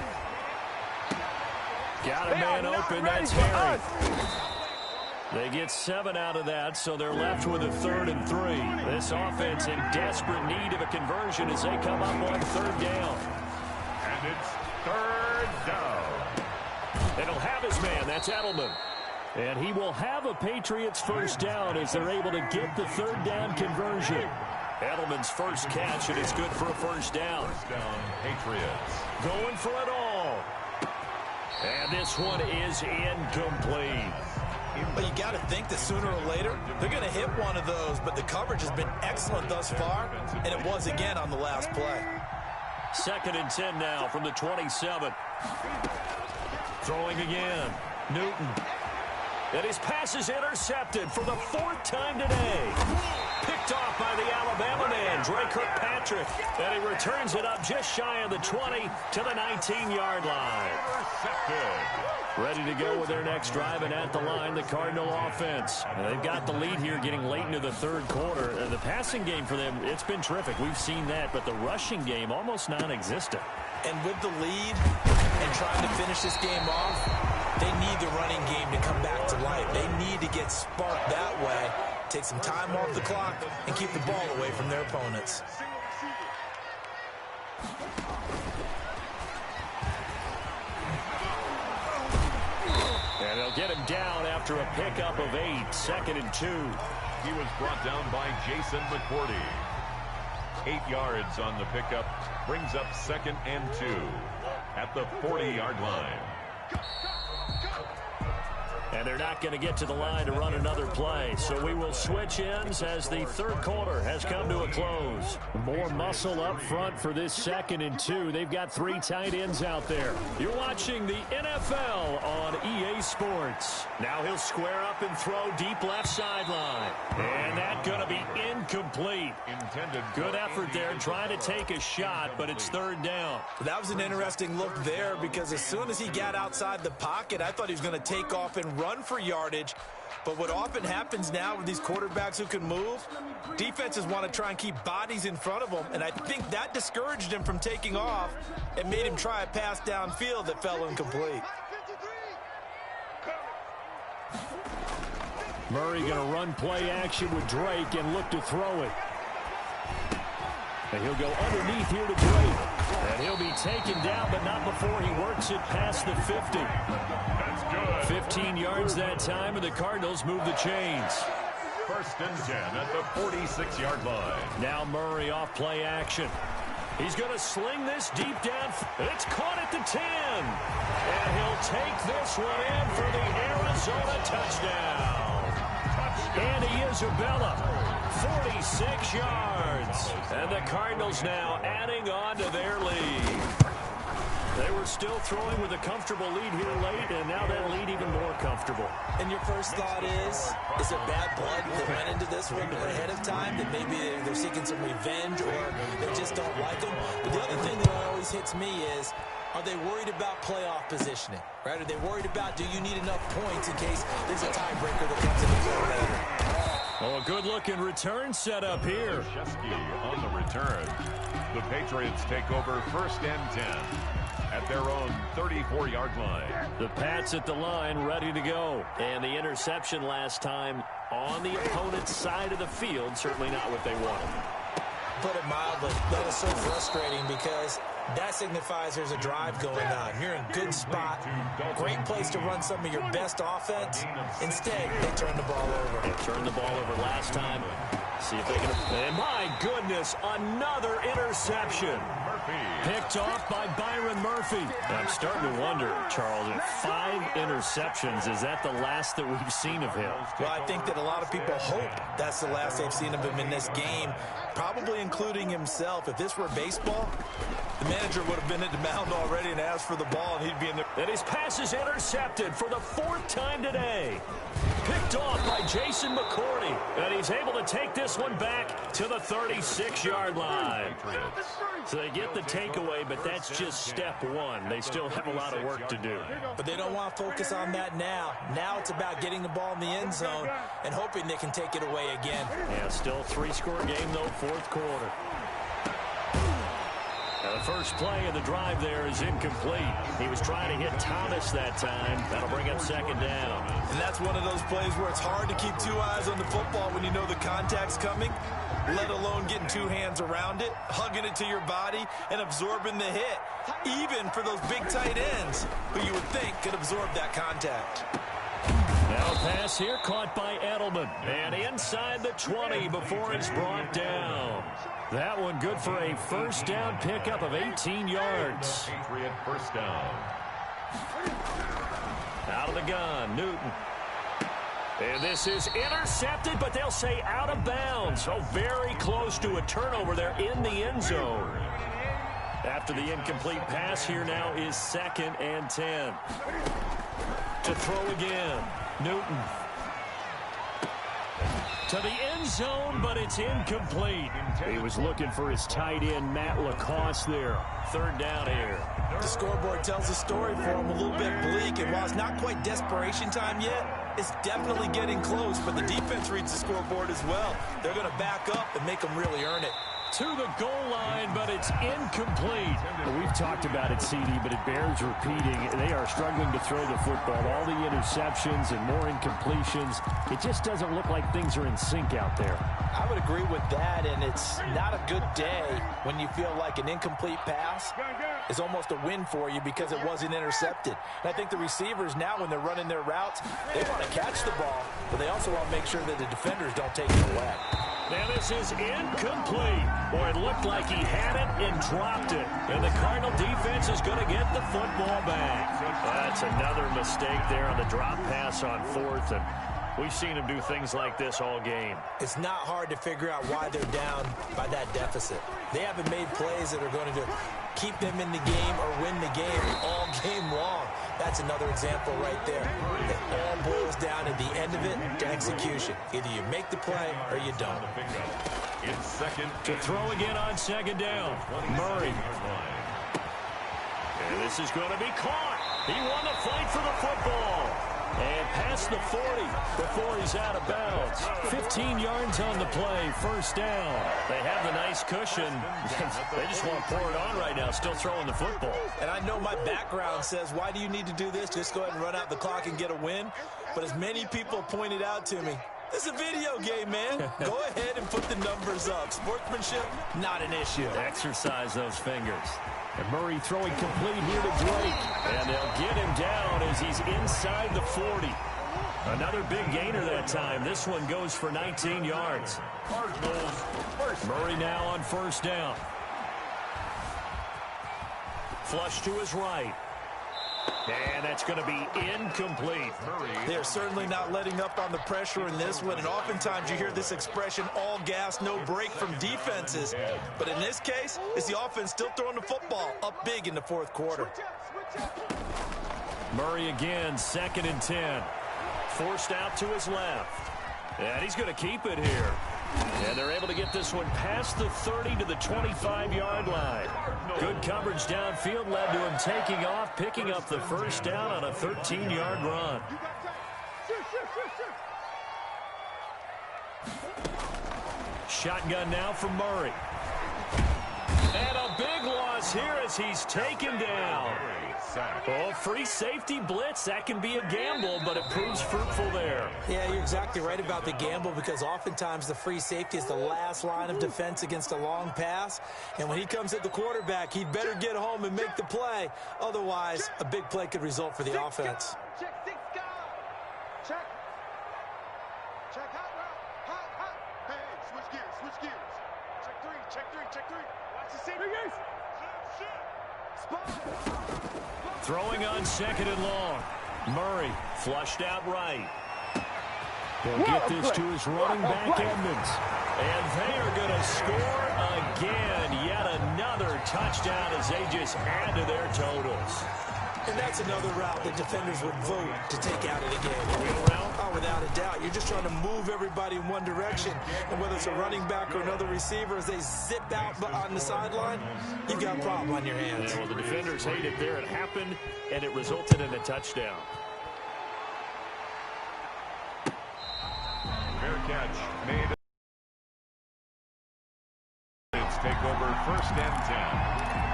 Got a man open. That's Harry. They get 7 out of that, so they're left with a 3rd and 3. This offense in desperate need of a conversion as they come up on 3rd down. And it's 3rd down. And he'll have his man. That's Edelman. And he will have a Patriots first down as they're able to get the 3rd down conversion. Edelman's first catch, and it's good for a first down. First down, Patriots. Going for it all. And this one is incomplete. But you got to think that sooner or later, they're going to hit one of those, but the coverage has been excellent thus far, and it was again on the last play. 2nd and 10 now from the 27. Throwing again. Newton. And his pass is intercepted for the 4th time today. Picked off by the Alabama man, Dre Kirkpatrick. And he returns it up just shy of the 20 to the 19-yard line. Ready to go with their next drive, and at the line, the Cardinal offense. And they've got the lead here getting late into the 3rd quarter. The passing game for them, it's been terrific. We've seen that, but the rushing game almost non-existent. And with the lead and trying to finish this game off, they need the running game to come back to life. They need to get sparked that way, take some time off the clock, and keep the ball away from their opponents. And they'll get him down after a pickup of 8. 2nd and 2. He was brought down by Jason McCourty. 8 yards on the pickup. Brings up 2nd and 2 at the 40-yard line. And they're not going to get to the line to run another play. So we will switch ends as the 3rd quarter has come to a close. More muscle up front for this 2nd and 2. They've got 3 tight ends out there. You're watching the NFL on EA Sports. Now he'll square up and throw deep left sideline. And that's going to be incomplete. Intended. Good effort there trying to take a shot, but it's 3rd down. That was an interesting look there because as soon as he got outside the pocket, I thought he was going to take off and run for yardage. But what often happens now with these quarterbacks who can move, defenses want to try and keep bodies in front of them, and I think that discouraged him from taking off and made him try a pass downfield that fell incomplete. Murray going to run play action with Drake and look to throw it. And he'll go underneath here to Drake. And he'll be taken down, but not before he works it past the 50. That's good. 15 yards that time, and the Cardinals move the chains. 1st and 10 at the 46-yard line. Now Murray off play action. He's going to sling this deep down. It's caught at the 10. And he'll take this one in for the Arizona touchdown. Andy Isabella, 46 yards. And the Cardinals now adding on to their lead. They were still throwing with a comfortable lead here late, and now that lead even more comfortable. And your first thought is it bad blood that went into this one ahead of time, that maybe they're seeking some revenge or they just don't like them? But the other thing that always hits me is, are they worried about playoff positioning, right? Are they worried about, do you need enough points in case there's a tiebreaker that comes into play later? Oh, a good-looking return set up here. Shesky on the return. The Patriots take over 1st and 10 at their own 34-yard line. The Pats at the line, ready to go. And the interception last time on the opponent's side of the field, certainly not what they wanted. put it mildly. That is so frustrating because that signifies there's a drive going on. You're in a good spot. Great place to run some of your best offense. Instead, they turn the ball over. They turned the ball over last time. See if they can... And my goodness, another interception. Picked off by Byron Murphy. I'm starting to wonder, Charles, if 5 interceptions, is that the last that we've seen of him? Well, I think that a lot of people hope that's the last they've seen of him in this game, probably including himself. If this were baseball, the manager would have been at the mound already and asked for the ball, and he'd be in there. And his pass is intercepted for the 4th time today. Picked off by Jason McCourty. And he's able to take this one back to the 36-yard line. So they get the takeaway, but that's just step one. They still have a lot of work to do. But they don't want to focus on that now. Now it's about getting the ball in the end zone and hoping they can take it away again. Yeah, still 3-score game, though, 4th quarter. Now the first play of the drive there is incomplete. He was trying to hit Thomas that time. That'll bring up 2nd down. And that's one of those plays where it's hard to keep 2 eyes on the football when you know the contact's coming, let alone getting 2 hands around it, hugging it to your body, and absorbing the hit, even for those big tight ends who you would think could absorb that contact. Now a pass here caught by Edelman. And inside the 20 before it's brought down. That one good for a 1st down pickup of 18 yards. Patriot 1st down. Out of the gun, Newton. And this is intercepted, but they'll say out of bounds. So very close to a turnover there in the end zone. After the incomplete pass, here now is 2nd and 10. To throw again, Newton. To the end zone, but it's incomplete. He was looking for his tight end, Matt Lacoste there. 3rd down here. The scoreboard tells a story for him, a little bit bleak, and while it's not quite desperation time yet, it's definitely getting close, but the defense reads the scoreboard as well. They're going to back up and make them really earn it. To the goal line, but it's incomplete. Well, we've talked about it, CD, but it bears repeating. They are struggling to throw the football. All the interceptions and more incompletions. It just doesn't look like things are in sync out there. I would agree with that, and it's not a good day when you feel like an incomplete pass is almost a win for you because it wasn't intercepted. And I think the receivers now, when they're running their routes, they want to catch the ball, but they also want to make sure that the defenders don't take it away. Now this is incomplete. Boy, it looked like he had it and dropped it. And the Cardinal defense is going to get the football back. That's another mistake there on the drop pass on 4th. And we've seen him do things like this all game. It's not hard to figure out why they're down by that deficit. They haven't made plays that are going to keep them in the game or win the game all game long. That's another example right there. It all boils down at the end of it to execution. Either you make the play or you don't. It's 2nd. To throw again on 2nd down. Murray. And this is going to be caught. He won the fight for the football. And past the 40 before he's out of bounds. 15 yards on the play, 1st down. They have the nice cushion. They just want to pour it on right now, still throwing the football. And I know my background says, why do you need to do this? Just go ahead and run out the clock and get a win. But as many people pointed out to me, this is a video game, man. Go ahead and put the numbers up. Sportsmanship, not an issue. Exercise those fingers. And Murray throwing complete here to Drake. And they'll get him down as he's inside the 40. Another big gainer that time. This one goes for 19 yards. Murray now on 1st down. Flush to his right. And that's going to be incomplete. They're certainly not letting up on the pressure in this one, and oftentimes you hear this expression, all gas, no break from defenses. But in this case, it's the offense still throwing the football up big in the 4th quarter. Murray again, 2nd and 10. Forced out to his left. And he's going to keep it here. And they're able to get this one past the 30 to the 25-yard line. Good coverage downfield led to him taking off, picking up the 1st down on a 13-yard run. Shotgun now from Murray. And a big loss loss here as he's taken down. Oh, free safety blitz, that can be a gamble, but it proves fruitful there. Yeah, you're exactly right about the gamble because oftentimes the free safety is the last line of defense against a long pass. And when he comes at the quarterback, he'd better get home and make the play. Otherwise, a big play could result for the offense. Check, six, go. Check. Check, hot. Hey, switch gears. Check three. Watch the safety. Spot. Throwing on second and long. Murray flushed out right. He'll get this to his running back, Edmonds. And they are going to score again. Yet another touchdown as they just add to their totals. And that's another route that defenders would vote to take out of the game. Wheel route? Oh, without a doubt. You're just trying to move everybody in one direction. And whether it's a running back or another receiver, as they zip out on the sideline, you've got a problem on your hands. Yeah, well, the defenders hate it there. It happened, and it resulted in a touchdown. Fair catch made. It's take over first and 10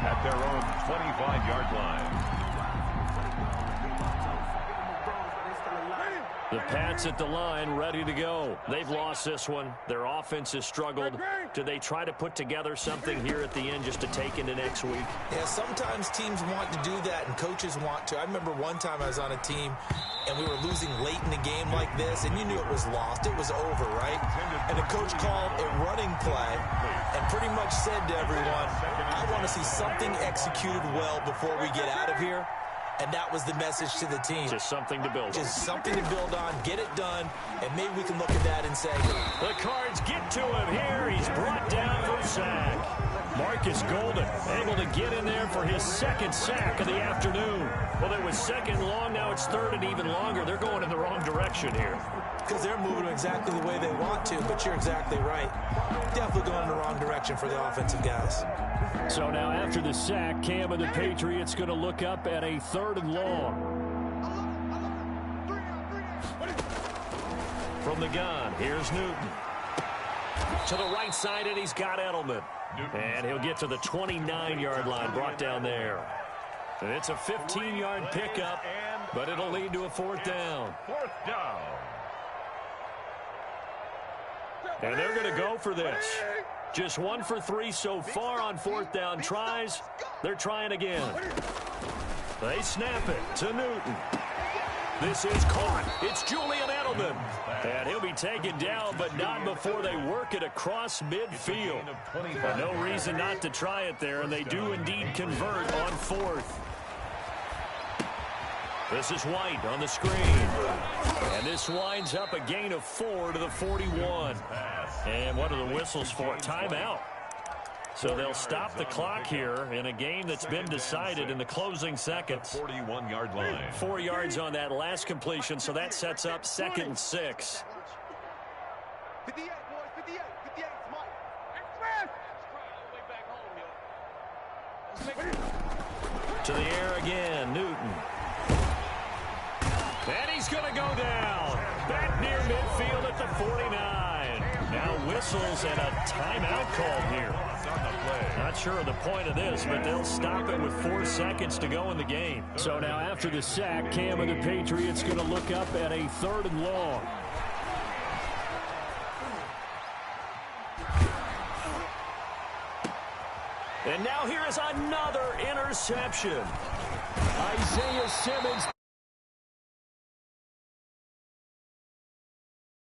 at their own 25-yard line. The Pats at the line, ready to go. They've lost this one. Their offense has struggled. Do they try to put together something here at the end just to take into next week? Yeah, sometimes teams want to do that and coaches want to. I remember one time I was on a team and we were losing late in the game like this, and you knew it was lost. It was over, right? And the coach called a running play and pretty much said to everyone, I want to see something executed well before we get out of here. And that was the message to the team. Just something to build on. Just something to build on, get it done, and maybe we can look at that and say, the Cards get to him here. He's brought down for a sack. Marcus Golden able to get in there for his second sack of the afternoon. Well, it was second long, now it's third and even longer. They're going in the wrong direction here. Because they're moving exactly the way they want to, but you're exactly right. Definitely going in the wrong direction for the offensive guys. So now after the sack, Cam and the Patriots going to look up at a third and long. From the gun, here's Newton. To the right side, and he's got Edelman. And he'll get to the 29-yard line, brought down there. And it's a 15-yard pickup, but it'll lead to a fourth down. Fourth down. And they're going to go for this. Just 1 for 3 so far on fourth down tries. They're trying again. They snap it to Newton. This is caught. It's Julian Edelman. And he'll be taken down, but not before they work it across midfield. But no reason not to try it there, and they do indeed convert on fourth. This is White on the screen. And this winds up a gain of 4 to the 41. And what are the whistles for? Timeout. So they'll stop the clock here in a game that's been decided in the closing seconds. 41-yard line. 4 yards on that last completion, so that sets up 2nd and 6. 58, boys, 58, Mike. To the air again, Newton. And he's going to go down. Back near midfield at the 49. Now whistles and a timeout called here. Not sure of the point of this, but they'll stop it with 4 seconds to go in the game. So now after the sack, Cam and the Patriots going to look up at a third and long. And now here is another interception. Isaiah Simmons